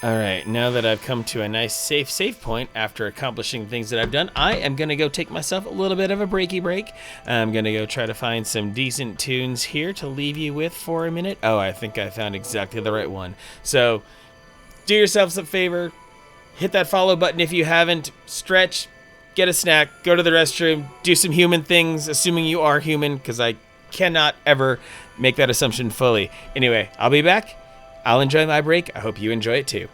Alright, now that I've come to a nice safe save point after accomplishing things that I've done, I am going to go take myself a little bit of a breaky break. I'm going to go try to find some decent tunes here to leave you with for a minute. Oh, I think I found exactly the right one. So, do yourselves a favor. Hit that follow button if you haven't. Stretch. Get a snack. Go to the restroom. Do some human things, assuming you are human, because I cannot ever make that assumption fully. Anyway, I'll be back. I'll enjoy my break. I hope you enjoy it too.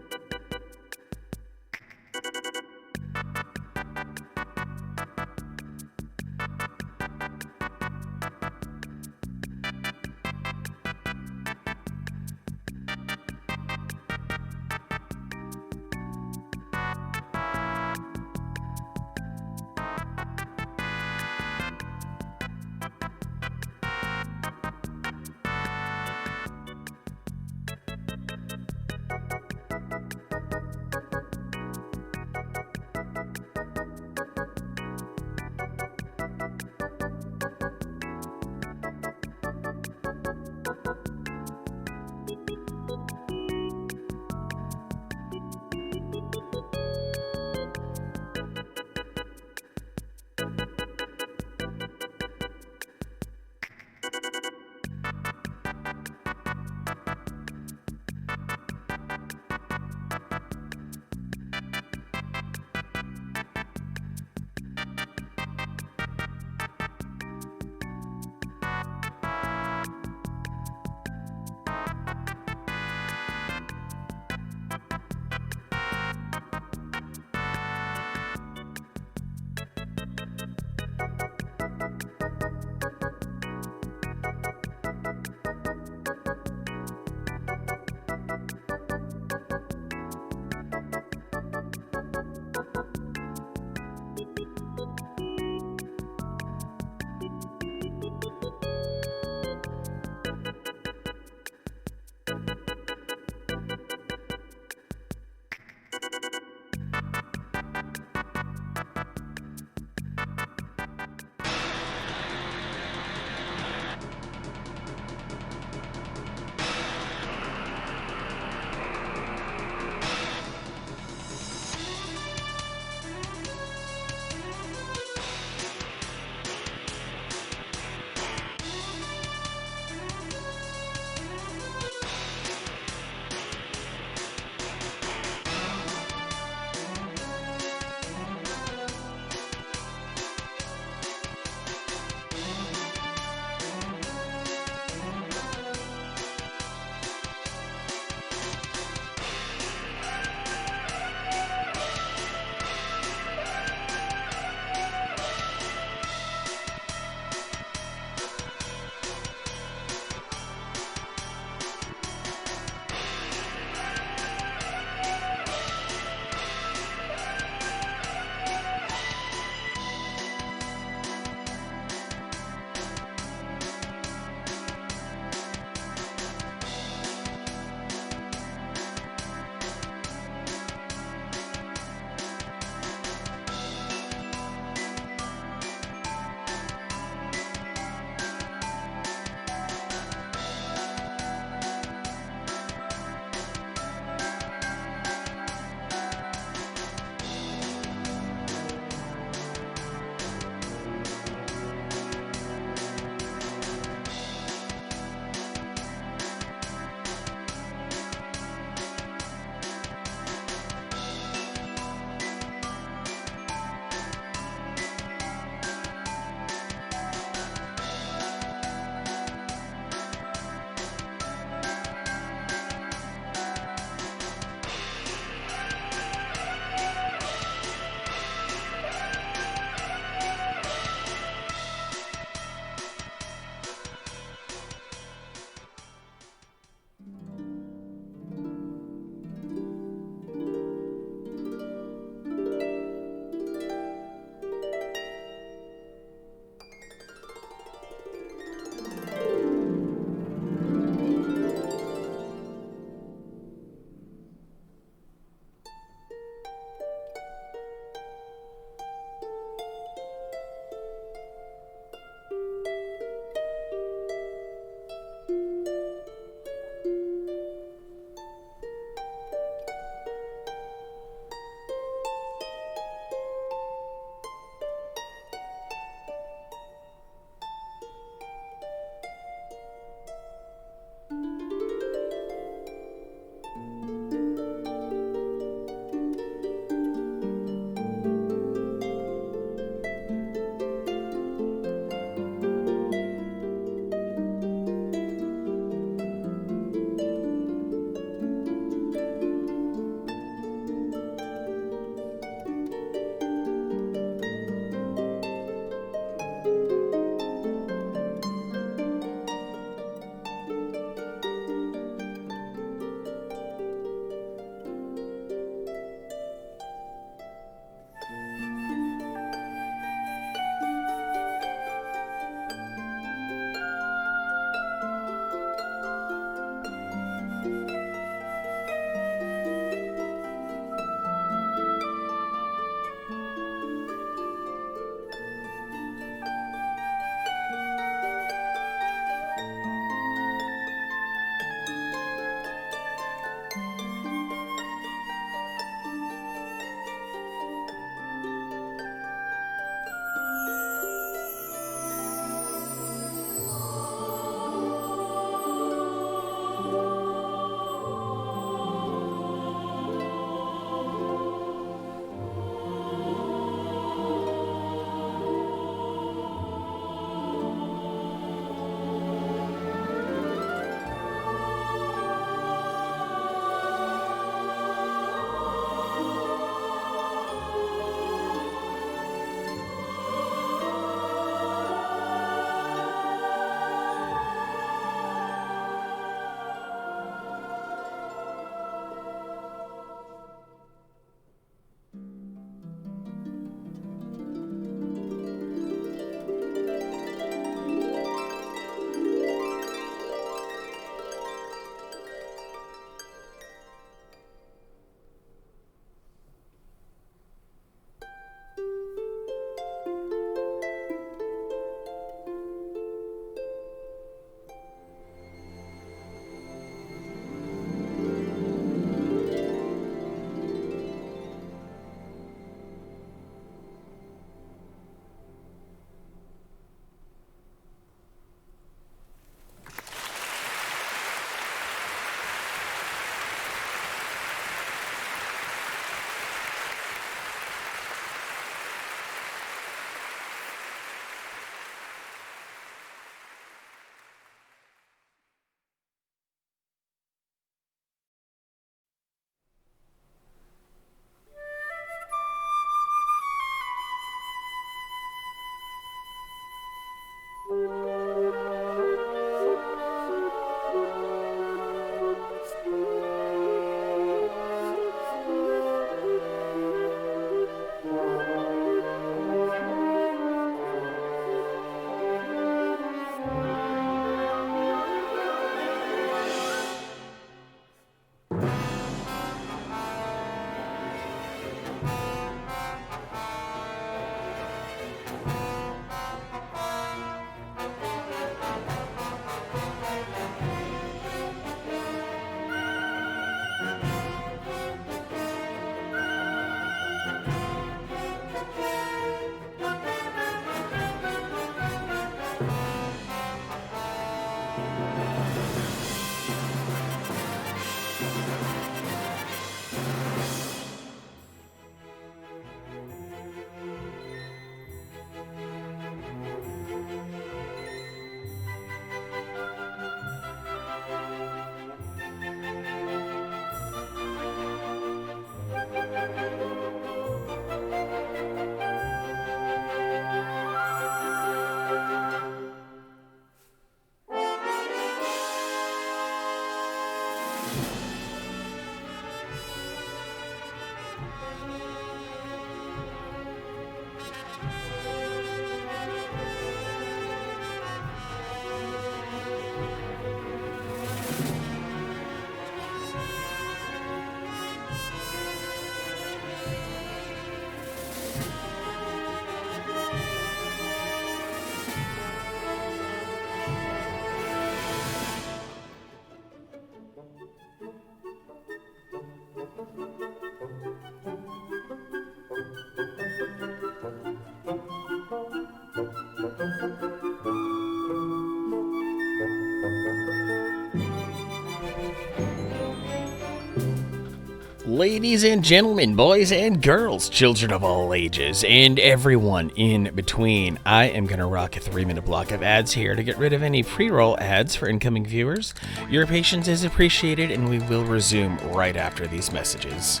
Ladies and gentlemen, boys and girls, children of all ages, and everyone in between, I am going to rock a 3-minute block of ads here to get rid of any pre-roll ads for incoming viewers. Your patience is appreciated, and we will resume right after these messages.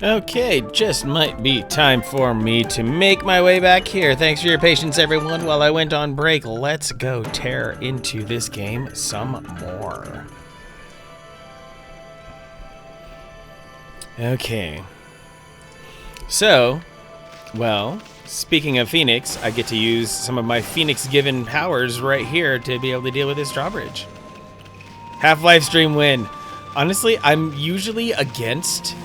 Okay, just might be time for me to make my way back here. Thanks for your patience, everyone. While I went on break, let's go tear into this game some more. Okay. So, well, speaking of Phoenix, I get to use some of my Phoenix-given powers right here to be able to deal with this drawbridge. Half-Life stream win. Honestly, I'm usually against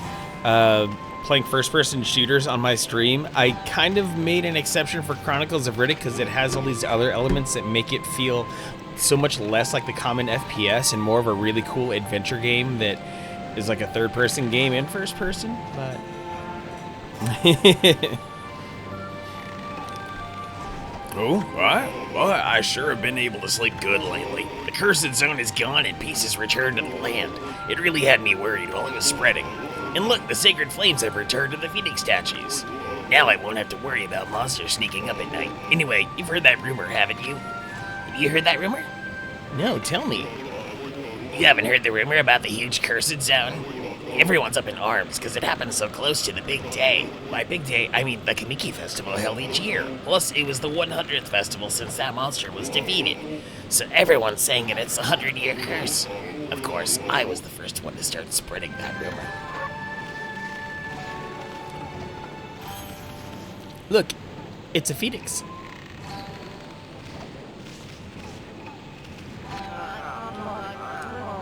playing first-person shooters on my stream. I kind of made an exception for Chronicles of Riddick because it has all these other elements that make it feel so much less like the common FPS and more of a really cool adventure game that is like a third-person game in first-person, but... Oh, what? Well, I sure have been able to sleep good lately. The cursed zone is gone and peace has returned to the land. It really had me worried while it was spreading. And look, the sacred flames have returned to the Phoenix statues. Now I won't have to worry about monsters sneaking up at night. Anyway, you've heard that rumor, haven't you? Have you heard that rumor? No, tell me. You haven't heard the rumor about the huge cursed zone? Everyone's up in arms because it happens so close to the big day. By big day, I mean the Kamiki Festival held each year. Plus, it was the 100th festival since that monster was defeated. So everyone's saying that it's a 100-year curse. Of course, I was the first one to start spreading that rumor. Look, it's a Phoenix.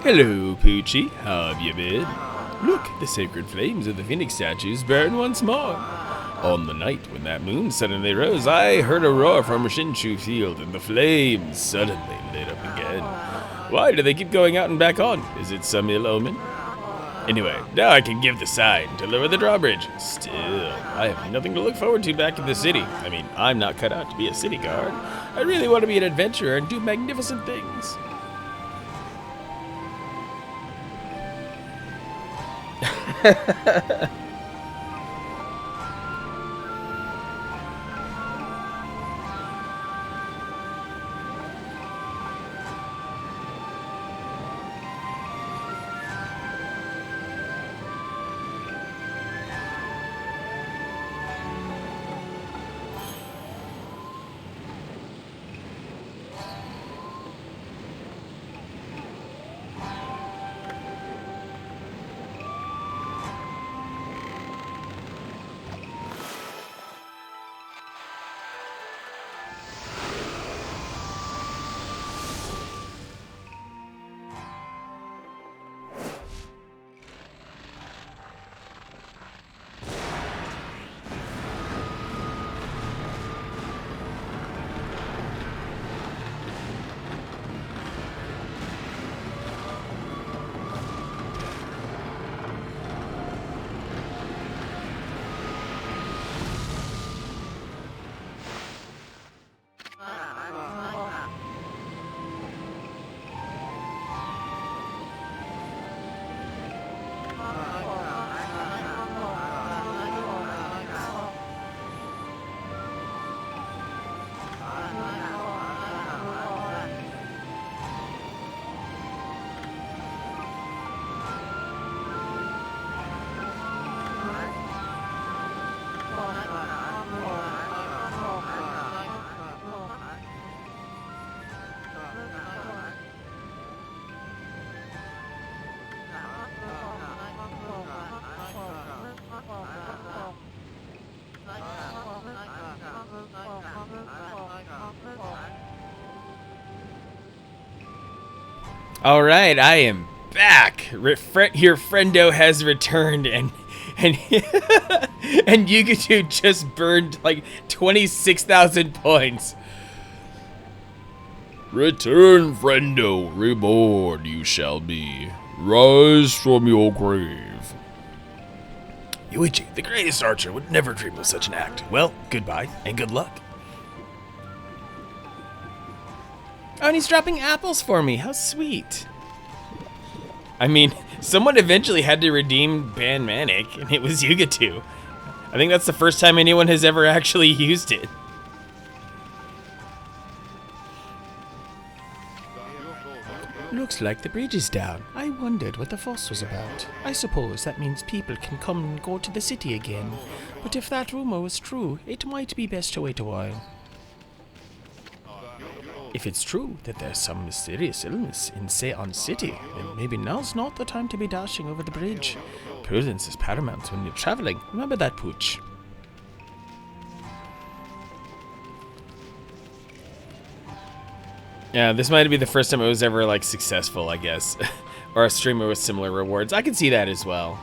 Hello, Poochie. How have you been? Look, the sacred flames of the Phoenix statues burn once more. On the night when that moon suddenly rose, I heard a roar from Shinshu Field, and the flames suddenly lit up again. Why do they keep going out and back on? Is it some ill omen? Anyway, now I can give the sign to lower the drawbridge. Still, I have nothing to look forward to back in the city. I mean, I'm not cut out to be a city guard. I really want to be an adventurer and do magnificent things. All right, I am back. Your friendo has returned, and and Yugitu just burned like 26,000 points. Return, friendo, reborn you shall be. Rise from your grave. Yuichi, the greatest archer, would never dream of such an act. Well, goodbye, and good luck. Oh, and he's dropping apples for me. How sweet. I mean, someone eventually had to redeem Ban Manic, and it was Yugitu. I think that's the first time anyone has ever actually used it. Look, Looks like the bridge is down. I wondered what the fuss was about. I suppose that means people can come and go to the city again. But if that rumor was true, it might be best to wait a while. If it's true that there's some mysterious illness in Seon City, then maybe now's not the time to be dashing over the bridge. Prudence is paramount when you're traveling. Remember that, Pooch. Yeah, this might be the first time it was ever, like, successful, I guess. Or a streamer with similar rewards. I can see that as well.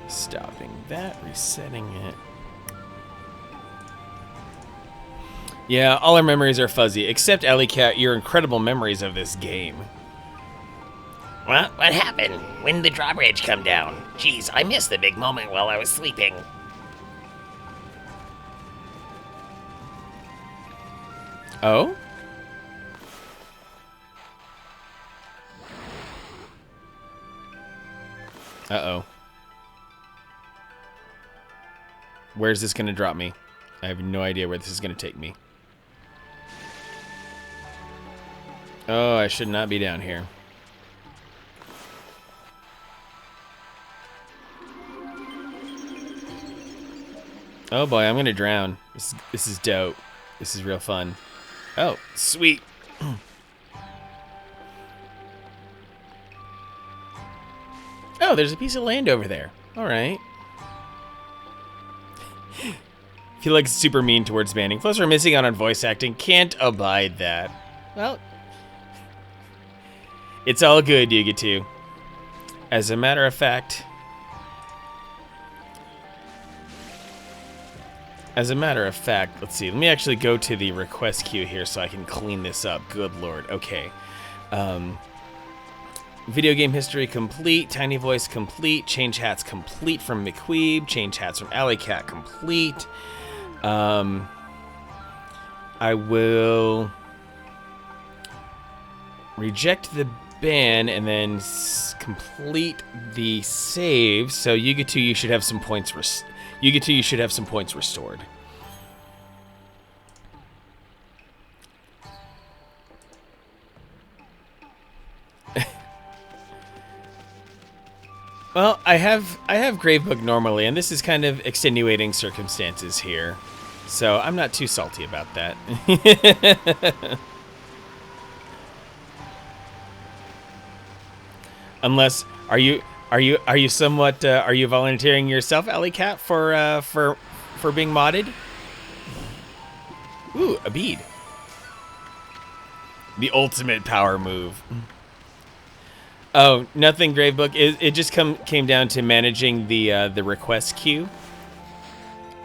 Stopping that, resetting it. Yeah, all our memories are fuzzy, except Alley Cat, your incredible memories of this game. Well, what happened? When did the drawbridge come down? Jeez, I missed the big moment while I was sleeping. Oh? Uh-oh. Where's this gonna drop me? I have no idea where this is gonna take me. Oh, I should not be down here. Oh boy, I'm gonna drown. This is dope. This is real fun. Oh, sweet. Oh, there's a piece of land over there. All right. Feel like super mean towards banning. Plus, we're missing out on voice acting. Can't abide that. Well, it's all good, Yugitu. As a matter of fact, let's see. Let me actually go to the request queue here so I can clean this up. Good lord. Okay. Video game history complete. Tiny voice complete. Change hats complete from McQueeb. Change hats from Alley Cat complete. I will reject the ban and then complete the save. So Yugitu, you should have some points. Yugitu, you should have some points restored. Well, I have Gravebook normally, and this is kind of extenuating circumstances here, so I'm not too salty about that. Unless, are you somewhat are you volunteering yourself, Alley Cat, for being modded? Ooh, a bead. The ultimate power move. Oh, nothing, Gravebook. It just came down to managing the request queue.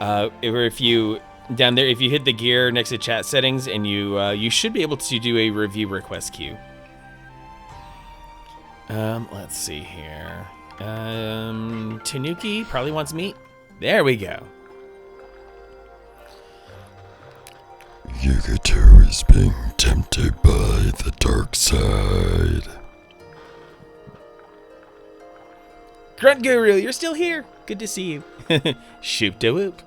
If you down there, if you hit the gear next to chat settings, and you should be able to do a review request queue. Let's see here. Tanuki probably wants meat. There we go. Yugitu is being tempted by the dark side. Grunt Guru, you're still here. Good to see you. Shoop da whoop.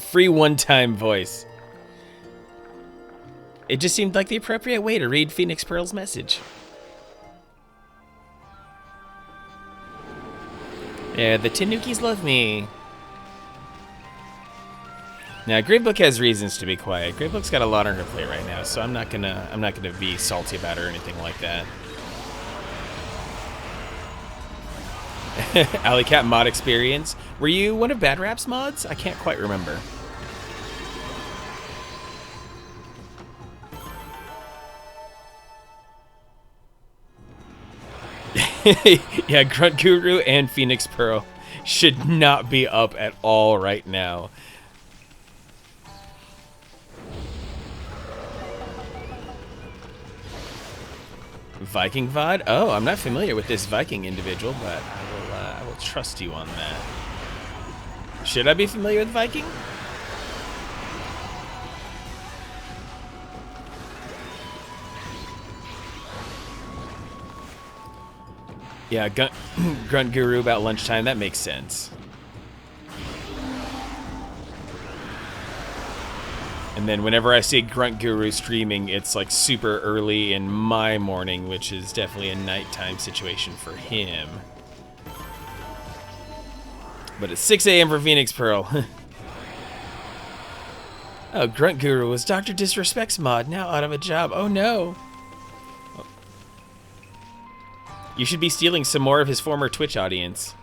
Free one-time voice. It just seemed like the appropriate way to read Phoenix Pearl's message. Yeah, the Tanukis love me. Now, Gravebook has reasons to be quiet. Gravebook's got a lot on her plate right now, so I'm not gonna be salty about her or anything like that. Alley Cat mod experience. Were you one of Bad Rap's mods? I can't quite remember. Yeah, Grunt Guru and Phoenix Pearl should not be up at all right now. Viking VOD? Oh, I'm not familiar with this Viking individual, but I will trust you on that. Should I be familiar with Viking? Yeah, Grunt Guru about lunchtime. That makes sense. And then whenever I see Grunt Guru streaming, it's like super early in my morning, which is definitely a nighttime situation for him. But it's 6 a.m. for Phoenix Pearl. Oh, Grunt Guru was Dr. Disrespect's mod, now out of a job. Oh no. You should be stealing some more of his former Twitch audience.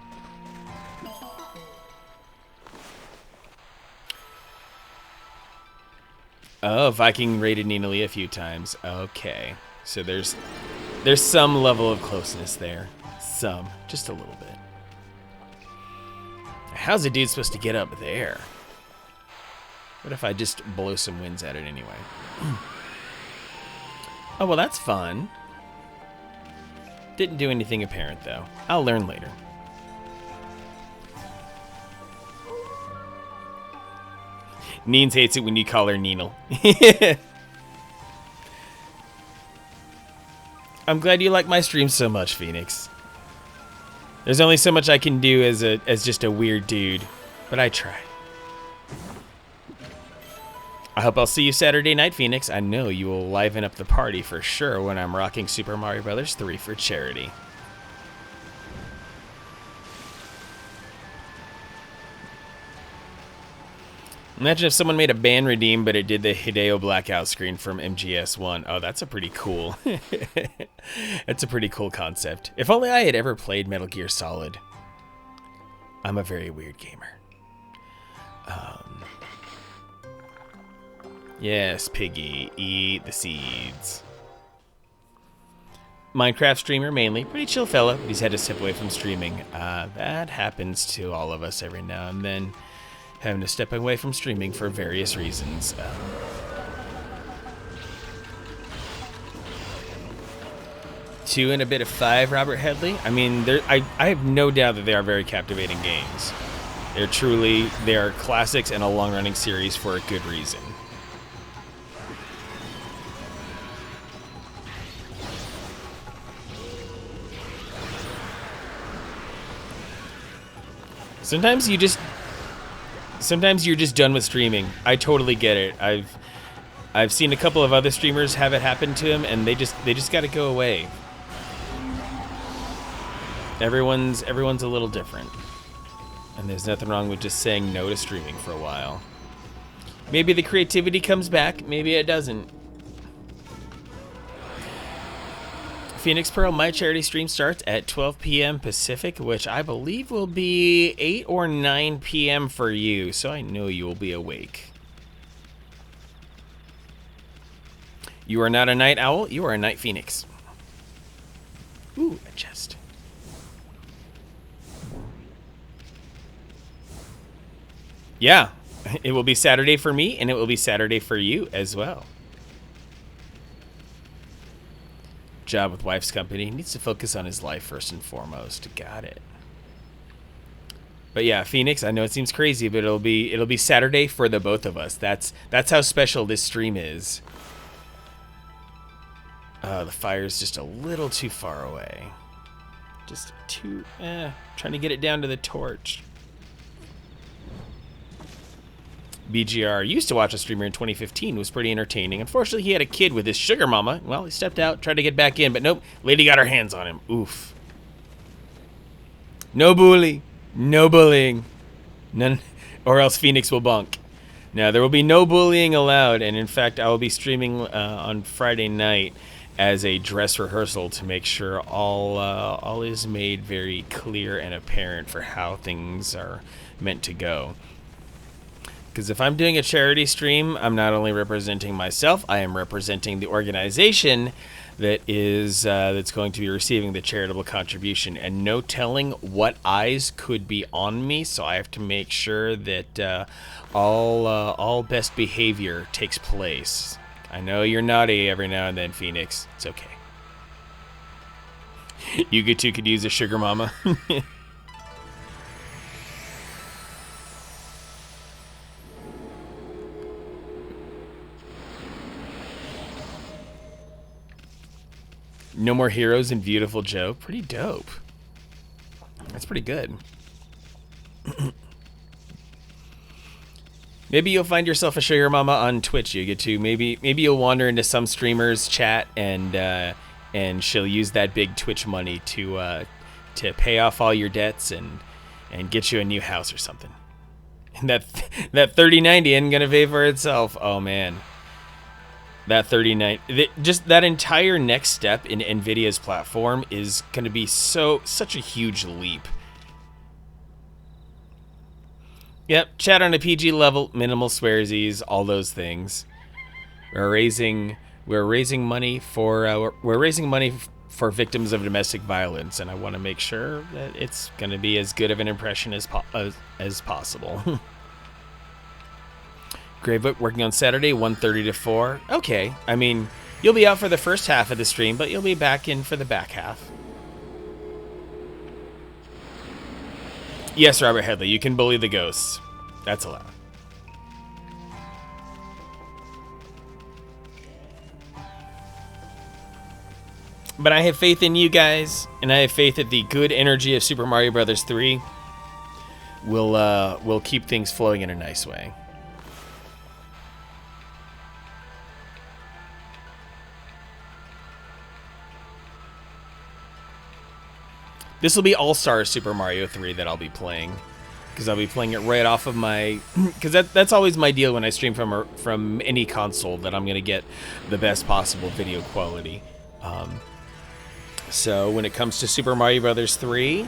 Oh, Viking raided Nina Lee a few times. Okay. So there's some level of closeness there. Some. Just a little bit. How's a dude supposed to get up there? What if I just blow some winds at it anyway? Oh, well, that's fun. Didn't do anything apparent, though. I'll learn later. Neens hates it when you call her Neenal. I'm glad you like my stream so much, Phoenix. There's only so much I can do as just a weird dude, but I try. I hope I'll see you Saturday night, Phoenix. I know you will liven up the party for sure when I'm rocking Super Mario Bros. 3 for charity. Imagine if someone made a ban redeem, but it did the Hideo blackout screen from MGS1. Oh, that's a pretty cool. That's a pretty cool concept. If only I had ever played Metal Gear Solid. I'm a very weird gamer. Yes, Piggy, eat the seeds. Minecraft streamer mainly, pretty chill fella, but he's had to step away from streaming. That happens to all of us every now and then. Having to step away from streaming for various reasons. 2 and a bit of 5, Robert Headley. I mean, I have no doubt that they are very captivating games. They are classics and a long-running series for a good reason. Sometimes you're just done with streaming. I totally get it. I've seen a couple of other streamers have it happen to them, and they just got to go away. Everyone's a little different, and there's nothing wrong with just saying no to streaming for a while. Maybe the creativity comes back. Maybe it doesn't. Phoenix Pearl, my charity stream starts at 12 p.m. Pacific, which I believe will be 8 or 9 p.m. for you, so I know you will be awake. You are not a night owl, you are a night phoenix. Ooh, a chest. Yeah, it will be Saturday for me, and it will be Saturday for you as well. Job with wife's company, needs to focus on his life first and foremost. Got it. But yeah, Phoenix, I know it seems crazy, but it'll be Saturday for the both of us. That's how special this stream is. The fire's just a little too far away. Just too trying to get it down to the torch. BGR used to watch a streamer in 2015, was pretty entertaining. Unfortunately, he had a kid with his sugar mama. Well, he stepped out, tried to get back in, but nope. Lady got her hands on him. Oof. No bully. No bullying. None, or else Phoenix will bunk. Now, there will be no bullying allowed, and in fact, I will be streaming on Friday night as a dress rehearsal to make sure all is made very clear and apparent for how things are meant to go. Because if I'm doing a charity stream, I'm not only representing myself, I am representing the organization that is that's going to be receiving the charitable contribution, and no telling what eyes could be on me. So I have to make sure that all best behavior takes place. I know you're naughty every now and then, Phoenix. It's okay. You two could use a sugar mama. No more heroes in Beautiful Joe. Pretty dope. That's pretty good. Maybe you'll find yourself a sugar mama on Twitch. You get to maybe you'll wander into some streamer's chat and she'll use that big Twitch money to pay off all your debts and get you a new house or something. And that 3090 isn't gonna pay for itself. Oh man, that 3090, just that entire next step in Nvidia's platform is gonna be such a huge leap. Yep, chat on a PG level, minimal swearsies, all those things. We're raising money for victims of domestic violence, and I want to make sure that it's going to be as good of an impression as possible. Gravebook working on Saturday, 1:30 to 4. Okay, I mean, you'll be out for the first half of the stream, but you'll be back in for the back half. Yes, Robert Headley, you can bully the ghosts. That's allowed. But I have faith in you guys, and I have faith that the good energy of Super Mario Bros. 3 will keep things flowing in a nice way. This will be All-Star Super Mario 3 that I'll be playing, because I'll be playing it right off of my... Because that's always my deal when I stream from any console, that I'm going to get the best possible video quality. So when it comes to Super Mario Bros. 3,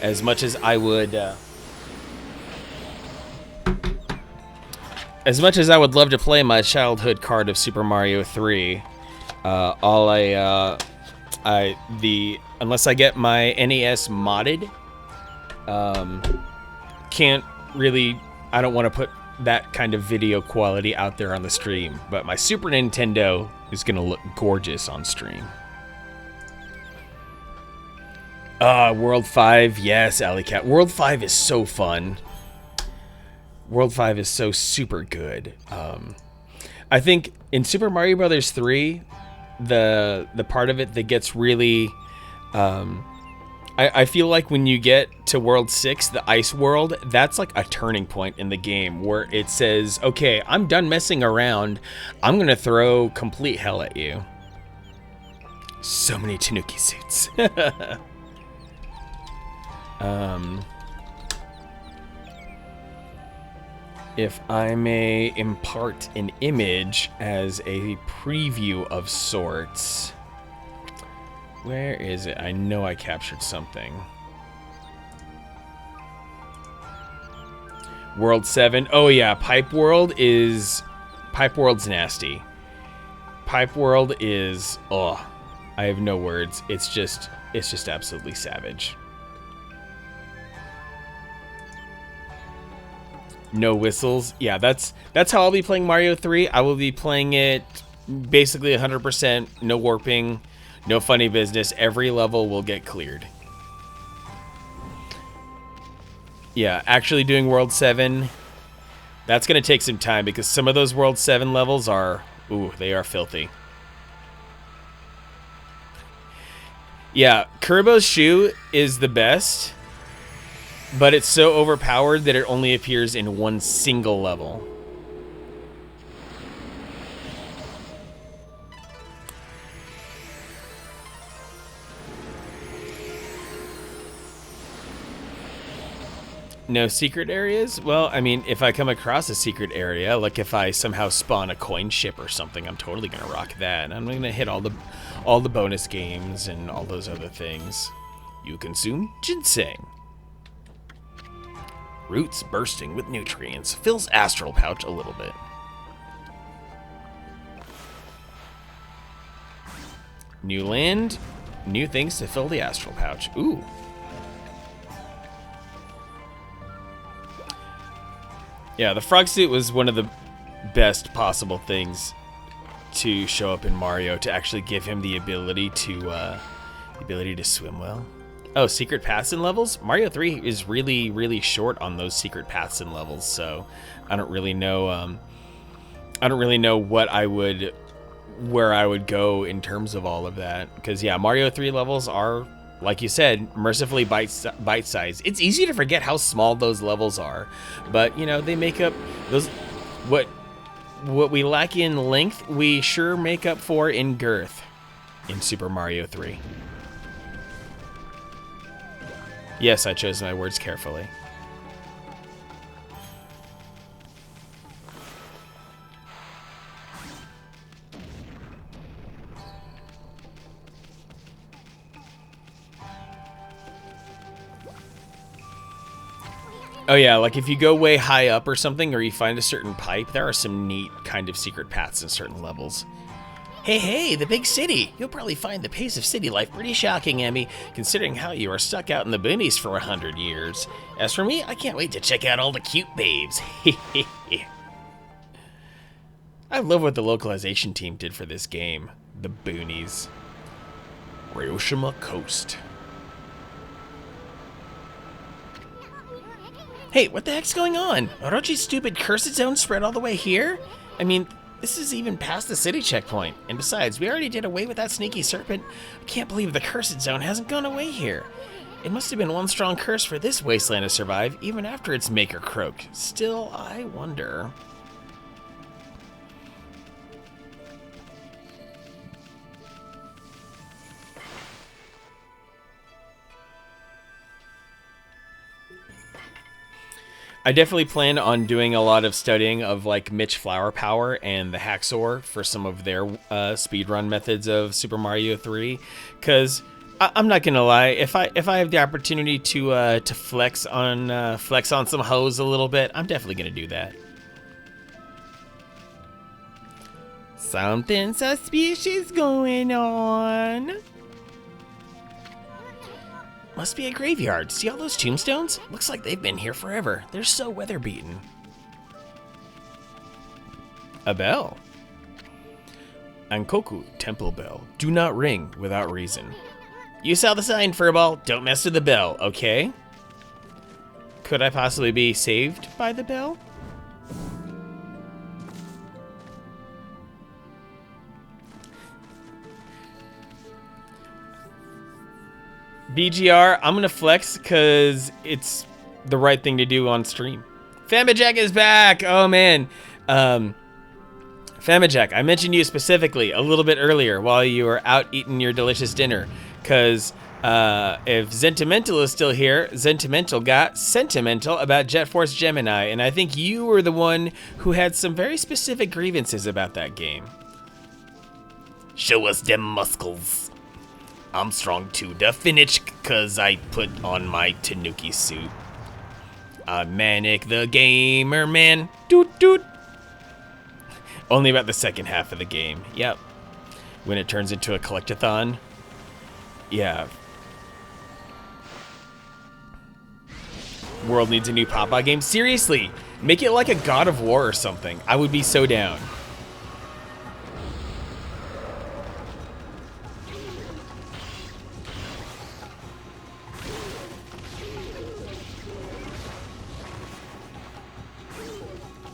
as much as I would... as much as I would love to play my childhood card of Super Mario 3, unless I get my NES modded, can't really, I don't want to put that kind of video quality out there on the stream, but my Super Nintendo is going to look gorgeous on stream. World 5, yes, Alley Cat. World 5 is so fun. World 5 is so super good. I think in Super Mario Bros. 3, the part of it that gets really... I feel like when you get to World 6, the Ice World, that's like a turning point in the game where it says, okay, I'm done messing around. I'm going to throw complete hell at you. So many Tanuki suits. If I may impart an image as a preview of sorts... Where is it? I know I captured something. World 7. Oh yeah, Pipe World's nasty. Pipe World is, oh, I have no words. It's just absolutely savage. No whistles. Yeah, that's how I'll be playing Mario 3. I will be playing it basically 100%, no warping. No funny business. Every level will get cleared. Yeah, actually doing World 7, that's going to take some time because some of those World 7 levels are, ooh, they are filthy. Yeah, Kurbo's shoe is the best, but it's so overpowered that it only appears in one single level. No secret areas? Well, I mean, if I come across a secret area, like if I somehow spawn a coin ship or something, I'm totally gonna rock that. I'm gonna hit all the bonus games and all those other things. You consume ginseng. Roots bursting with nutrients. Fills astral pouch a little bit. New land, new things to fill the astral pouch. Ooh. Yeah, the frog suit was one of the best possible things to show up in Mario to actually give him the ability to swim well. Oh, secret paths and levels? Mario 3 is really, really short on those secret paths and levels, so I don't really know. Where I would go in terms of all of that. Because yeah, Mario 3 levels are like you said, mercifully bite-sized. It's easy to forget how small those levels are, but you know, they make up those what we lack in length, we sure make up for in girth in Super Mario 3. Yes, I chose my words carefully. Oh yeah, like if you go way high up or something, or you find a certain pipe, there are some neat kind of secret paths in certain levels. Hey, the big city! You'll probably find the pace of city life pretty shocking, Emmy, considering how you are stuck out in the boonies for 100 years. As for me, I can't wait to check out all the cute babes. I love what the localization team did for this game. The boonies. Ryoshima Coast. Hey, what the heck's going on? Orochi's stupid cursed zone spread all the way here? I mean, this is even past the city checkpoint. And besides, we already did away with that sneaky serpent. I can't believe the cursed zone hasn't gone away here. It must have been one strong curse for this wasteland to survive, even after its maker croaked. Still, I wonder... I definitely plan on doing a lot of studying of like Mitch Flower Power and the Haxor for some of their speedrun methods of Super Mario 3, because I'm not gonna lie, if I have the opportunity to flex on some hoes a little bit, I'm definitely gonna do that. Something suspicious going on. Must be a graveyard. See all those tombstones? Looks like they've been here forever. They're so weather-beaten. A bell. Ankoku Temple Bell. Do not ring without reason. You saw the sign, Furball. Don't mess with the bell, okay? Could I possibly be saved by the bell? BGR, I'm gonna flex because it's the right thing to do on stream. Famajack is back! Oh man. Famajack, I mentioned you specifically a little bit earlier while you were out eating your delicious dinner. Because if Zentimental is still here, Zentimental got sentimental about Jet Force Gemini. And I think you were the one who had some very specific grievances about that game. Show us them muscles. I'm strong to the finish, cause I put on my Tanuki suit. I'm Manic the Gamer Man. Doot doot. Only about the second half of the game. Yep. When it turns into a collectathon. Yeah. World needs a new Papa game. Seriously, make it like a God of War or something. I would be so down.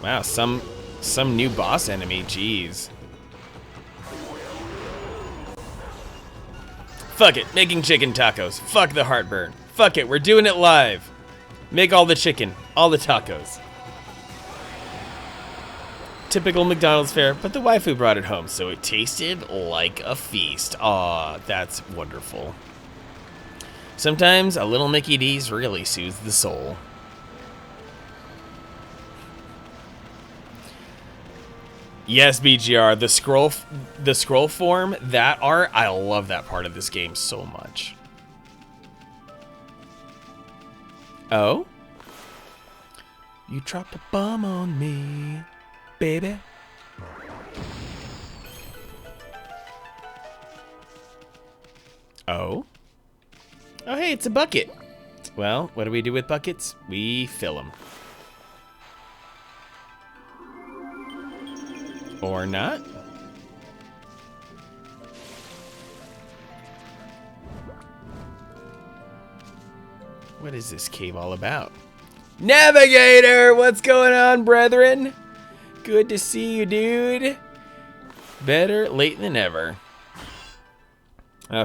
Wow, some new boss enemy, jeez. Fuck it, making chicken tacos. Fuck the heartburn. Fuck it, we're doing it live. Make all the chicken, all the tacos. Typical McDonald's fare, but the waifu brought it home, so it tasted like a feast. Aw, that's wonderful. Sometimes a little Mickey D's really soothes the soul. Yes, BGR, the scroll form, that art, I love that part of this game so much. Oh? You dropped a bomb on me, baby. Oh? Oh, hey, it's a bucket. Well, what do we do with buckets? We fill them. Or not. What is this cave all about? Navigator! What's going on, brethren? Good to see you, dude. Better late than never.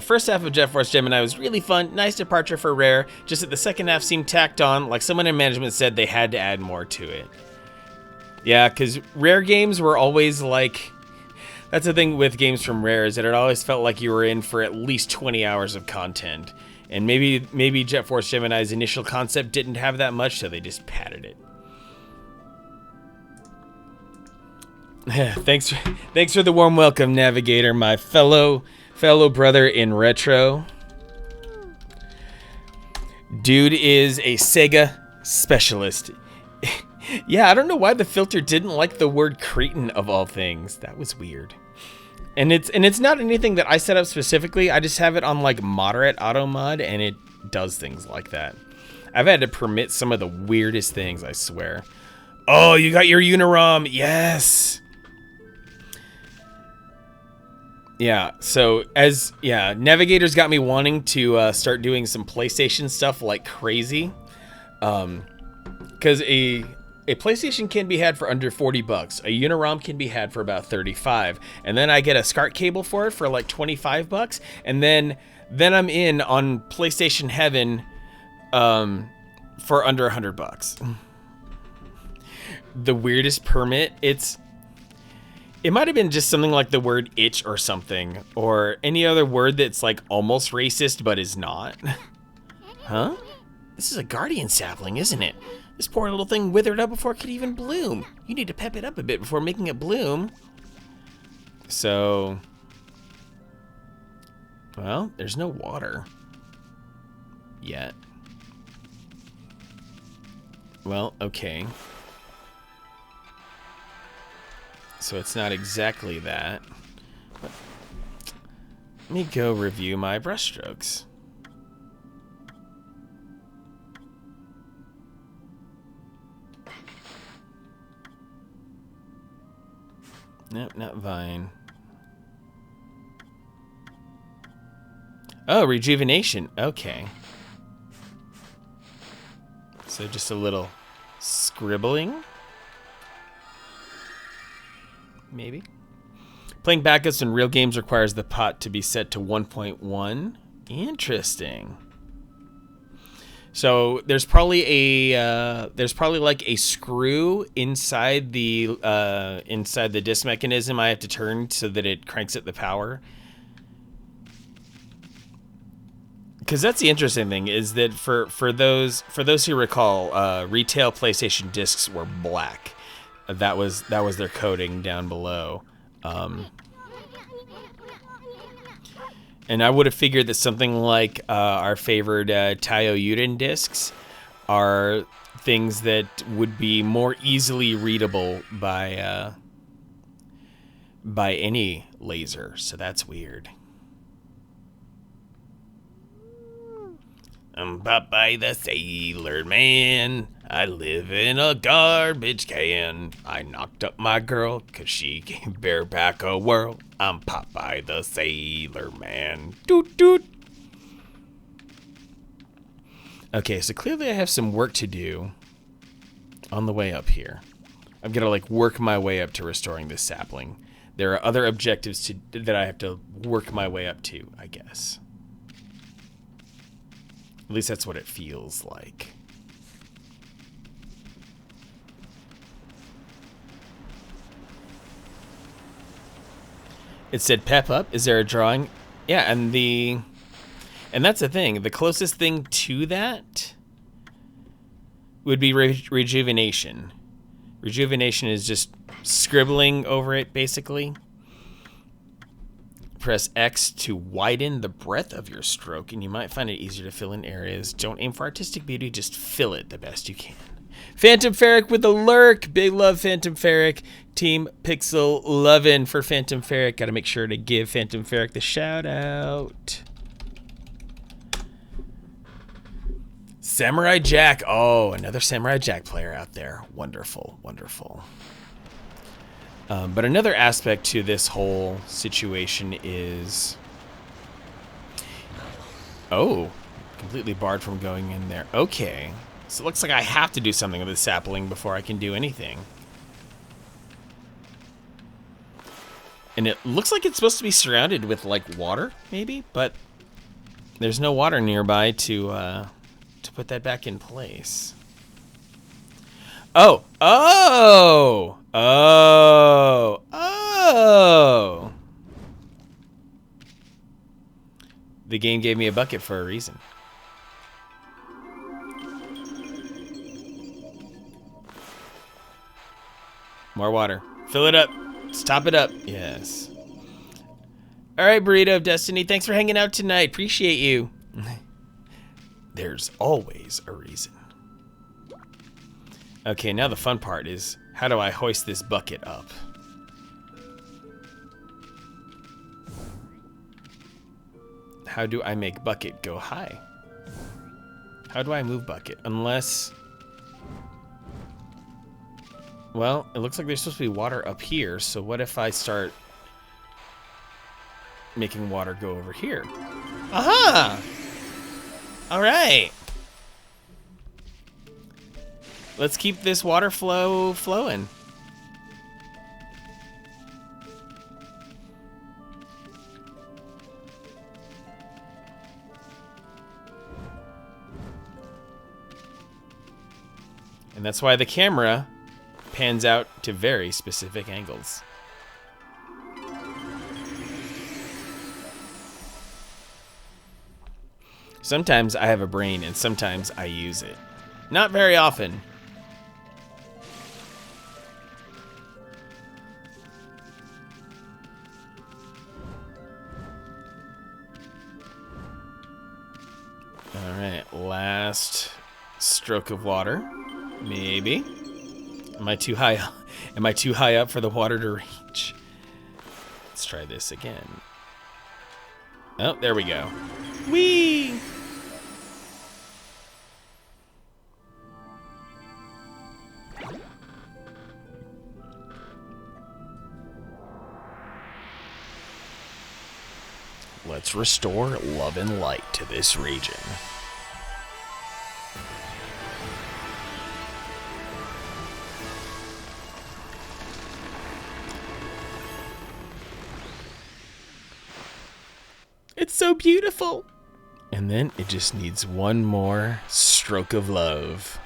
First half of Jet Force Gemini was really fun, nice departure for Rare, just that the second half seemed tacked on, like someone in management said they had to add more to it. Yeah, because Rare games were always like... That's the thing with games from Rare, is that it always felt like you were in for at least 20 hours of content. And maybe Jet Force Gemini's initial concept didn't have that much, so they just padded it. Thanks for the warm welcome, Navigator, my fellow brother in retro. Dude is a Sega specialist. Yeah, I don't know why the filter didn't like the word cretin of all things. That was weird. And it's not anything that I set up specifically. I just have it on like moderate auto mod, and it does things like that. I've had to permit some of the weirdest things, I swear. Oh, you got your Unirom. Yes. Yeah, so Navigator's got me wanting to start doing some PlayStation stuff like crazy. Because a PlayStation can be had for under $40. A Unirom can be had for about $35. And then I get a SCART cable for it for like $25. And then I'm in on PlayStation Heaven for under $100. The weirdest permit, it might have been just something like the word itch or something, or any other word that's like almost racist but is not. Huh? This is a guardian sapling, isn't it? This poor little thing withered up before it could even bloom. You need to pep it up a bit before making it bloom. So, well, there's no water yet. Well, okay. So it's not exactly that. But let me go review my brushstrokes. Nope, not vine. Oh, rejuvenation. Okay. So just a little scribbling. Maybe. Playing backups in real games requires the pot to be set to 1.1. Interesting. So there's probably like a screw inside the disc mechanism I have to turn so that it cranks up the power. Because that's the interesting thing, is that for those who recall, retail PlayStation discs were black. That was their coding down below. And I would have figured that something like our favored Taio Yuden discs are things that would be more easily readable by any laser. So that's weird. I'm Popeye the Sailor Man. I live in a garbage can. I knocked up my girl 'cause she gave bareback a whirl. I'm Popeye the Sailor Man. Doot doot. Okay, so clearly I have some work to do on the way up here. I'm gonna like work my way up to restoring this sapling. There are other objectives that I have to work my way up to, I guess. At least that's what it feels like. It said pep up. Is there a drawing? Yeah, and that's the thing. The closest thing to that would be rejuvenation. Rejuvenation is just scribbling over it, basically. Press X to widen the breadth of your stroke, and you might find it easier to fill in areas. Don't aim for artistic beauty, just fill it the best you can. Phantom Ferric with the lurk. Big love, Phantom Ferric. Team Pixel lovin' for Phantom Ferric. Gotta make sure to give Phantom Ferric the shout out. Samurai Jack. Oh, another Samurai Jack player out there. Wonderful, wonderful. But another aspect to this whole situation is... Oh, completely barred from going in there. Okay. So it looks like I have to do something with the sapling before I can do anything. And it looks like it's supposed to be surrounded with, like, water, maybe? But there's no water nearby to put that back in place. Oh! Oh! Oh! Oh! The game gave me a bucket for a reason. More water. Fill it up. Let's top it up. Yes. All right, Burrito of Destiny. Thanks for hanging out tonight. Appreciate you. There's always a reason. Okay, now the fun part is, how do I hoist this bucket up? How do I make bucket go high? How do I move bucket? Unless... Well, it looks like there's supposed to be water up here, so what if I start making water go over here? Aha! Alright! Let's keep this water flow flowing. And that's why the camera pans out to very specific angles. Sometimes I have a brain and sometimes I use it. Not very often. Alright, last stroke of water. Maybe. Am I too high? Am I too high up for the water to reach? Let's try this again. Oh, there we go. Whee! Let's restore love and light to this region. It's so beautiful. And then it just needs one more stroke of love.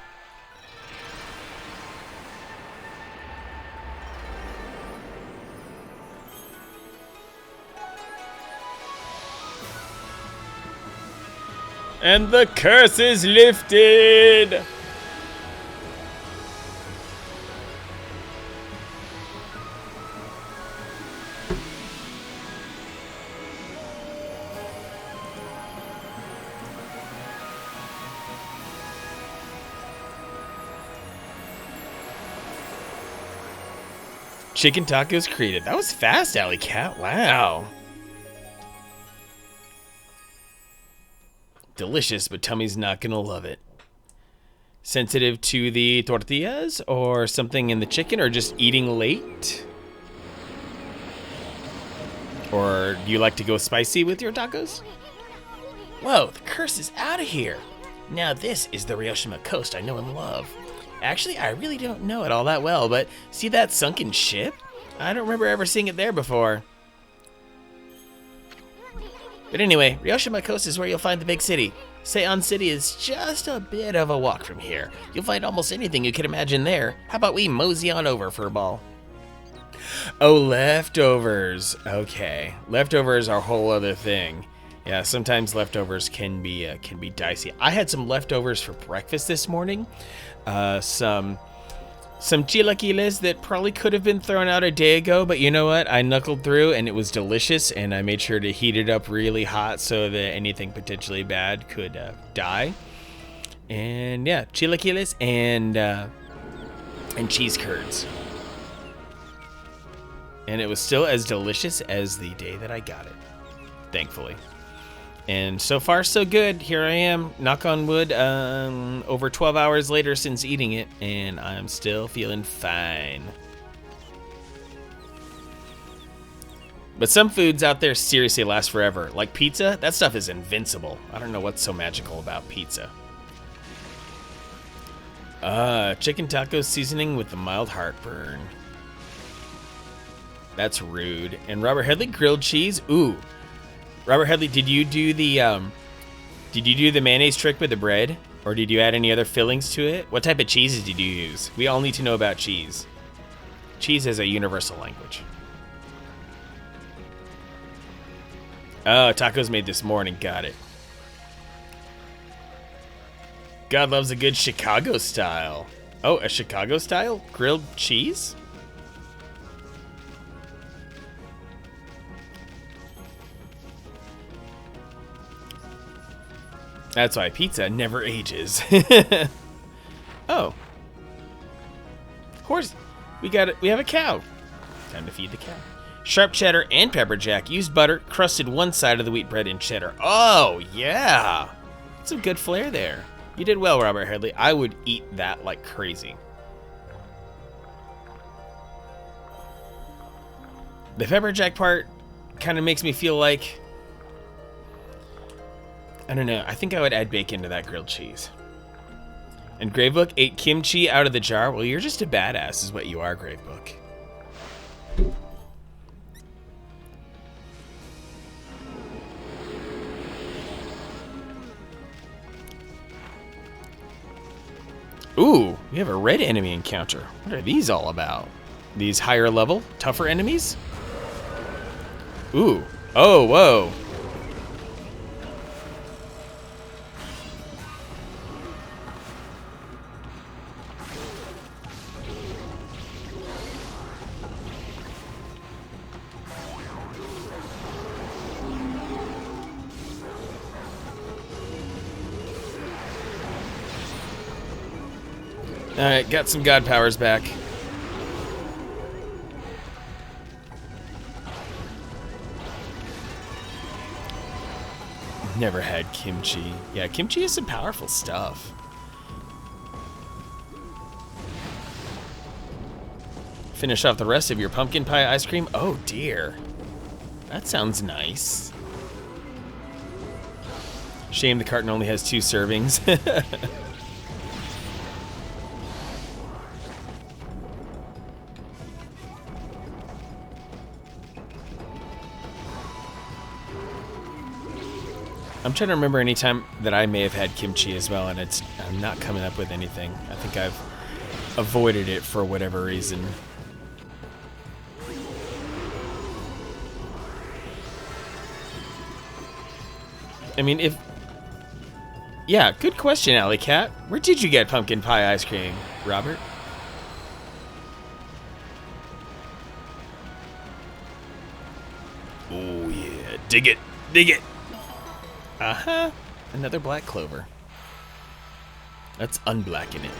And the curse is lifted! Chicken tacos created. That was fast, Alley Cat. Wow. Delicious, but tummy's not gonna love it. Sensitive to the tortillas or something in the chicken, or just eating late? Or do you like to go spicy with your tacos? Whoa, the curse is out of here. Now this is the Ryoshima coast I know and love. Actually, I really don't know it all that well, but see that sunken ship? I don't remember ever seeing it there before. But anyway, Ryoshima Coast is where you'll find the big city. Seion City is just a bit of a walk from here. You'll find almost anything you can imagine there. How about we mosey on over for a ball? Oh, leftovers. Okay, leftovers are a whole other thing. Yeah, sometimes leftovers can be dicey. I had some leftovers for breakfast this morning. Some chilaquiles that probably could have been thrown out a day ago, but you know what? I knuckled through and it was delicious, and I made sure to heat it up really hot so that anything potentially bad could die. And yeah, chilaquiles and cheese curds. And it was still as delicious as the day that I got it, thankfully. And so far, so good. Here I am, knock on wood, over 12 hours later since eating it, and I'm still feeling fine. But some foods out there seriously last forever. Like pizza, that stuff is invincible. I don't know what's so magical about pizza. Chicken taco seasoning with the mild heartburn. That's rude. And Robert Headley, grilled cheese. Ooh. Robert Headley, did you do the mayonnaise trick with the bread? Or did you add any other fillings to it? What type of cheeses did you use? We all need to know about cheese. Cheese is a universal language. Oh, tacos made this morning. Got it. God loves a good Chicago style. Oh, a Chicago style? Grilled cheese? That's why pizza never ages. Oh. Horse. We have a cow. Time to feed the cow. Sharp cheddar and pepper jack. Used butter, crusted one side of the wheat bread in cheddar. Oh, yeah. Some good flair there. You did well, Robert Headley. I would eat that like crazy. The pepper jack part kind of makes me feel like, I don't know. I think I would add bacon to that grilled cheese. And Gravebook ate kimchi out of the jar. Well, you're just a badass is what you are, Gravebook. Ooh, we have a red enemy encounter. What are these all about? These higher level, tougher enemies? Ooh. Oh, whoa. Alright, got some god powers back. Never had kimchi. Yeah, kimchi is some powerful stuff. Finish off the rest of your pumpkin pie ice cream? Oh dear. That sounds nice. Shame the carton only has 2 servings. I'm trying to remember any time that I may have had kimchi as well, and I'm not coming up with anything. I think I've avoided it for whatever reason. I mean, if... Yeah, good question, Alley Cat. Where did you get pumpkin pie ice cream, Robert? Oh, yeah. Dig it. Dig it. Uh-huh. Another black clover. Let's unblacken it.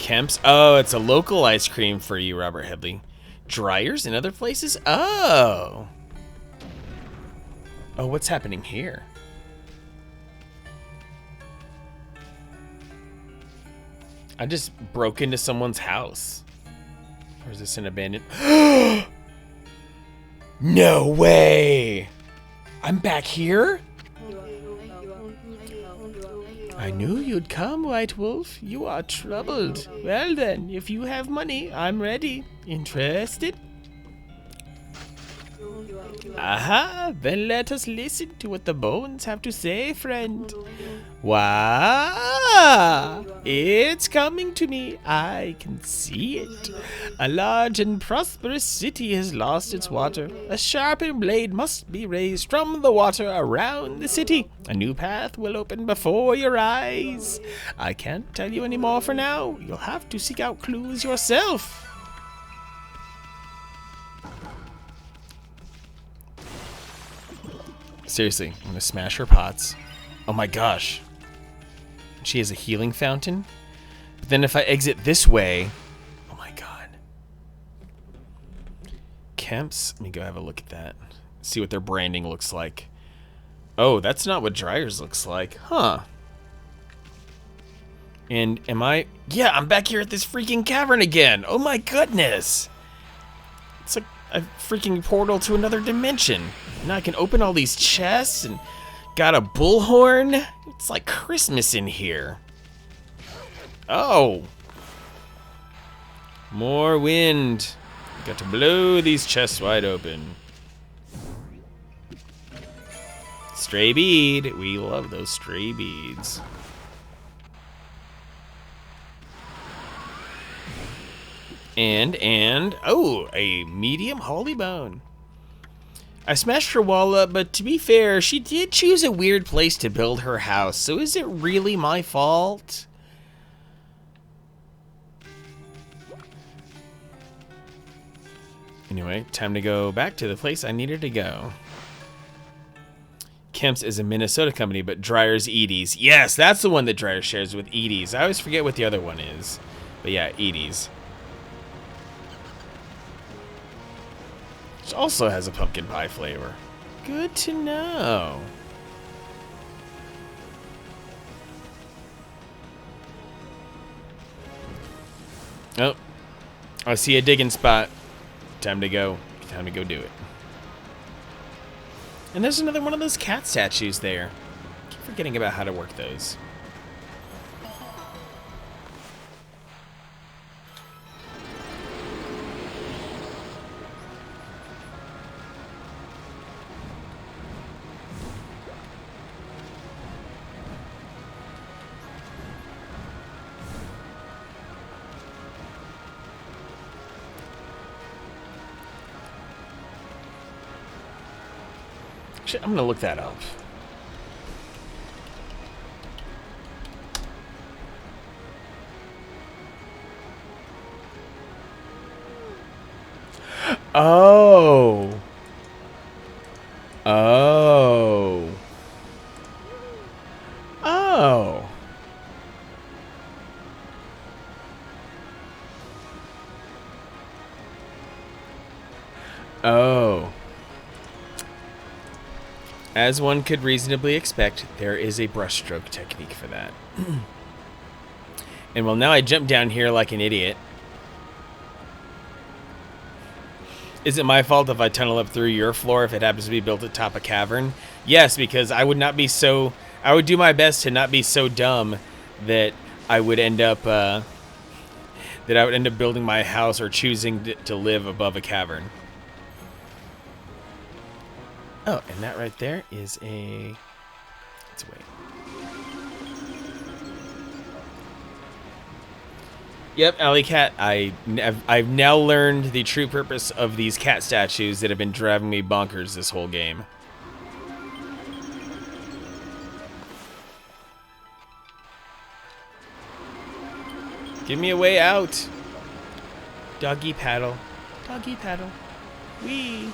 Kemp's. Oh, it's a local ice cream for you, Robert Headley. Dryers in other places? Oh. Oh, what's happening here? I just broke into someone's house. Or is this an abandoned... No way! I'm back here? I knew you'd come, White Wolf. You are troubled. Well then, if you have money, I'm ready. Interested? Aha, then let us listen to what the bones have to say, friend. Wow, it's coming to me. I can see it. A large and prosperous city has lost its water. A sharper blade must be raised from the water around the city. A new path will open before your eyes. I can't tell you any more for now. You'll have to seek out clues yourself. Seriously, I'm gonna smash her pots. Oh my gosh. She has a healing fountain. But then if I exit this way... Oh my god. Kemp's. Let me go have a look at that. See what their branding looks like. Oh, that's not what Dryers looks like. Huh. And am I... Yeah, I'm back here at this freaking cavern again. Oh my goodness. It's like a freaking portal to another dimension. Now I can open all these chests and got a bullhorn. It's like Christmas in here. Oh. More wind. Got to blow these chests wide open. Stray bead. We love those stray beads. And, oh, a medium holy bone. I smashed her wall up, but to be fair, she did choose a weird place to build her house, so is it really my fault? Anyway, time to go back to the place I needed to go. Kemp's is a Minnesota company, but Dreyer's Edie's. Yes, that's the one that Dreyer shares with Edie's. I always forget what the other one is. But yeah, Edie's. Which also has a pumpkin pie flavor. Good to know. Oh, I see a digging spot. Time to go. Time to go do it. And there's another one of those cat statues there. Keep forgetting about how to work those. Actually, I'm gonna look that up. Oh. Oh. Oh. Oh. As one could reasonably expect, there is a brushstroke technique for that. And well, now I jump down here like an idiot. Is it my fault if I tunnel up through your floor if it happens to be built atop a cavern? Yes, because I would not be so... I would do my best to not be so dumb that I would end up... building my house or choosing to live above a cavern. Oh, and that right there is a... Let's wait. Yep, Alley Cat. I've now learned the true purpose of these cat statues that have been driving me bonkers this whole game. Give me a way out. Doggy paddle. Doggy paddle. Wee.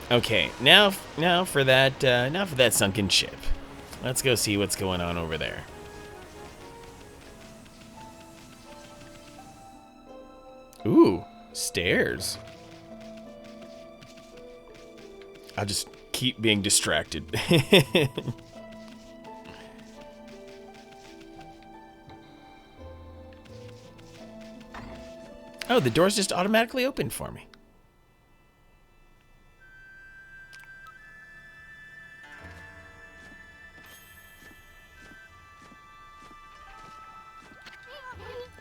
Okay, now for that sunken ship. Let's go see what's going on over there. Ooh, stairs. I'll just keep being distracted. Oh, the door's just automatically opened for me.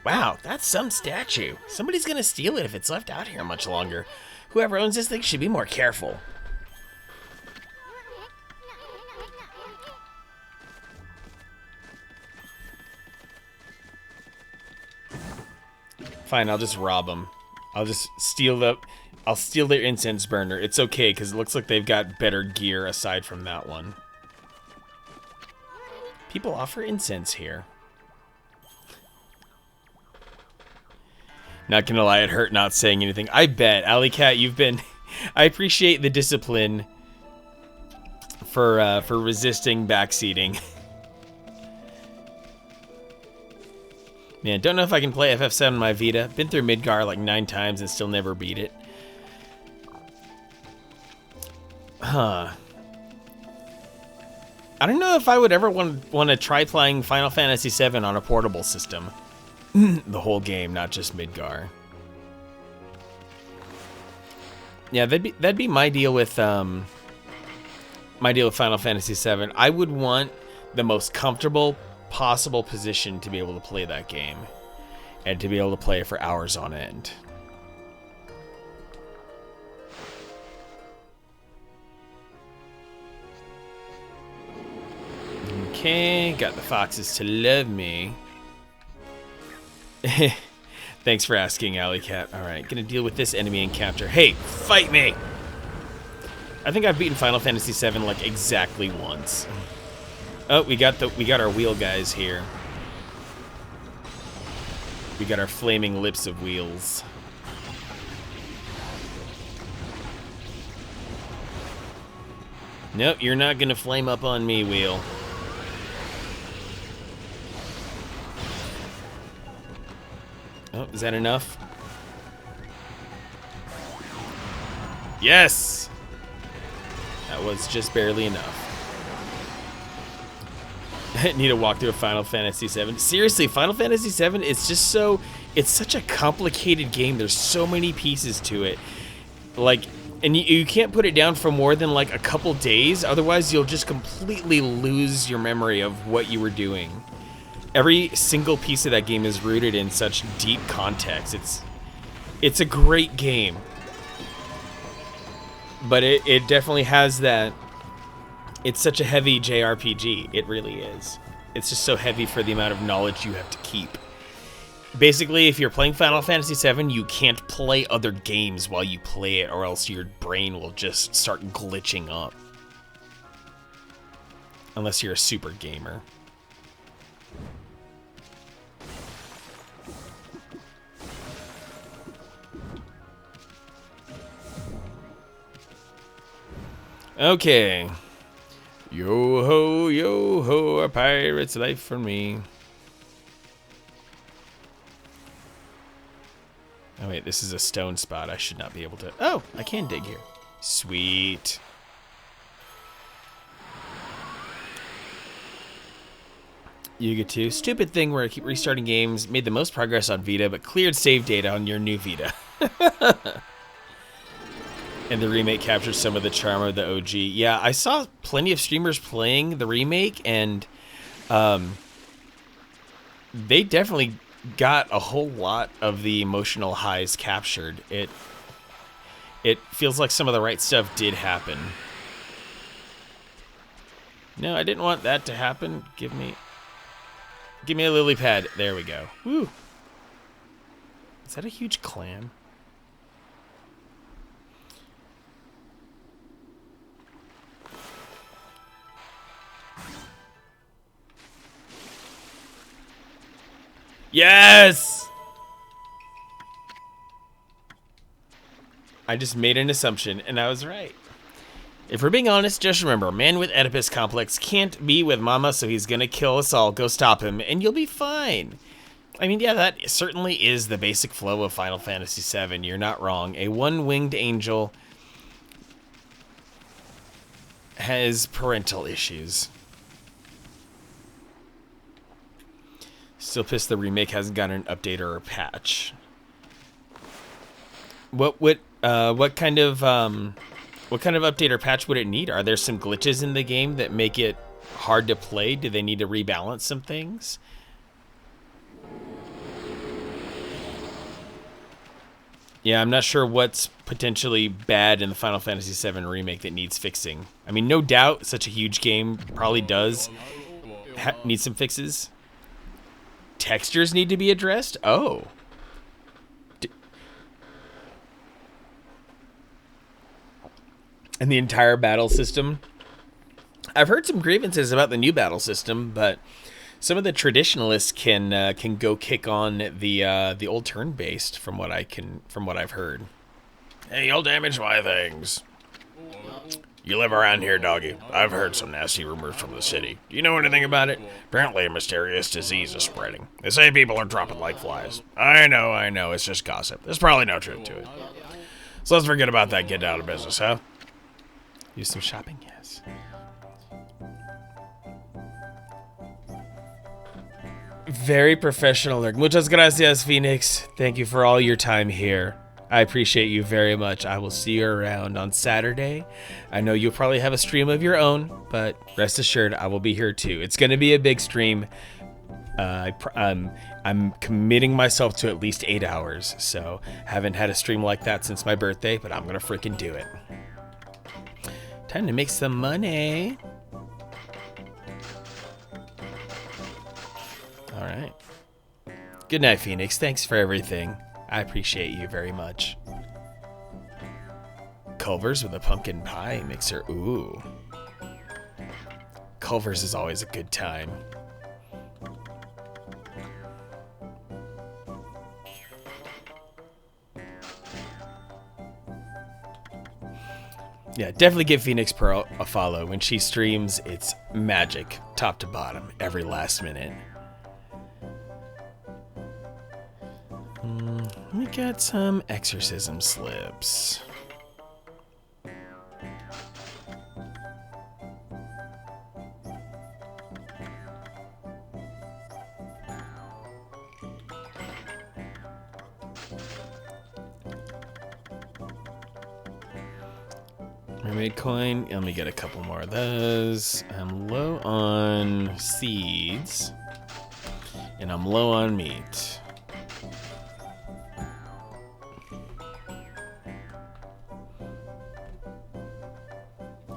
Wow, that's some statue. Somebody's gonna steal it if it's left out here much longer. Whoever owns this thing should be more careful. Fine, I'll just rob them. I'll just steal I'll steal their incense burner. It's okay, because it looks like they've got better gear aside from that one. People offer incense here. Not gonna lie, it hurt not saying anything. I bet. Alley Cat, you've been... I appreciate the discipline for resisting backseating. Man, don't know if I can play FF7 on my Vita. Been through Midgar like 9 times and still never beat it. Huh. I don't know if I would ever want to try playing Final Fantasy VII on a portable system. The whole game, not just Midgar. Yeah, that'd be my deal with Final Fantasy VII. I would want the most comfortable possible position to be able to play that game. and to be able to play it for hours on end. Okay, got the foxes to love me. Thanks for asking, Alley Cat. Alright, gonna deal with this enemy encounter. Hey, fight me! I think I've beaten Final Fantasy VII like exactly once. Oh, we got our wheel guys here. We got our flaming lips of wheels. Nope, you're not gonna flame up on me, wheel. Oh, is that enough? Yes! That was just barely enough. Need to walk through a Final Fantasy VII. Seriously, Final Fantasy VII is just so... It's such a complicated game. There's so many pieces to it. Like, and you can't put it down for more than like a couple days. Otherwise, you'll just completely lose your memory of what you were doing. Every single piece of that game is rooted in such deep context. It's a great game. But it definitely has that... It's such a heavy JRPG. It really is. It's just so heavy for the amount of knowledge you have to keep. Basically, if you're playing Final Fantasy VII, you can't play other games while you play it, or else your brain will just start glitching up. Unless you're a super gamer. Okay. Yo ho, a pirate's life for me. Oh wait, this is a stone spot. I should not be able to... Oh, I can dig here. Sweet. You get to. Stupid thing where I keep restarting games. Made the most progress on Vita, but cleared save data on your new Vita. And the remake captures some of the charm of the OG. Yeah, I saw plenty of streamers playing the remake, and they definitely got a whole lot of the emotional highs captured. It feels like some of the right stuff did happen. No, I didn't want that to happen. Give me a lily pad. There we go. Woo. Is that a huge clam? Yes! I just made an assumption, and I was right. If we're being honest, just remember, man with Oedipus complex can't be with Mama, so he's gonna kill us all. Go stop him, and you'll be fine. I mean, yeah, that certainly is the basic flow of Final Fantasy VII. You're not wrong. A one-winged angel has parental issues. Still pissed the remake hasn't gotten an update or a patch. What kind of update or patch would it need? Are there some glitches in the game that make it hard to play? Do they need to rebalance some things? Yeah, I'm not sure what's potentially bad in the Final Fantasy VII remake that needs fixing. I mean, no doubt such a huge game probably does need some fixes. Textures need to be addressed? Oh. And the entire battle system? I've heard some grievances about the new battle system, but some of the traditionalists can go kick on the old turn-based from what I've heard. Hey, you'll damage my things. You live around here, doggy. I've heard some nasty rumors from the city. Do you know anything about it? Apparently a mysterious disease is spreading. They say people are dropping like flies. I know, it's just gossip. There's probably no truth to it. So let's forget about that, get out of business, huh? Do some shopping, yes. Very professional, Lurk. Muchas gracias, Phoenix. Thank you for all your time here. I appreciate you very much. I will see you around on Saturday. I know you'll probably have a stream of your own, but rest assured, I will be here too. It's going to be a big stream. I'm committing myself to at least 8 hours, so haven't had a stream like that since my birthday, but I'm gonna freaking do it. Time to make some money. All right. Good night, Phoenix. Thanks for everything. I appreciate you very much. Culver's with a pumpkin pie mixer. Ooh. Culver's is always a good time. Yeah, definitely give Phoenix Pearl a follow. When she streams, it's magic, top to bottom, every last minute. Let me get some exorcism slips. Mermaid coin. Let me get a couple more of those. I'm low on seeds. And I'm low on meat.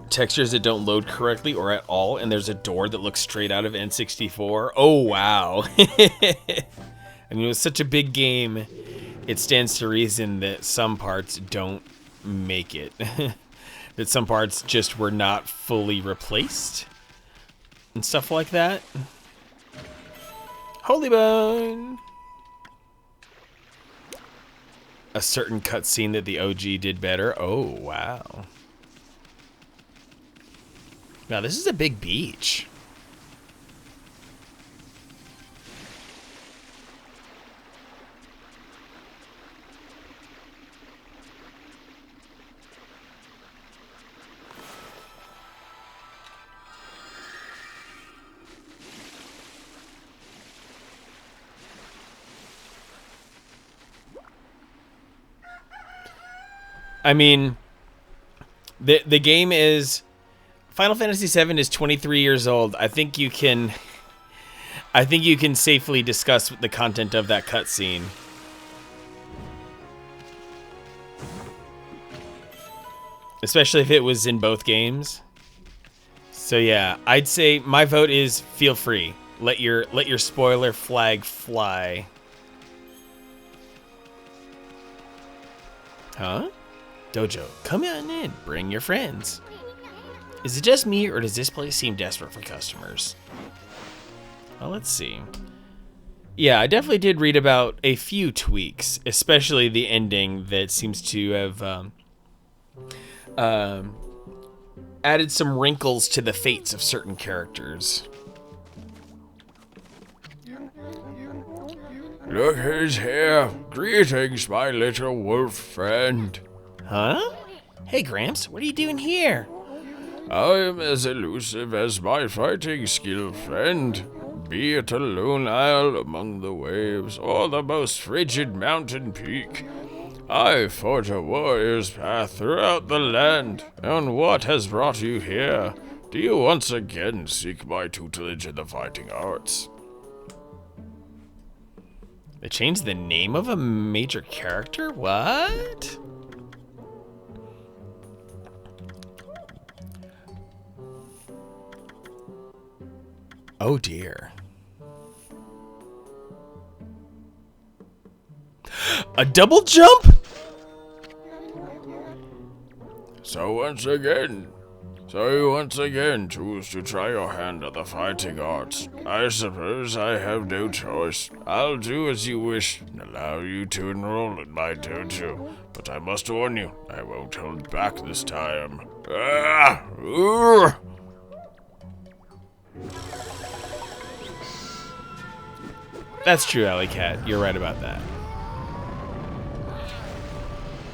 Textures that don't load correctly or at all, and there's a door that looks straight out of N64. Oh, wow. I mean, it was such a big game, it stands to reason that some parts don't make it. That some parts just were not fully replaced and stuff like that. Holy Bone! A certain cutscene that the OG did better. Oh, wow. Now, this is a big beach. I mean, the game is... Final Fantasy VII is 23 years old. I think you can safely discuss the content of that cutscene. Especially if it was in both games. So yeah, I'd say my vote is feel free. Let your spoiler flag fly. Huh? Dojo, come on in. Bring your friends. Is it just me, or does this place seem desperate for customers? Well, let's see. Yeah, I definitely did read about a few tweaks, especially the ending that seems to have added some wrinkles to the fates of certain characters. Look who's here. Greetings, my little wolf friend. Huh? Hey, Gramps, what are you doing here? I am as elusive as my fighting skill, friend. Be it a lone isle among the waves, or the most frigid mountain peak, I fought a warrior's path throughout the land. And what has brought you here? Do you once again seek my tutelage in the fighting arts? They changed the name of a major character? What? Oh dear. A double jump? So you once again choose to try your hand at the fighting arts. I suppose I have no choice. I'll do as you wish and allow you to enroll in my dojo. But I must warn you, I won't hold back this time. Ah! Ooh! That's true, Alley Cat. You're right about that.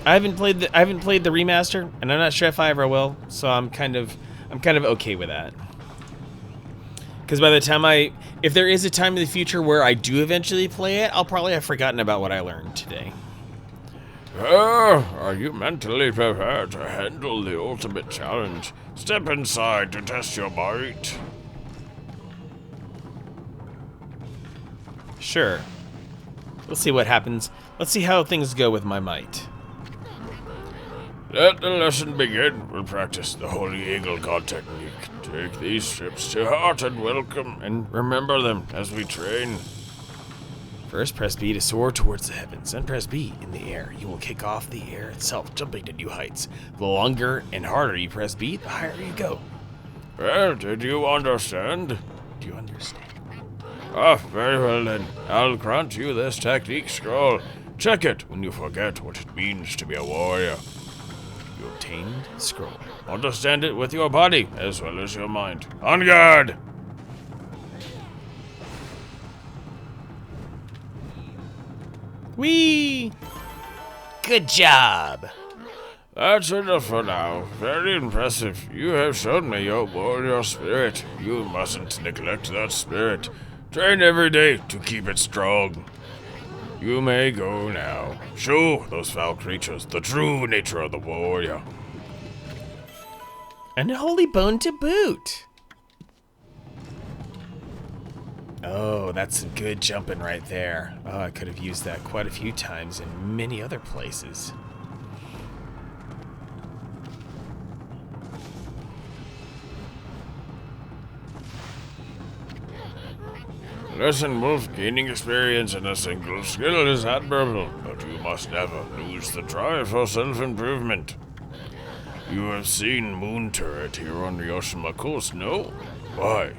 I haven't played the remaster, and I'm not sure if I ever will. So I'm kind of okay with that. Because by the time if there is a time in the future where I do eventually play it, I'll probably have forgotten about what I learned today. Are you mentally prepared to handle the ultimate challenge? Step inside to test your might. Sure. We'll see what happens. Let's see how things go with my might. Let the lesson begin. We'll practice the Holy Eagle God technique. Take these strips to heart and welcome, and remember them as we train. First, press B to soar towards the heavens, then press B in the air. You will kick off the air itself, jumping to new heights. The longer and harder you press B, the higher you go. Well, did you understand? Do you understand? Ah, very well then. I'll grant you this technique scroll. Check it when you forget what it means to be a warrior. You obtained scroll. Understand it with your body as well as your mind. On guard! Whee! Good job! That's enough for now. Very impressive. You have shown me your warrior spirit. You mustn't neglect that spirit. Train every day to keep it strong. You may go now. Show those foul creatures the true nature of the warrior. And a holy bone to boot. Oh, that's some good jumping right there. Oh, I could have used that quite a few times in many other places. Listen, Wolf, gaining experience in a single skill is admirable, but you must never lose the drive for self-improvement. You have seen Moon Turret here on the Yoshima coast, no? Why?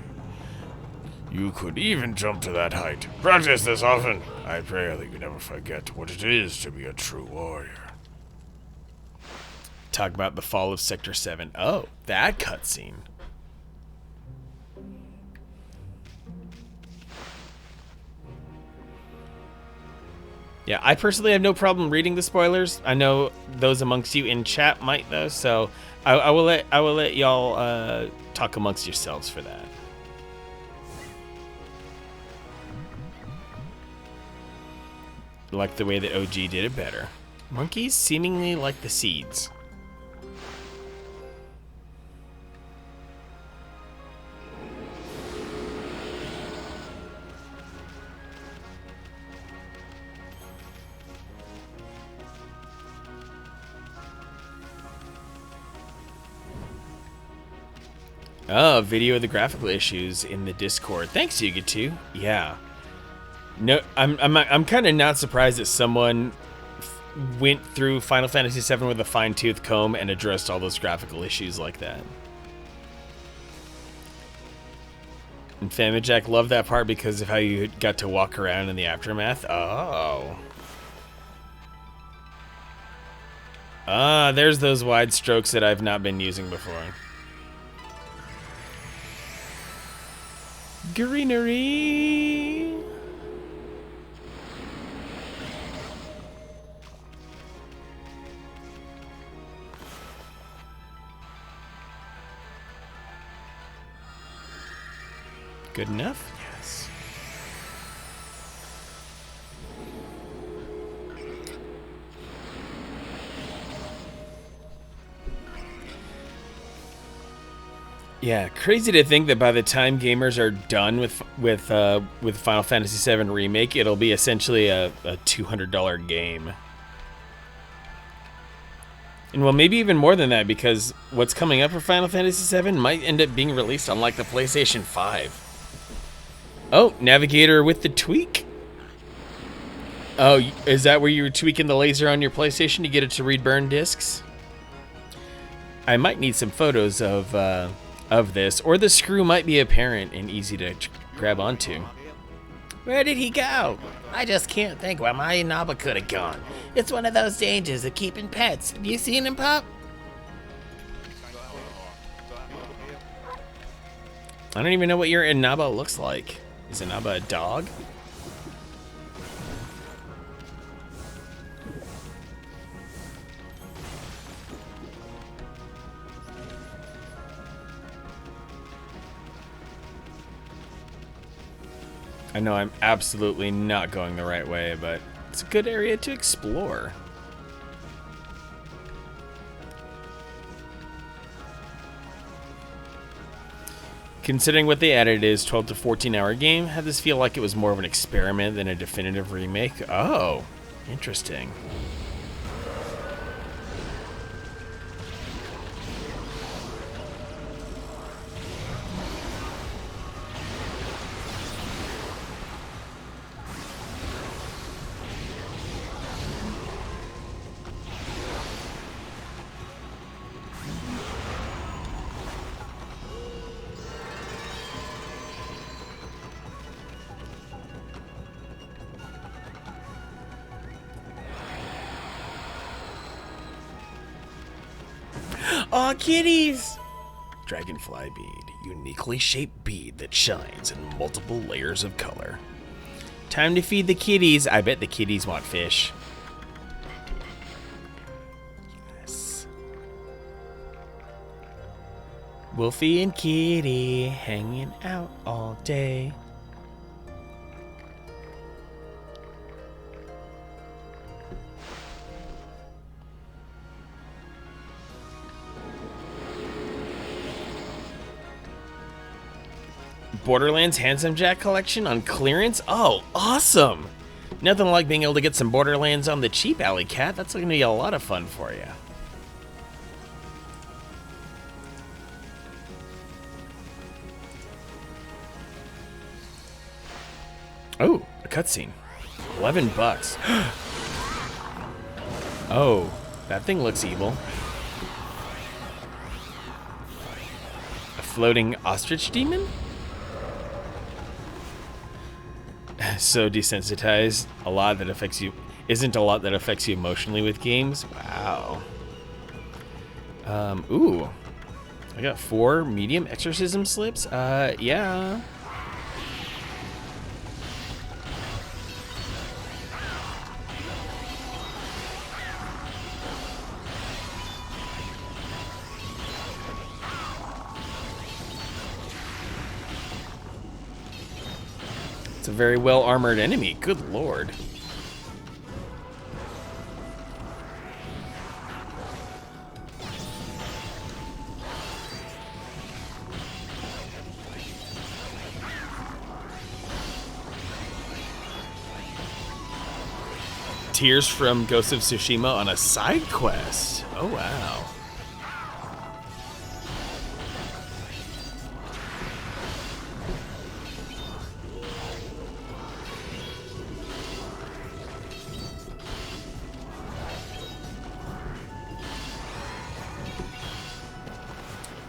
You could even jump to that height. Practice this often. I pray that you never forget what it is to be a true warrior. Talk about the fall of Sector 7. Oh, that cutscene. Yeah, I personally have no problem reading the spoilers. I know those amongst you in chat might though, so I will let y'all talk amongst yourselves for that. Like the way that OG did it better. Monkeys seemingly like the seeds. Oh, video of the graphical issues in the Discord. Thanks, Yuga2. Yeah. No, I'm kind of not surprised that someone went through Final Fantasy VII with a fine-tooth comb and addressed all those graphical issues like that. And Famijack loved that part because of how you got to walk around in the aftermath. Oh. Ah, there's those wide strokes that I've not been using before. Greenery. Good enough? Yes. Yeah, crazy to think that by the time gamers are done with Final Fantasy VII Remake, it'll be essentially a $200 game. And well, maybe even more than that, because what's coming up for Final Fantasy VII might end up being released on like the PlayStation 5. Oh, Navigator with the tweak? Oh, is that where you were tweaking the laser on your PlayStation to get it to read burn discs? I might need some photos of this, or the screw might be apparent and easy to grab onto. Where did he go? I just can't think where my Inaba could have gone. It's one of those dangers of keeping pets. Have you seen him, Pop? I don't even know what your Inaba looks like. Is Inaba a dog? I know I'm absolutely not going the right way, but it's a good area to explore. Considering what they added is 12 to 14 hour game, had this feel like it was more of an experiment than a definitive remake. Oh, interesting. Aw, kitties! Dragonfly bead. Uniquely shaped bead that shines in multiple layers of color. Time to feed the kitties. I bet the kitties want fish. Yes. Wolfie and Kitty hanging out all day. Borderlands Handsome Jack collection on clearance? Oh, awesome! Nothing like being able to get some Borderlands on the cheap, Alley Cat. That's going to be a lot of fun for you. Oh, a cutscene. $11. Oh, that thing looks evil. A floating ostrich demon? So desensitized. A lot that affects you isn't a lot that affects you emotionally with games. Wow. Ooh. I got 4 medium exorcism slips. Yeah. It's a very well armored enemy. Good lord. Tears from Ghost of Tsushima on a side quest. Oh wow.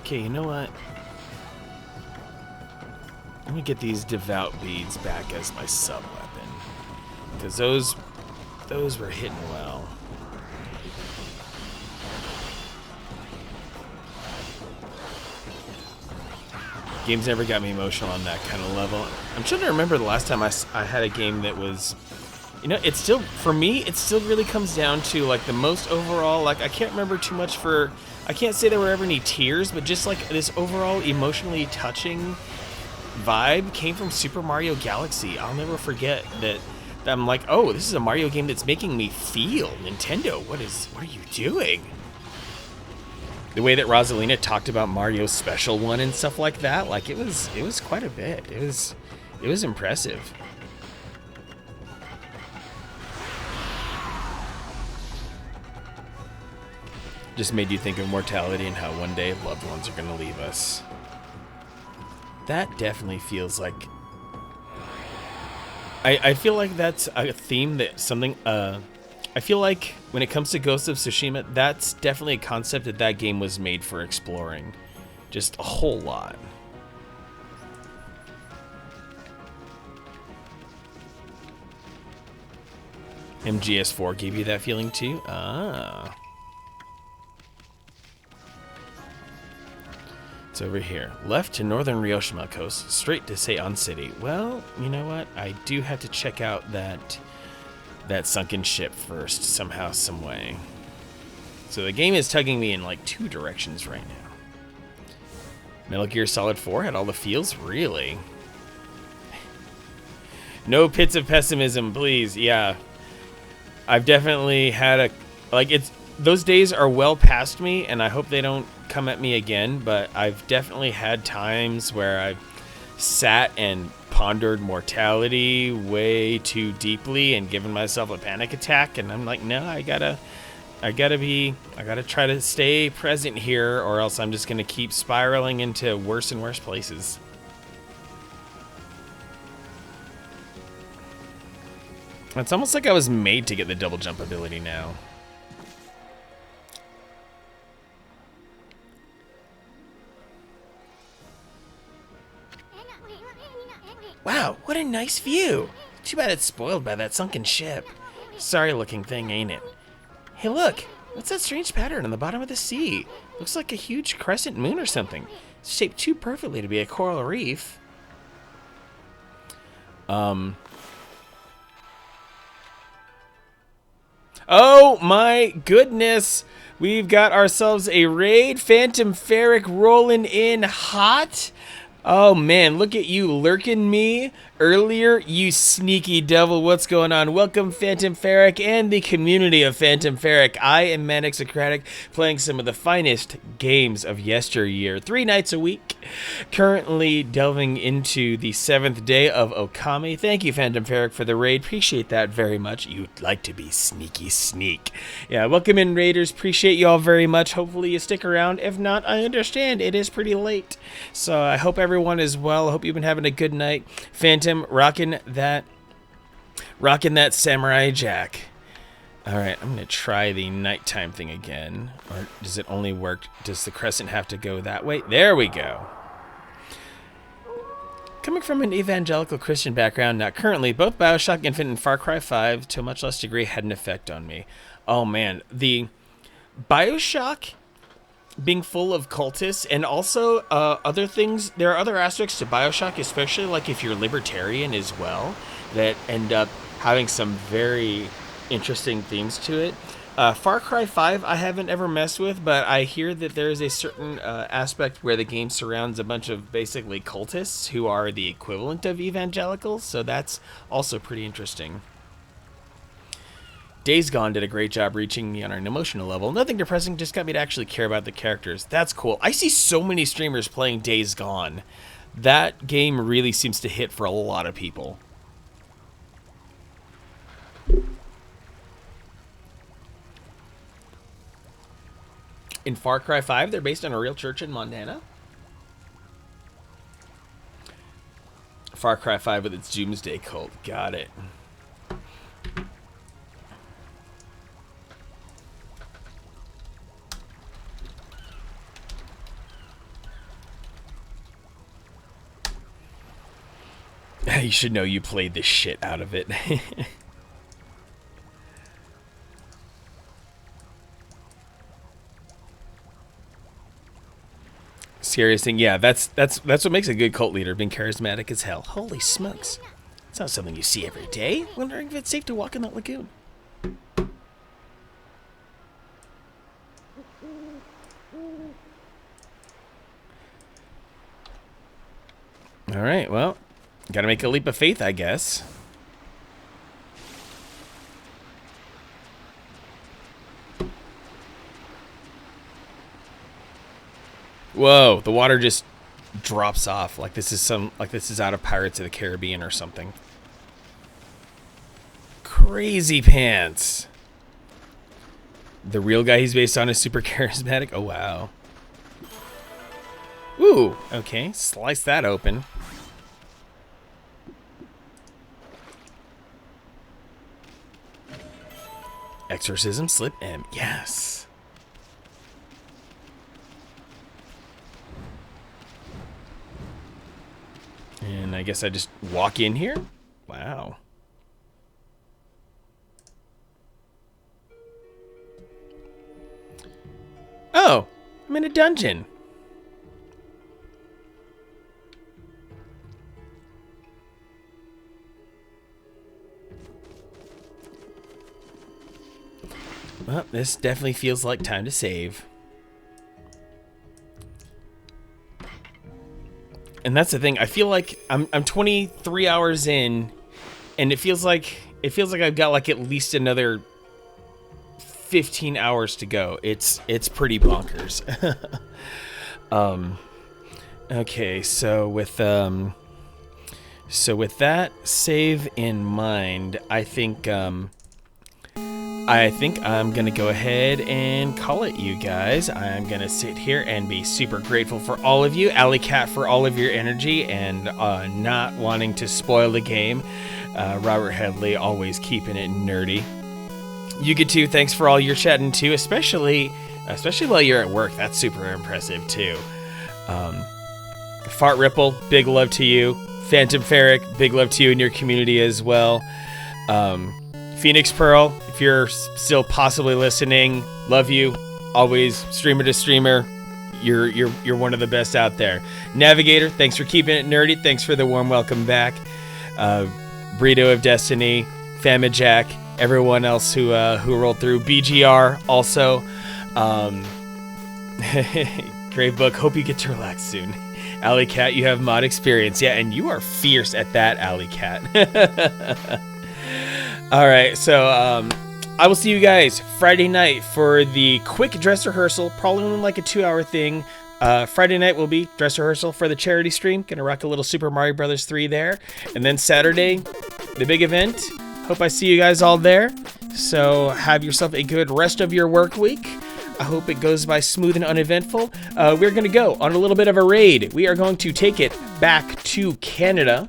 Okay, you know what? Let me get these devout beads back as my sub weapon, because those were hitting well. Games never got me emotional on that kind of level. I'm trying to remember the last time I had a game that was, you know, it's still, for me, it still really comes down to like the most overall, like I can't remember too much for, I can't say there were ever any tears, but just like this overall emotionally touching vibe came from Super Mario Galaxy. I'll never forget that I'm like, oh, this is a Mario game that's making me feel. Nintendo, what are you doing? The way that Rosalina talked about Mario's Special One and stuff like that, like it was quite a bit. It was impressive. Just made you think of mortality and how one day loved ones are going to leave us. That definitely feels like... I feel like that's a theme that something... I feel like when it comes to Ghost of Tsushima, that's definitely a concept that game was made for exploring. Just a whole lot. MGS4 gave you that feeling too? Ah. It's over here. Left to northern Ryoshima coast, straight to Seion City. Well, you know what? I do have to check out that sunken ship first, somehow, some way. So the game is tugging me in like 2 directions right now. Metal Gear Solid 4 had all the feels? Really? No pits of pessimism, please. Yeah. I've definitely had a... Like, those days are well past me, and I hope they don't come at me again, but I've definitely had times where I've sat and pondered mortality way too deeply and given myself a panic attack, and I'm like, no, I gotta try to stay present here, or else I'm just gonna keep spiraling into worse and worse places. It's almost like I was made to get the double jump ability now. Wow, what a nice view. Too bad it's spoiled by that sunken ship. Sorry looking thing, ain't it? Hey look, what's that strange pattern on the bottom of the sea? Looks like a huge crescent moon or something. It's shaped too perfectly to be a coral reef. Oh my goodness! We've got ourselves a raid. Phantom Ferric rolling in hot. Oh man, look at you lurking me earlier, you sneaky devil. What's going on? Welcome, Phantom Ferric and the community of Phantom Ferric. I am Manic Socratic, playing some of the finest games of yesteryear, 3 nights a week. Currently delving into the 7th day of Okami. Thank you, Phantom Ferric, for the raid. Appreciate that very much. You'd like to be sneaky sneak. Yeah, welcome in, raiders. Appreciate you all very much. Hopefully you stick around. If not, I understand. It is pretty late. So I hope everyone is well. I hope you've been having a good night. Phantom, rocking that Samurai Jack. All right, I'm going to try the nighttime thing again. Or does it only work? Does the crescent have to go that way? There we go. Coming from an evangelical Christian background, not currently, both BioShock Infinite and Far Cry 5, to a much less degree, had an effect on me. Oh man, the BioShock being full of cultists, and also other things. There are other aspects to BioShock, especially like if you're libertarian as well, that end up having some very interesting themes to it. Far Cry 5 I haven't ever messed with, but I hear that there is a certain aspect where the game surrounds a bunch of basically cultists who are the equivalent of evangelicals, so that's also pretty interesting. Days Gone did a great job reaching me on an emotional level. Nothing depressing, just got me to actually care about the characters. That's cool. I see so many streamers playing Days Gone. That game really seems to hit for a lot of people. In Far Cry 5, they're based on a real church in Montana. Far Cry 5 with its Doomsday cult. Got it. You should know you played the shit out of it. Serious thing, yeah, that's what makes a good cult leader, being charismatic as hell. Holy smokes. It's not something you see every day. Wondering if it's safe to walk in that lagoon. Alright, well, gotta make a leap of faith, I guess. Whoa, the water just drops off like this is out of Pirates of the Caribbean or something. Crazy pants. The real guy he's based on is super charismatic. Oh wow. Ooh, okay, slice that open. Exorcism slip M. Yes. And I guess I just walk in here? Wow. Oh, I'm in a dungeon. Well, this definitely feels like time to save. And that's the thing. I feel like I'm 23 hours in, and it feels like I've got like at least another 15 hours to go. It's pretty bonkers. Okay, so with that save in mind, I think I'm gonna go ahead and call it, you guys. I'm gonna sit here and be super grateful for all of you, Alley Cat, for all of your energy and not wanting to spoil the game. Robert Headley always keeping it nerdy. You get to, thanks for all your chatting too, especially while you're at work. That's super impressive too. Fart Ripple, big love to you. Phantom Ferric, big love to you and your community as well. Phoenix Pearl, if you're still possibly listening, love you. Always streamer to streamer. You're one of the best out there. Navigator, thanks for keeping it nerdy. Thanks for the warm welcome back. Burrito of Destiny, Famajack, everyone else who rolled through. BGR also. Grave Book, hope you get to relax soon. Alley Cat, you have mod experience. Yeah, and you are fierce at that, Alley Cat. All right, so I will see you guys Friday night for the quick dress rehearsal, probably only like a 2-hour thing. Friday night will be dress rehearsal for the charity stream. Gonna rock a little Super Mario Brothers 3 there. And then Saturday, the big event. Hope I see you guys all there. So have yourself a good rest of your work week. I hope it goes by smooth and uneventful. We're going to go on a little bit of a raid. We are going to take it back to Canada.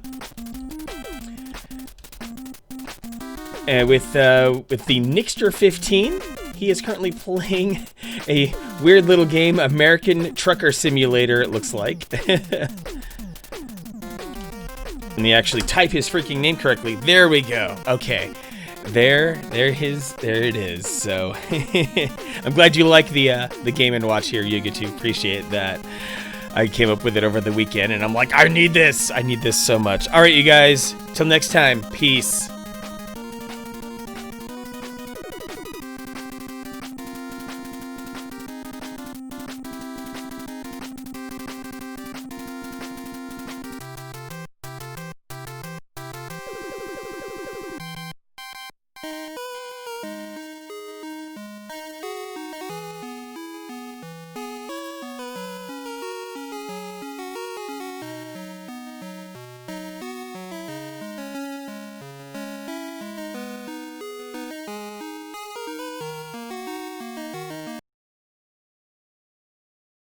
With the Nixter 15, he is currently playing a weird little game, American Trucker Simulator, it looks like. And he actually typed his freaking name correctly. There we go. Okay. There it is. So I'm glad you like the Game and Watch here, Yuga2. Appreciate that. I came up with it over the weekend, and I'm like, I need this so much. All right, you guys. Till next time. Peace.